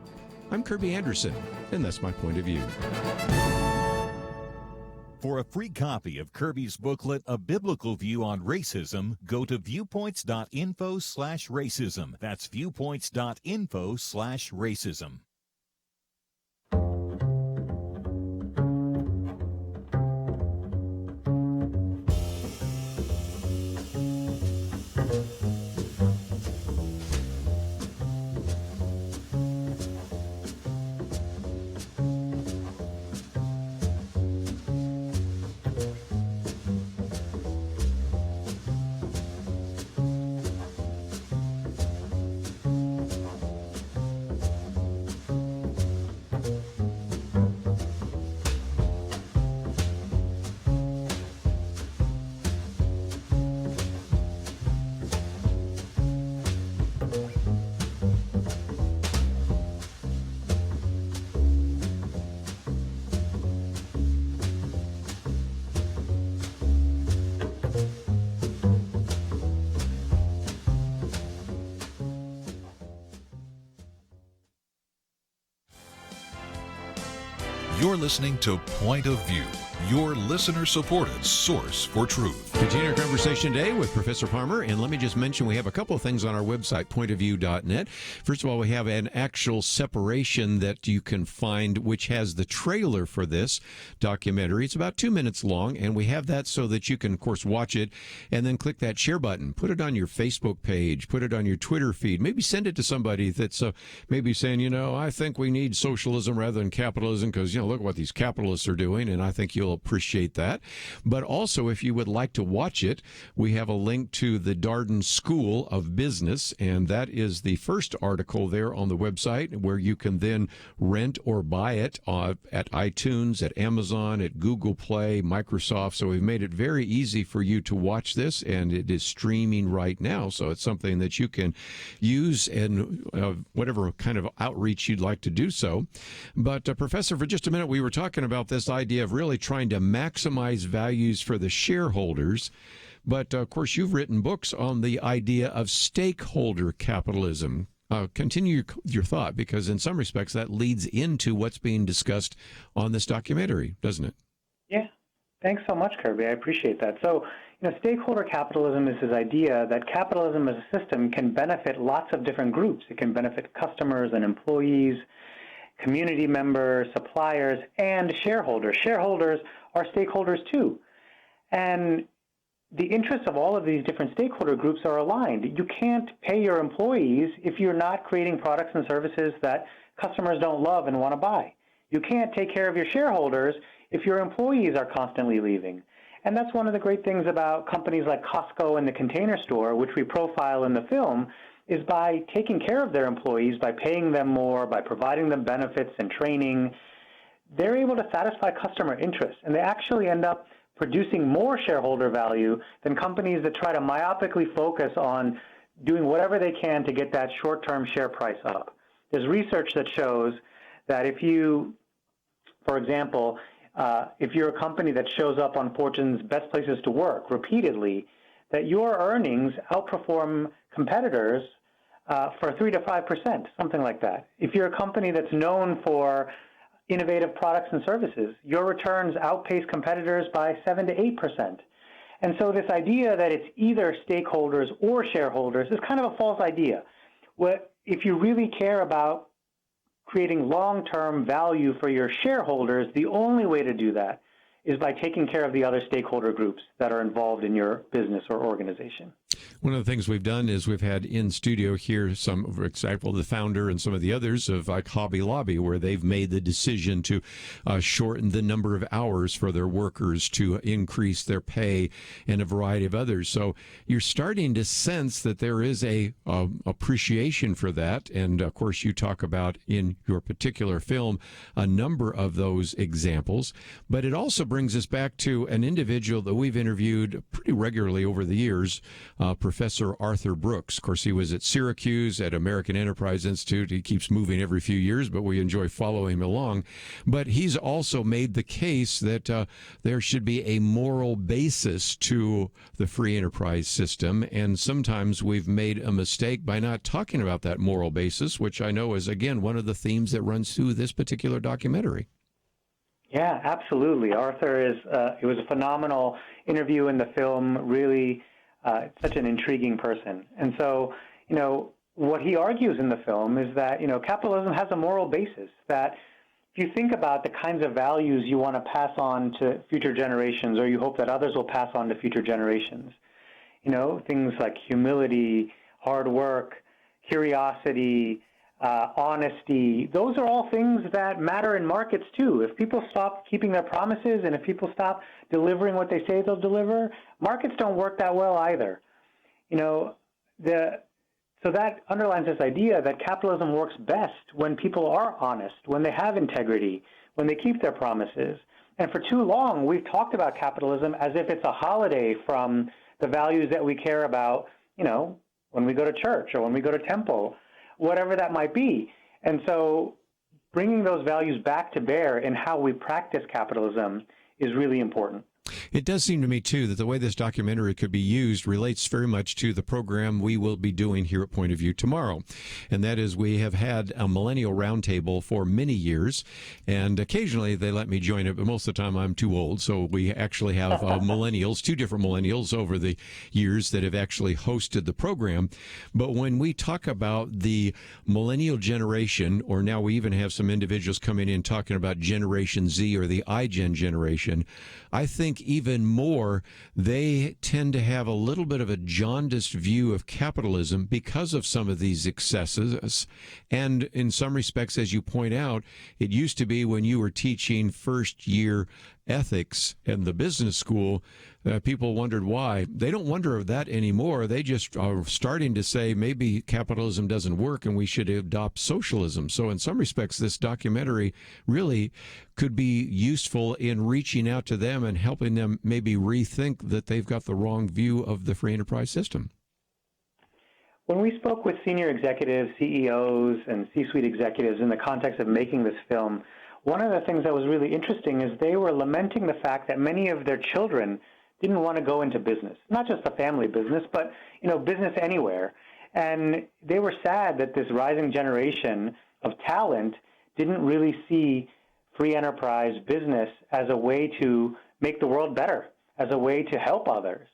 Speaker 3: I'm Kerby Anderson, and that's my point of view.
Speaker 4: For a free copy of Kerby's booklet, A Biblical View on Racism, go to viewpoints.info/racism. That's viewpoints.info/racism.
Speaker 12: You're listening to Point of View, your listener-supported source for truth.
Speaker 3: Continue our conversation today with Professor Parmar, and let me just mention we have a couple of things on our website, pointofview.net. First of all, we have an actual separation that you can find, which has the trailer for this documentary. It's about 2 minutes long, and we have that so that you can, of course, watch it and then click that share button. Put it on your Facebook page, put it on your Twitter feed, maybe send it to somebody that's maybe saying, I think we need socialism rather than capitalism because, look what these capitalists are doing, and I think you'll appreciate that. But also, if you would like to watch it, we have a link to the Darden School of Business, and that is the first article there on the website where you can then rent or buy it at iTunes, at Amazon, at Google Play, Microsoft. So we've made it very easy for you to watch this, and it is streaming right now. So it's something that you can use in whatever kind of outreach you'd like to do so. But Professor, for just a minute, we were talking about this idea of really trying to maximize values for the shareholders. But, of course, you've written books on the idea of stakeholder capitalism. Continue your thought, because in some respects that leads into what's being discussed on this documentary, doesn't it?
Speaker 13: Yeah. Thanks so much, Kerby. I appreciate that. So, stakeholder capitalism is this idea that capitalism as a system can benefit lots of different groups. It can benefit customers and employees, community members, suppliers, and shareholders. Shareholders are stakeholders too. And the interests of all of these different stakeholder groups are aligned. You can't pay your employees if you're not creating products and services that customers don't love and want to buy. You can't take care of your shareholders if your employees are constantly leaving. And that's one of the great things about companies like Costco and the Container Store, which we profile in the film, is by taking care of their employees, by paying them more, by providing them benefits and training, they're able to satisfy customer interest, and they actually end up producing more shareholder value than companies that try to myopically focus on doing whatever they can to get that short-term share price up. There's research that shows that if you, for example, if you're a company that shows up on Fortune's Best Places to Work repeatedly, that your earnings outperform competitors for 3 to 5%, something like that. If you're a company that's known for innovative products and services, your returns outpace competitors by 7 to 8%. And so this idea that it's either stakeholders or shareholders is kind of a false idea. If you really care about creating long-term value for your shareholders, the only way to do that is by taking care of the other stakeholder groups that are involved in your business or organization.
Speaker 3: One of the things we've done is we've had in studio here some, for example, the founder and some of the others of like Hobby Lobby, where they've made the decision to shorten the number of hours for their workers to increase their pay, and a variety of others. So you're starting to sense that there is a appreciation for that. And of course, you talk about in your particular film a number of those examples. But it also brings us back to an individual that we've interviewed pretty regularly over the years, Professor Arthur Brooks. Of course, he was at Syracuse at American Enterprise Institute. He keeps moving every few years, but we enjoy following him along. But he's also made the case that there should be a moral basis to the free enterprise system. And sometimes we've made a mistake by not talking about that moral basis, which I know is, again, one of the themes that runs through this particular documentary.
Speaker 13: Yeah, absolutely. Arthur it was a phenomenal interview in the film, really such an intriguing person. And so, what he argues in the film is that, capitalism has a moral basis, that if you think about the kinds of values you want to pass on to future generations, or you hope that others will pass on to future generations, things like humility, hard work, curiosity, honesty, those are all things that matter in markets too. If people stop keeping their promises and if people stop delivering what they say they'll deliver, markets don't work that well either. So that underlines this idea that capitalism works best when people are honest, when they have integrity, when they keep their promises. And for too long, we've talked about capitalism as if it's a holiday from the values that we care about, when we go to church or when we go to temple, whatever that might be. And so bringing those values back to bear in how we practice capitalism is really important.
Speaker 3: It does seem to me, too, that the way this documentary could be used relates very much to the program we will be doing here at Point of View tomorrow. And that is, we have had a millennial roundtable for many years, and occasionally they let me join it, but most of the time I'm too old. So we actually have millennials, two different millennials over the years that have actually hosted the program. But when we talk about the millennial generation, or now we even have some individuals coming in talking about Generation Z or the iGen generation, I think even more, they tend to have a little bit of a jaundiced view of capitalism because of some of these excesses. And in some respects, as you point out, it used to be when you were teaching first year ethics in the business school, people wondered why. They don't wonder that anymore. They just are starting to say maybe capitalism doesn't work and we should adopt socialism. So in some respects, this documentary really could be useful in reaching out to them and helping them maybe rethink that they've got the wrong view of the free enterprise system.
Speaker 13: When we spoke with senior executives, CEOs, and C-suite executives in the context of making this film, one of the things that was really interesting is they were lamenting the fact that many of their children didn't want to go into business, not just the family business, but business anywhere. And they were sad that this rising generation of talent didn't really see free enterprise business as a way to make the world better, as a way to help others.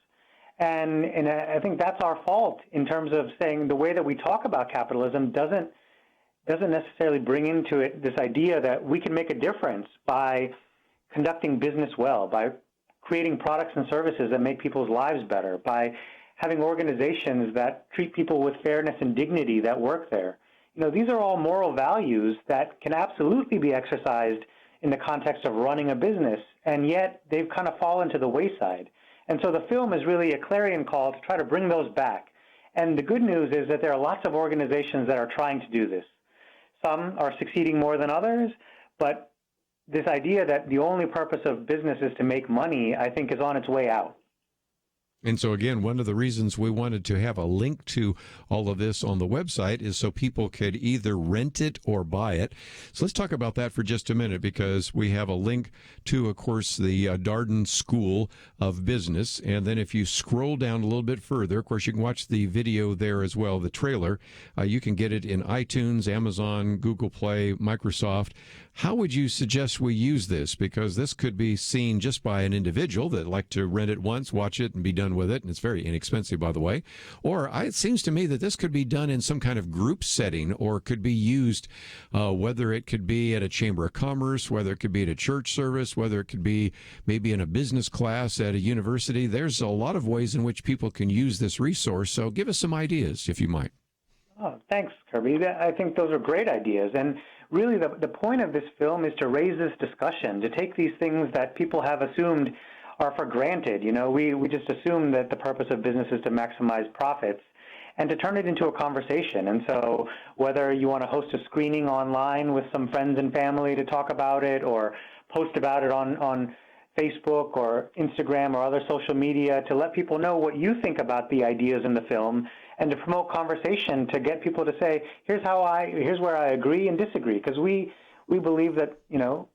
Speaker 13: And I think that's our fault in terms of saying the way that we talk about capitalism doesn't necessarily bring into it this idea that we can make a difference by conducting business well, by creating products and services that make people's lives better, by having organizations that treat people with fairness and dignity that work there. These are all moral values that can absolutely be exercised in the context of running a business, and yet they've kind of fallen to the wayside. And so the film is really a clarion call to try to bring those back. And the good news is that there are lots of organizations that are trying to do this. Some are succeeding more than others, but this idea that the only purpose of business is to make money, I think, is on its way out.
Speaker 3: And so, again, one of the reasons we wanted to have a link to all of this on the website is so people could either rent it or buy it. So let's talk about that for just a minute, because we have a link to, of course, the Darden School of Business. And then if you scroll down a little bit further, of course, you can watch the video there as well, the trailer. You can get it in iTunes, Amazon, Google Play, Microsoft. How would you suggest we use this? Because this could be seen just by an individual that like to rent it once, watch it, and be done with it. And it's very inexpensive, by the way. Or it seems to me that this could be done in some kind of group setting, or could be used, whether it could be at a chamber of commerce, whether it could be at a church service, whether it could be maybe in a business class at a university. There's a lot of ways in which people can use this resource. So give us some ideas, if you might.
Speaker 13: Oh, thanks, Kirby. I think those are great ideas. And really, the point of this film is to raise this discussion, to take these things that people have assumed are for granted. You know, we just assume that the purpose of business is to maximize profits, and to turn it into a conversation. And so whether you want to host a screening online with some friends and family to talk about it, or post about it on Facebook or Instagram or other social media to let people know what you think about the ideas in the film, and to promote conversation, to get people to say, here's where I agree and disagree. Because we believe that, you know,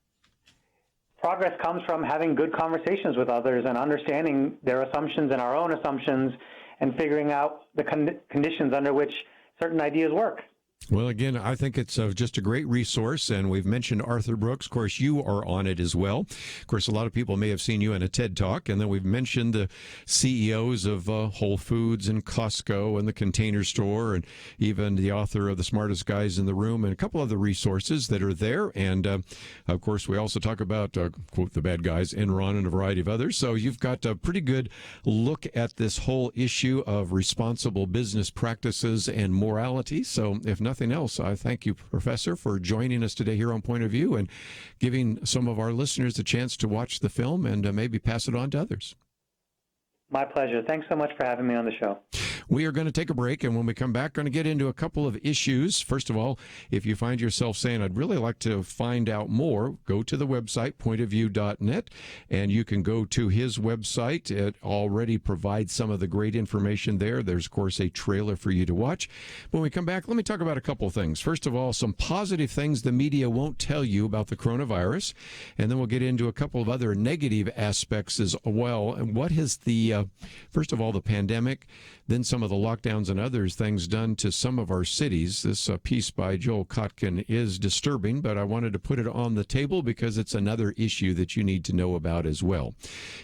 Speaker 13: progress comes from having good conversations with others and understanding their assumptions and our own assumptions, and figuring out the conditions under which certain ideas work.
Speaker 3: Well, again, I think it's just a great resource, and we've mentioned Arthur Brooks. Of course, you are on it as well. Of course, a lot of people may have seen you in a TED Talk, and then we've mentioned the CEOs of Whole Foods and Costco and the Container Store, and even the author of The Smartest Guys in the Room, and a couple other resources that are there. And, of course, we also talk about, quote, the bad guys, Enron, and a variety of others. So you've got a pretty good look at this whole issue of responsible business practices and morality. So if nothing else, I thank you, Professor, for joining us today here on Point of View and giving some of our listeners a chance to watch the film and maybe pass it on to others.
Speaker 13: My pleasure. Thanks so much for having me on the show.
Speaker 3: We are going to take a break, and when we come back, going to get into a couple of issues. First of all, if you find yourself saying, I'd really like to find out more, go to the website, pointofview.net, and you can go to his website. It already provides some of the great information there. There's, of course, a trailer for you to watch. When we come back, let me talk about a couple of things. First of all, some positive things the media won't tell you about the coronavirus, and then we'll get into a couple of other negative aspects as well. And what has the, first of all, the pandemic, then some of the lockdowns and others things done to some of our cities. This piece by Joel Kotkin is disturbing, but I wanted to put it on the table because it's another issue that you need to know about as well.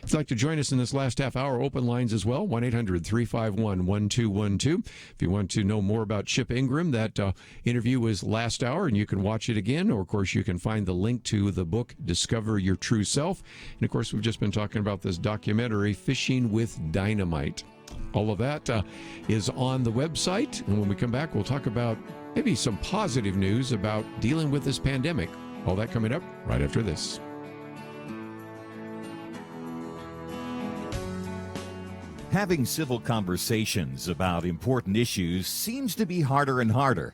Speaker 3: If you'd like to join us in this last half hour, open lines as well, 1-800-351-1212. If you want to know more about Chip Ingram, that interview was last hour, and you can watch it again, or, of course, you can find the link to the book, Discover Your True Self. And, of course, we've just been talking about this documentary, Fishing with Dynamite. All of that is on the website. And when we come back, we'll talk about maybe some positive news about dealing with this pandemic. All that coming up right after this.
Speaker 4: Having civil conversations about important issues seems to be harder and harder.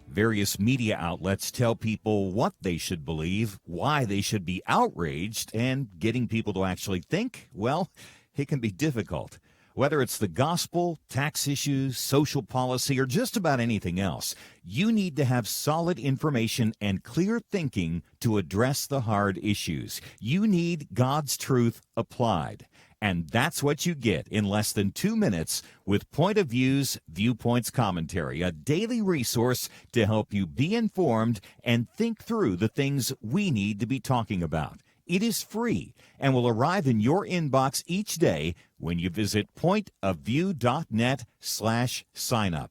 Speaker 4: Various media outlets tell people what they should believe, why they should be outraged, and getting people to actually think, well, it can be difficult. Whether it's the gospel, tax issues, social policy, or just about anything else, you need to have solid information and clear thinking to address the hard issues. You need God's truth applied. And that's what you get in less than 2 minutes with Point of View's Viewpoints Commentary, a daily resource to help you be informed and think through the things we need to be talking about. It is free and will arrive in your inbox each day when you visit pointofview.net/signup.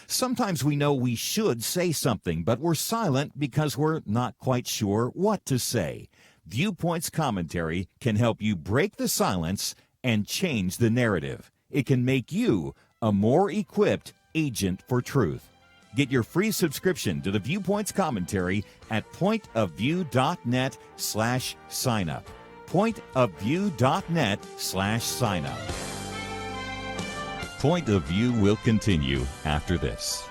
Speaker 4: Sometimes we know we should say something, but we're silent because we're not quite sure what to say. Viewpoints Commentary can help you break the silence and change the narrative. It can make you a more equipped agent for truth. Get your free subscription to the Viewpoints Commentary at pointofview.net/signup. Pointofview.net/signup. Point of View will continue after this.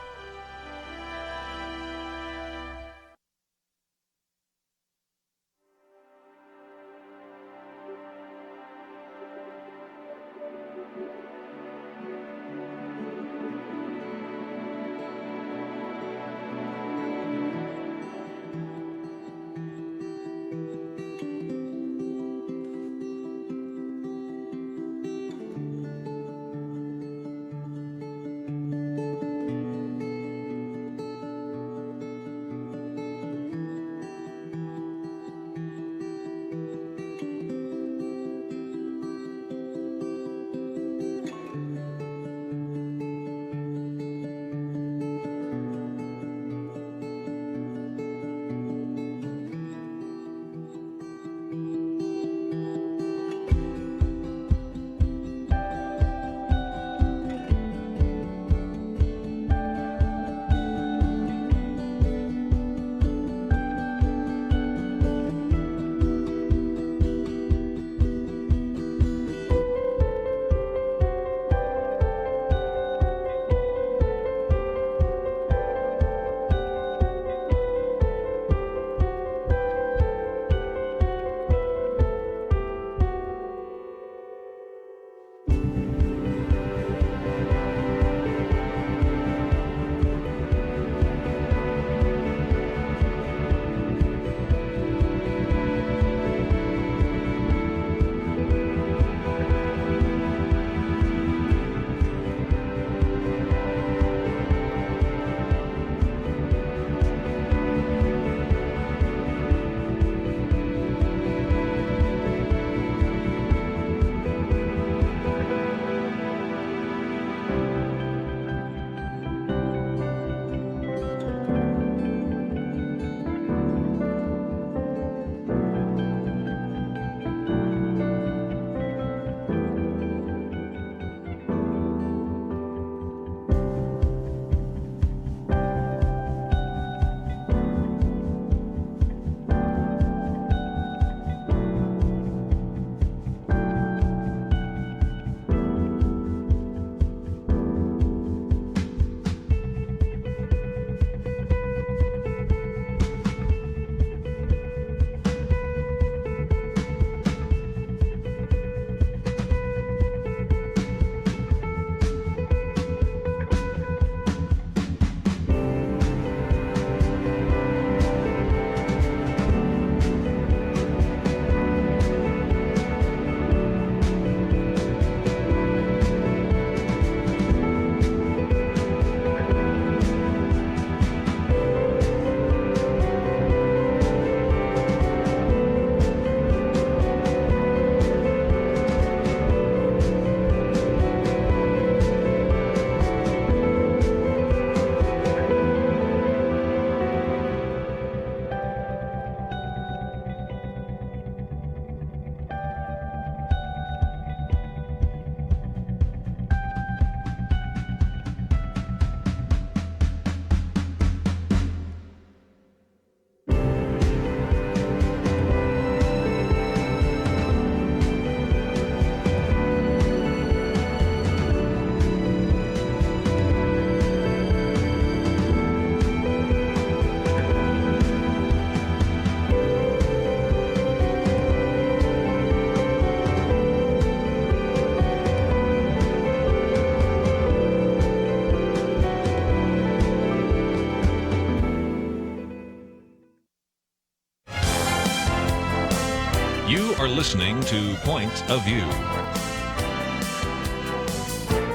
Speaker 2: listening to Point of View.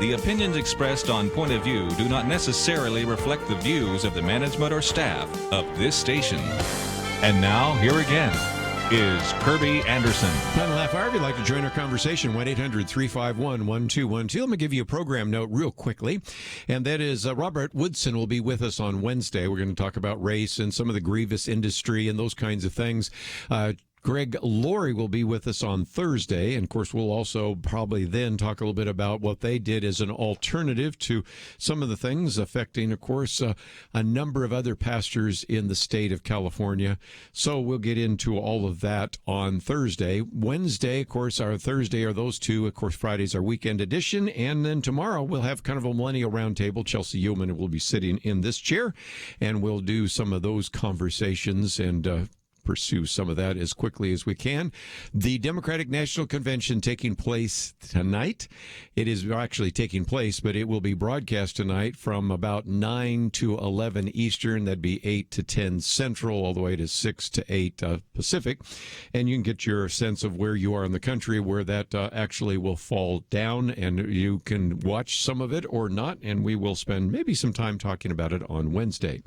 Speaker 2: The opinions expressed on Point of View do not necessarily reflect the views of the management or staff of this station. And now, here again is Kerby Anderson.
Speaker 3: 9.5 hour, if you'd like to join our conversation, 1-800-351-1212. Let me give you a program note real quickly, and that is Robert Woodson will be with us on Wednesday. We're going to talk about race and some of the grievous industry and those kinds of things. Greg Laurie will be with us on Thursday, and of course we'll also probably then talk a little bit about what they did as an alternative to some of the things affecting, of course, a number of other pastors in the state of California. So we'll get into all of that on Thursday. Wednesday, of course, our Thursday are those two. Of course, Friday's our weekend edition, and then tomorrow we'll have kind of a millennial roundtable. Chelsea Yeoman will be sitting in this chair, and we'll do some of those conversations and pursue some of that as quickly as we can. The Democratic National Convention taking place tonight. It is actually taking place, but it will be broadcast tonight from about 9 to 11 Eastern. That'd be 8 to 10 Central, all the way to 6 to 8 Pacific. And you can get your sense of where you are in the country, where that actually will fall down, and you can watch some of it or not, and we will spend maybe some time talking about it on Wednesday.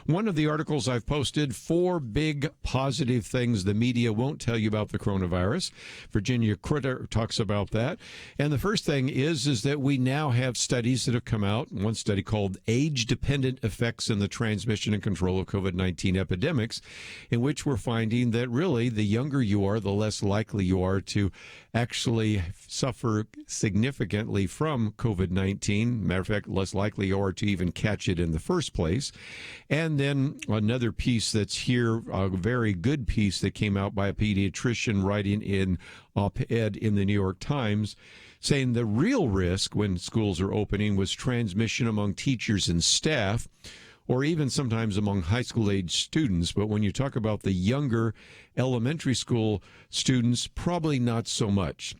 Speaker 3: One of the articles I've posted, 4 big positive things the media won't tell you about the coronavirus. Virginia Critter talks about that. And the first thing is that we now have studies that have come out. One study called Age-Dependent Effects in the Transmission and Control of COVID-19 Epidemics, in which we're finding that really the younger you are, the less likely you are to actually suffer significantly from COVID-19. Matter of fact, less likely you are to even catch it in the first place. And then another piece that's here, a very good piece that came out by a pediatrician writing in op-ed in the New York Times, saying the real risk when schools are opening was transmission among teachers and staff, or even sometimes among high school age students. But when you talk about the younger elementary school students, probably not so much.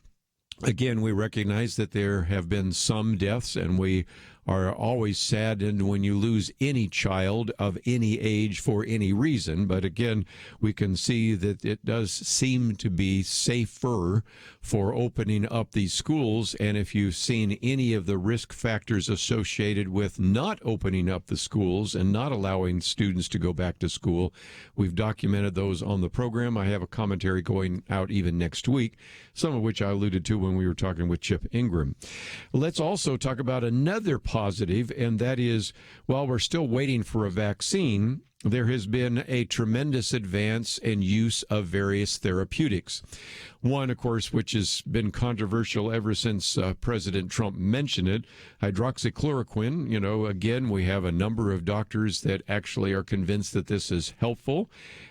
Speaker 3: Again, we recognize that there have been some deaths, and we are always saddened when you lose any child of any age for any reason. But again, we can see that it does seem to be safer for opening up these schools. And if you've seen any of the risk factors associated with not opening up the schools and not allowing students to go back to school, we've documented those on the program. I have a commentary going out even next week, some of which I alluded to when we were talking with Chip Ingram. Let's also talk about another positive, and that is, while we're still waiting for a vaccine, there has been a tremendous advance in use of various therapeutics. One, of course, which has been controversial ever since President Trump mentioned it, hydroxychloroquine. You know, again, we have a number of doctors that actually are convinced that this is helpful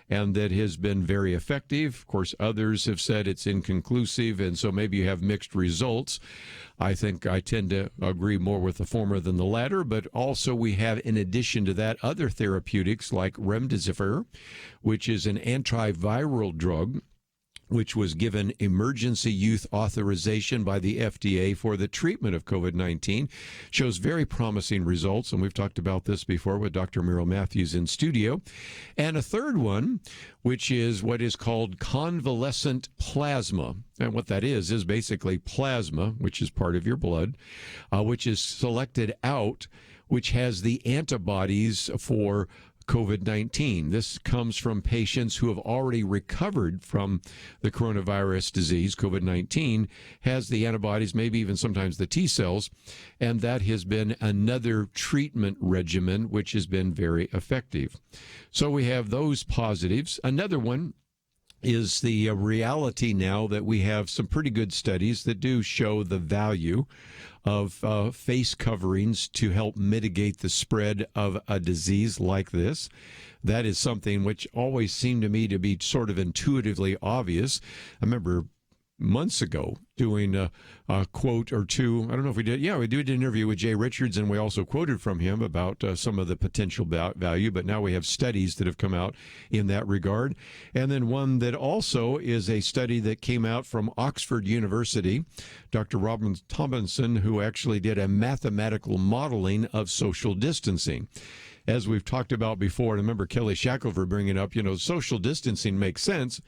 Speaker 3: and that has been very effective. Of course, others have said it's inconclusive, and so maybe you have mixed results. I think I tend to agree more with the former than the latter, but also we have, in addition to that, other therapeutics like remdesivir, which is an antiviral drug, which was given emergency use authorization by the FDA for the treatment of COVID-19, shows very promising results, and we've talked about this before with Dr. Merrill Matthews in studio. And a third one, which is what is called convalescent plasma. And what that is basically plasma, which is part of your blood, which is selected out, which has the antibodies for COVID-19. This comes from patients who have already recovered from the coronavirus disease. COVID-19 has the antibodies, maybe even sometimes the T cells, and that has been another treatment regimen which has been very effective. So we have those positives. Another one is the reality now that we have some pretty good studies that do show the value of face coverings to help mitigate the spread of a disease like this. That is something which always seemed to me to be sort of intuitively obvious. I remember months ago doing a quote or two. I don't know if we did. Yeah, we did an interview with Jay Richards, and we also quoted from him about some of the potential value, but now we have studies that have come out in that regard. And then one that also is a study that came out from Oxford University, Dr. Robin Tomlinson, who actually did a mathematical modeling of social distancing. As we've talked about before, and I remember Kelly Shackelford bringing up, social distancing makes sense,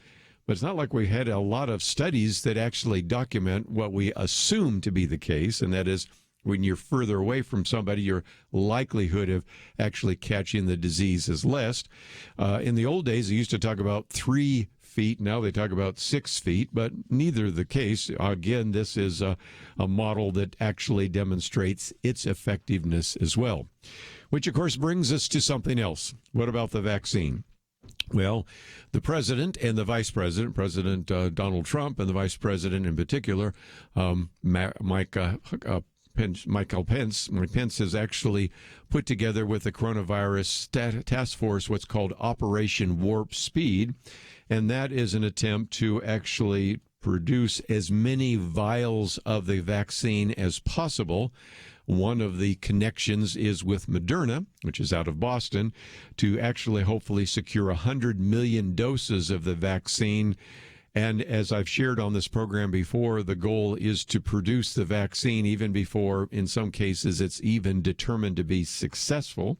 Speaker 3: but it's not like we had a lot of studies that actually document what we assume to be the case, and that is when you're further away from somebody, your likelihood of actually catching the disease is less. In the old days, they used to talk about 3 feet. Now they talk about 6 feet, but neither the case. Again, this is a model that actually demonstrates its effectiveness as well, which, of course, brings us to something else. What about the vaccine? Well, the president and the vice president, President Donald Trump and the vice president in particular, Michael Pence has actually put together with the coronavirus task force what's called Operation Warp Speed, and that is an attempt to actually produce as many vials of the vaccine as possible. One of the connections is with Moderna, which is out of Boston, to actually hopefully secure 100 million doses of the vaccine. And as I've shared on this program before, the goal is to produce the vaccine even before, in some cases, it's even determined to be successful.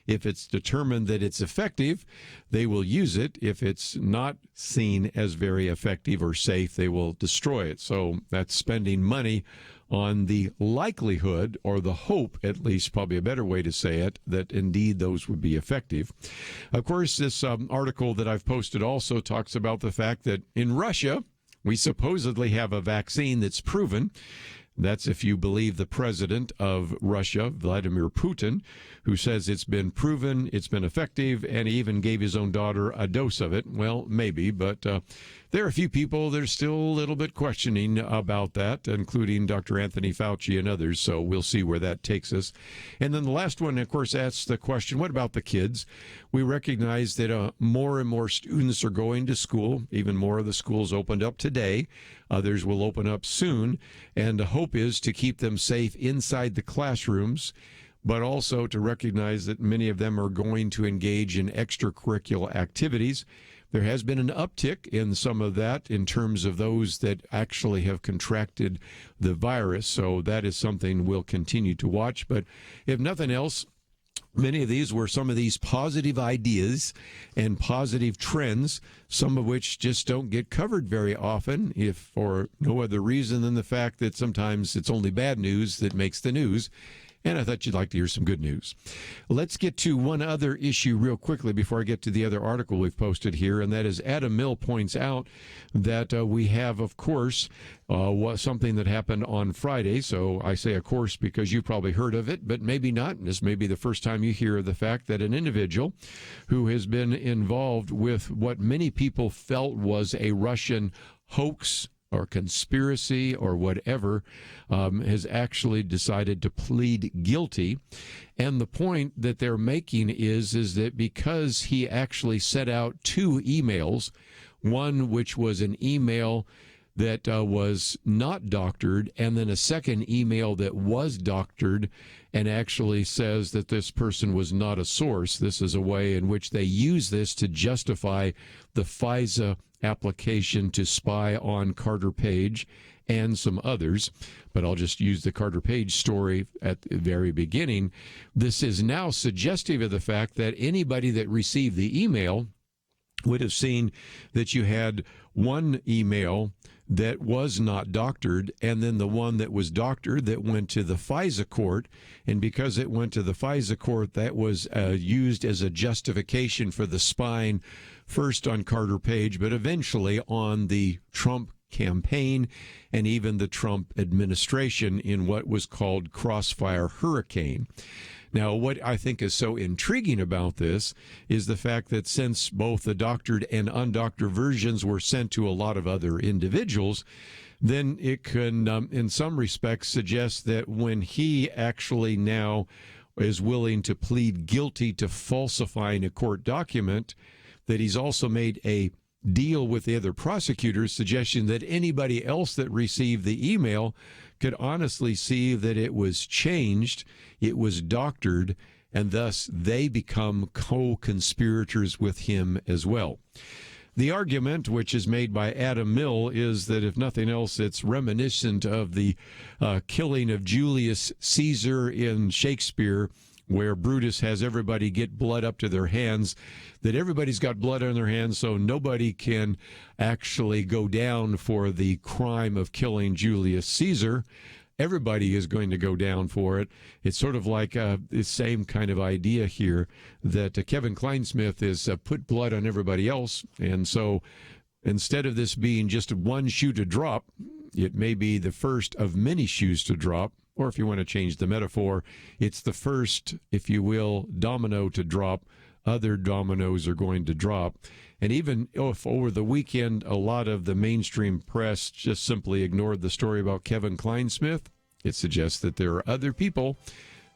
Speaker 3: If it's determined that it's effective, they will use it. If it's not seen as very effective or safe, they will destroy it. So that's spending money on the likelihood, or the hope, at least, probably a better way to say it, that indeed those would be effective. Of course, this article that I've posted also talks about the fact that in Russia, we supposedly have a vaccine that's proven. That's if you believe the president of Russia, Vladimir Putin, who says it's been proven, it's been effective, and he even gave his own daughter a dose of it. Well, maybe, but there are a few people that are still a little bit questioning about that, including Dr. Anthony Fauci and others, so we'll see where that takes us. And then the last one, of course, asks the question, what about the kids? We recognize that more and more students are going to school. Even more of the schools opened up today. Others will open up soon, and the hope is to keep them safe inside the classrooms, but also to recognize that many of them are going to engage in extracurricular activities. There has been an uptick in some of that in terms of those that actually have contracted the virus, so that is something we'll continue to watch. But if nothing else, many of these were some of these positive ideas and positive trends, some of which just don't get covered very often, if for no other reason than the fact that sometimes it's only bad news that makes the news. And I thought you'd like to hear some good news. Let's get to one other issue real quickly before I get to the other article we've posted here, and that is Adam Mill points out that we have, of course, something that happened on Friday. So I say, of course, because you've probably heard of it, but maybe not. This may be the first time you hear of the fact that an individual who has been involved with what many people felt was a Russian hoax or conspiracy or whatever, has actually decided to plead guilty. And the point that they're making is that because he actually set out 2 emails, one which was an email that was not doctored, and then a second email that was doctored and actually says that this person was not a source. This is a way in which they use this to justify the FISA application to spy on Carter Page and some others, but I'll just use the Carter Page story at the very beginning. This is now suggestive of the fact that anybody that received the email would have seen that you had one email that was not doctored, and then the one that was doctored that went to the FISA court, and because it went to the FISA court, that was used as a justification for the spying, first on Carter Page, but eventually on the Trump campaign and even the Trump administration in what was called Crossfire Hurricane. Now, what I think is so intriguing about this is the fact that since both the doctored and undoctored versions were sent to a lot of other individuals, then it can, in some respects, suggest that when he actually now is willing to plead guilty to falsifying a court document, that he's also made a deal with the other prosecutors, suggesting that anybody else that received the email could honestly see that it was changed, it was doctored, and thus they become co-conspirators with him as well. The argument, which is made by Adam Mill, is that if nothing else, it's reminiscent of the killing of Julius Caesar in Shakespeare, where Brutus has everybody get blood up to their hands, that everybody's got blood on their hands, so nobody can actually go down for the crime of killing Julius Caesar. Everybody is going to go down for it. It's sort of like the same kind of idea here that Kevin Kleinsmith is put blood on everybody else. And so instead of this being just one shoe to drop, it may be the first of many shoes to drop. Or if you want to change the metaphor, it's the first, if you will, domino to drop. Other dominoes are going to drop. And even if over the weekend a lot of the mainstream press just simply ignored the story about Kevin Kleinsmith, it suggests that there are other people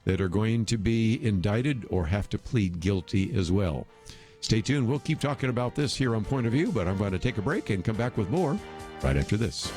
Speaker 3: that are going to be indicted or have to plead guilty as well. Stay tuned. We'll keep talking about this here on Point of View, but I'm going to take a break and come back with more right after this.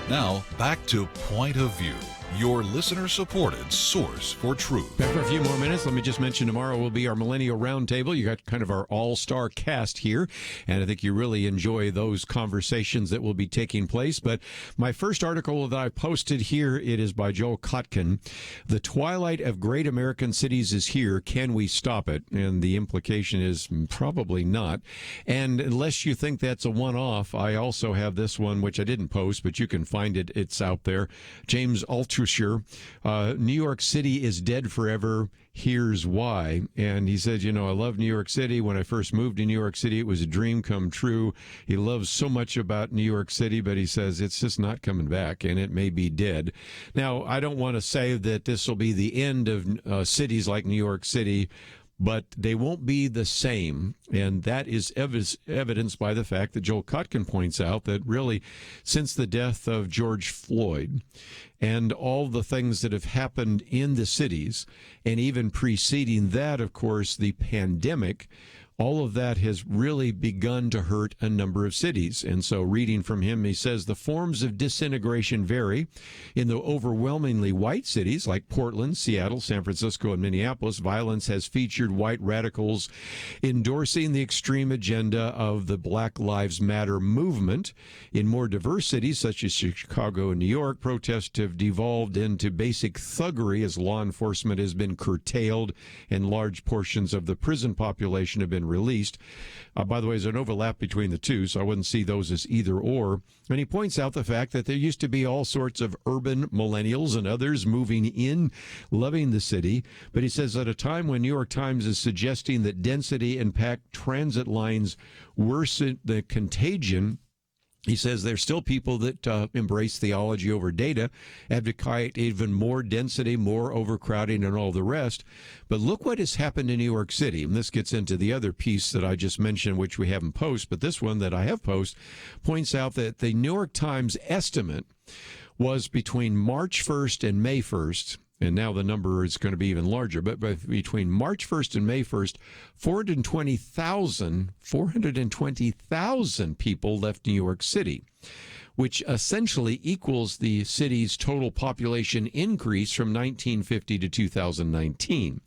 Speaker 12: Now, back to Point of View, your listener-supported source for truth.
Speaker 3: Back for a few more minutes. Let me just mention tomorrow will be our Millennial Roundtable. You got kind of our all-star cast here, and I think you really enjoy those conversations that will be taking place. But my first article that I posted here, it is by Joel Kotkin. The twilight of great American cities is here. Can we stop it? And the implication is probably not. And unless you think that's a one-off, I also have this one, which I didn't post, but you can find it. It's out there. James Altucher, New York City is dead forever. Here's why. And he said, I love New York City. When I first moved to New York City, it was a dream come true. He loves so much about New York City, but he says it's just not coming back, and it may be dead. Now, I don't want to say that this will be the end of cities like New York City, but they won't be the same. And that is evidenced by the fact that Joel Kotkin points out that really since the death of George Floyd and all the things that have happened in the cities, and even preceding that, of course, the pandemic, all of that has really begun to hurt a number of cities. And so reading from him, he says the forms of disintegration vary. In the overwhelmingly white cities like Portland, Seattle, San Francisco, and Minneapolis, violence has featured white radicals endorsing the extreme agenda of the Black Lives Matter movement. In more diverse cities such as Chicago and New York, protests have devolved into basic thuggery as law enforcement has been curtailed and large portions of the prison population have been released. By the way, there's an overlap between the two, so I wouldn't see those as either or. And he points out the fact that there used to be all sorts of urban millennials and others moving in, loving the city. But he says at a time when New York Times is suggesting that density and packed transit lines worsen the contagion, he says there's still people that embrace theology over data, advocate even more density, more overcrowding, and all the rest. But look what has happened in New York City. And this gets into the other piece that I just mentioned, which we haven't posted, but this one that I have posted points out that the New York Times estimate was between March 1st and May 1st, and now the number is going to be even larger, but between March 1st and May 1st, 420,000 people left New York City, which essentially equals the city's total population increase from 1950 to 2019.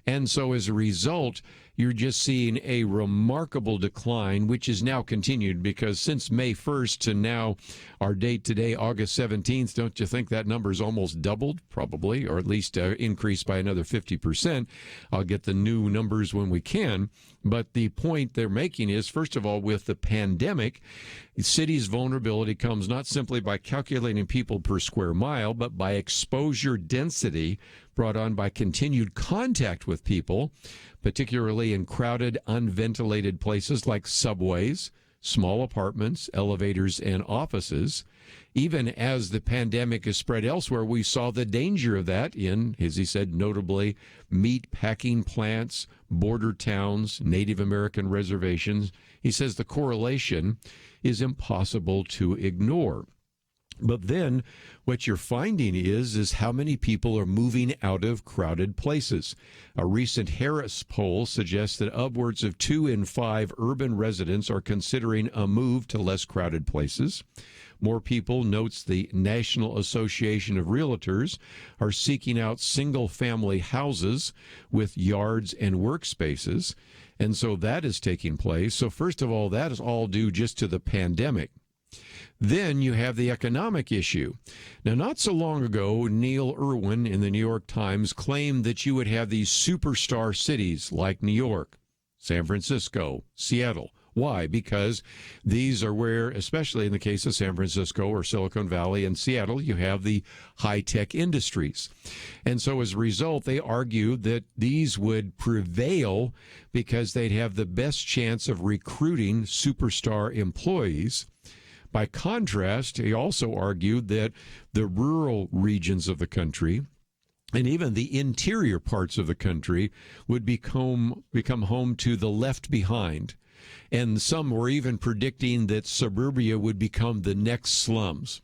Speaker 3: And so as a result, you're just seeing a remarkable decline, which is now continued because since May 1st to now, our date today, August 17th, don't you think that number's almost doubled? Probably, or at least increased by another 50%. I'll get the new numbers when we can. But the point they're making is, first of all, with the pandemic, the city's vulnerability comes not simply by calculating people per square mile, but by exposure density brought on by continued contact with people, particularly in crowded, unventilated places like subways, small apartments, elevators, and offices. Even as the pandemic is spread elsewhere, we saw the danger of that in, as he said, notably meat packing plants, border towns, Native American reservations. He says the correlation is impossible to ignore. But then what you're finding is how many people are moving out of crowded places. A recent Harris poll suggests that upwards of 2 in 5 urban residents are considering a move to less crowded places. More people, notes the National Association of Realtors, are seeking out single-family houses with yards and workspaces. And so that is taking place. So first of all, that is all due just to the pandemic. Then you have the economic issue. Now, not so long ago, Neil Irwin in the New York Times claimed that you would have these superstar cities like New York, San Francisco, Seattle. Why? Because these are where, especially in the case of San Francisco or Silicon Valley and Seattle, you have the high-tech industries. And so as a result, they argued that these would prevail because they'd have the best chance of recruiting superstar employees. By contrast, he also argued that the rural regions of the country and even the interior parts of the country would become home to the left behind. And some were even predicting that suburbia would become the next slums.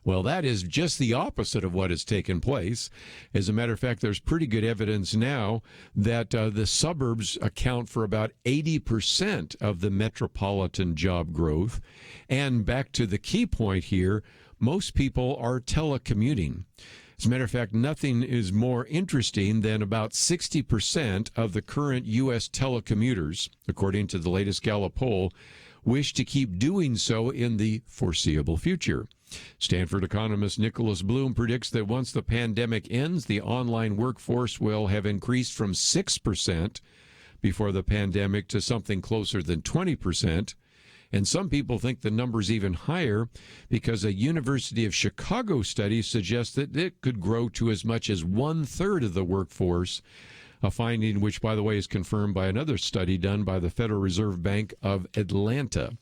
Speaker 3: Well, that is just the opposite of what has taken place. As a matter of fact, there's pretty good evidence now that the suburbs account for about 80% of the metropolitan job growth. And back to the key point here, most people are telecommuting. As a matter of fact, nothing is more interesting than about 60% of the current U.S. telecommuters, according to the latest Gallup poll, wish to keep doing so in the foreseeable future. Stanford economist Nicholas Bloom predicts that once the pandemic ends, the online workforce will have increased from 6% before the pandemic to something closer than 20%. And some people think the number's even higher because a University of Chicago study suggests that it could grow to as much as 1/3 of the workforce, a finding which, by the way, is confirmed by another study done by the Federal Reserve Bank of Atlanta.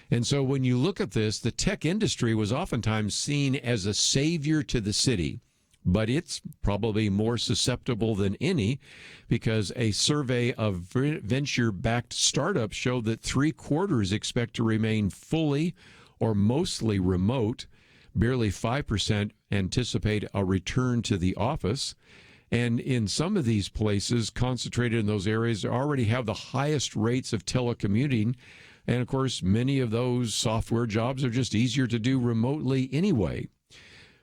Speaker 3: And so when you look at this, the tech industry was oftentimes seen as a savior to the city. but it's probably more susceptible than any because a survey of venture-backed startups showed that 3/4 expect to remain fully or mostly remote. Barely 5% anticipate a return to the office. And in some of these places, concentrated in those areas, already have the highest rates of telecommuting. And of course, many of those software jobs are just easier to do remotely anyway.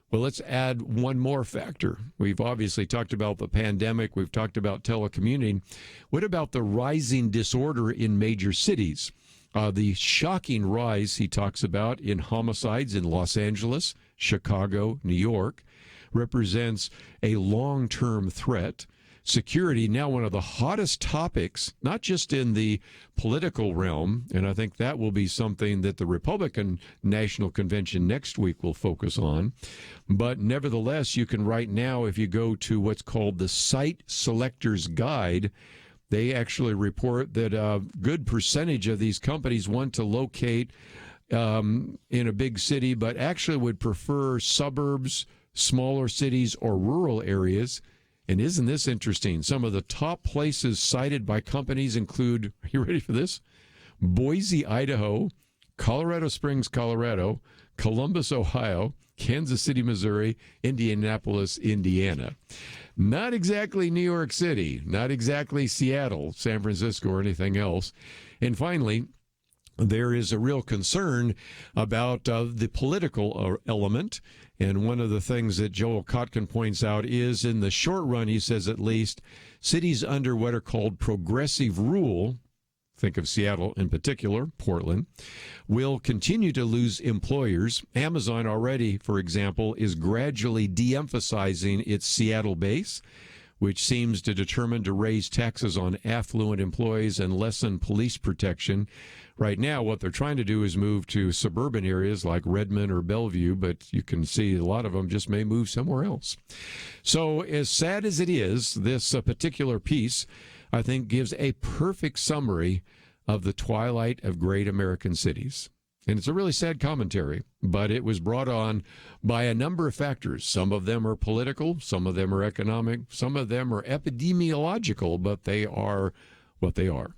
Speaker 3: Well, let's add one more factor. We've obviously talked about the pandemic. We've talked about telecommuting. What about the rising disorder in major cities? The shocking rise he talks about in homicides in Los Angeles, Chicago, New York, represents a long-term threat. Security, now one of the hottest topics, not just in the political realm, and I think that will be something that the Republican National Convention next week will focus on. But nevertheless, you can right now, if you go to what's called the Site Selector's Guide, they actually report that a good percentage of these companies want to locate in a big city, but actually would prefer suburbs, smaller cities, or rural areas. And isn't this interesting? Some of the top places cited by companies include, are you ready for this? Boise, Idaho, Colorado Springs, Colorado, Columbus, Ohio, Kansas City, Missouri, Indianapolis, Indiana. Not exactly New York City, not exactly Seattle, San Francisco, or anything else. And finally, there is a real concern about the political element. And one of the things that Joel Kotkin points out is in the short run, he says at least, cities under what are called progressive rule, think of Seattle in particular, Portland, will continue to lose employers. Amazon already, for example, is gradually de-emphasizing its Seattle base, which seems to determine to raise taxes on affluent employees and lessen police protection. Right now, what they're trying to do is move to suburban areas like Redmond or Bellevue, but you can see a lot of them just may move somewhere else. So as sad as it is, this particular piece, I think, gives a perfect summary of the twilight of great American cities. And it's a really sad commentary, but it was brought on by a number of factors. Some of them are political, some of them are economic, some of them are epidemiological, but they are what they are.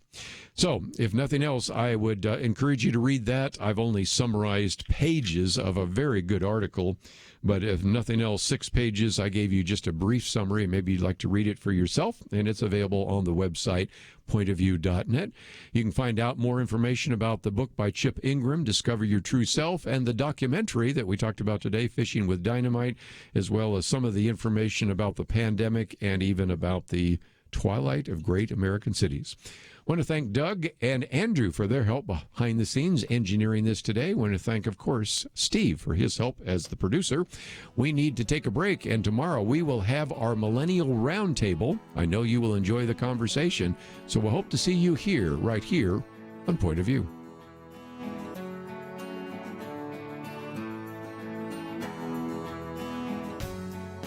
Speaker 3: So, if nothing else, I would encourage you to read that. I've only summarized pages of a very good article, but if nothing else, 6 pages. I gave you just a brief summary. Maybe you'd like to read it for yourself, and it's available on the website, pointofview.net. You can find out more information about the book by Chip Ingram, Discover Your True Self, and the documentary that we talked about today, Fishing with Dynamite, as well as some of the information about the pandemic and even about the twilight of great American cities. I want to thank Doug and Andrew for their help behind the scenes engineering this today. I want to thank, of course, Steve for his help as the producer. We need to take a break, and tomorrow we will have our Millennial Roundtable. I know you will enjoy the conversation, so we'll hope to see you here, right here, on Point of View.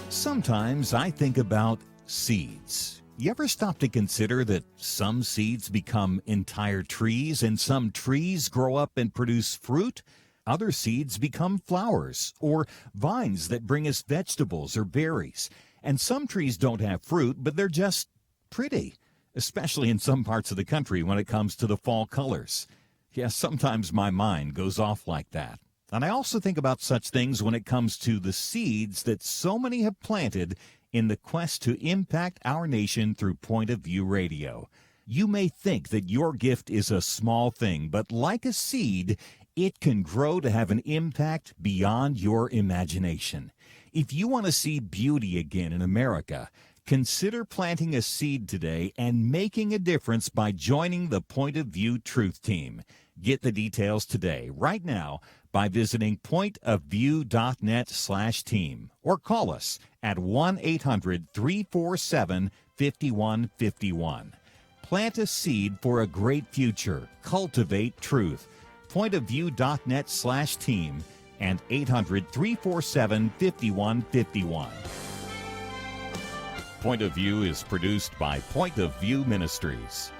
Speaker 4: Sometimes I think about seeds. You ever stop to consider that some seeds become entire trees and some trees grow up and produce fruit? Other seeds become flowers or vines that bring us vegetables or berries. And some trees don't have fruit, but they're just pretty, especially in some parts of the country when it comes to the fall colors. Yes, sometimes my mind goes off like that. And I also think about such things when it comes to the seeds that so many have planted in the quest to impact our nation through Point of View Radio. You may think that your gift is a small thing, but like a seed, it can grow to have an impact beyond your imagination. If you want to see beauty again in America, consider planting a seed today and making a difference by joining the Point of View Truth Team. Get the details today, right now, by visiting pointofview.net/team or call us at 1-800-347-5151. Plant a seed for a great future. Cultivate truth. Pointofview.net/team and 800-347-5151. Point of View is produced by Point of View Ministries.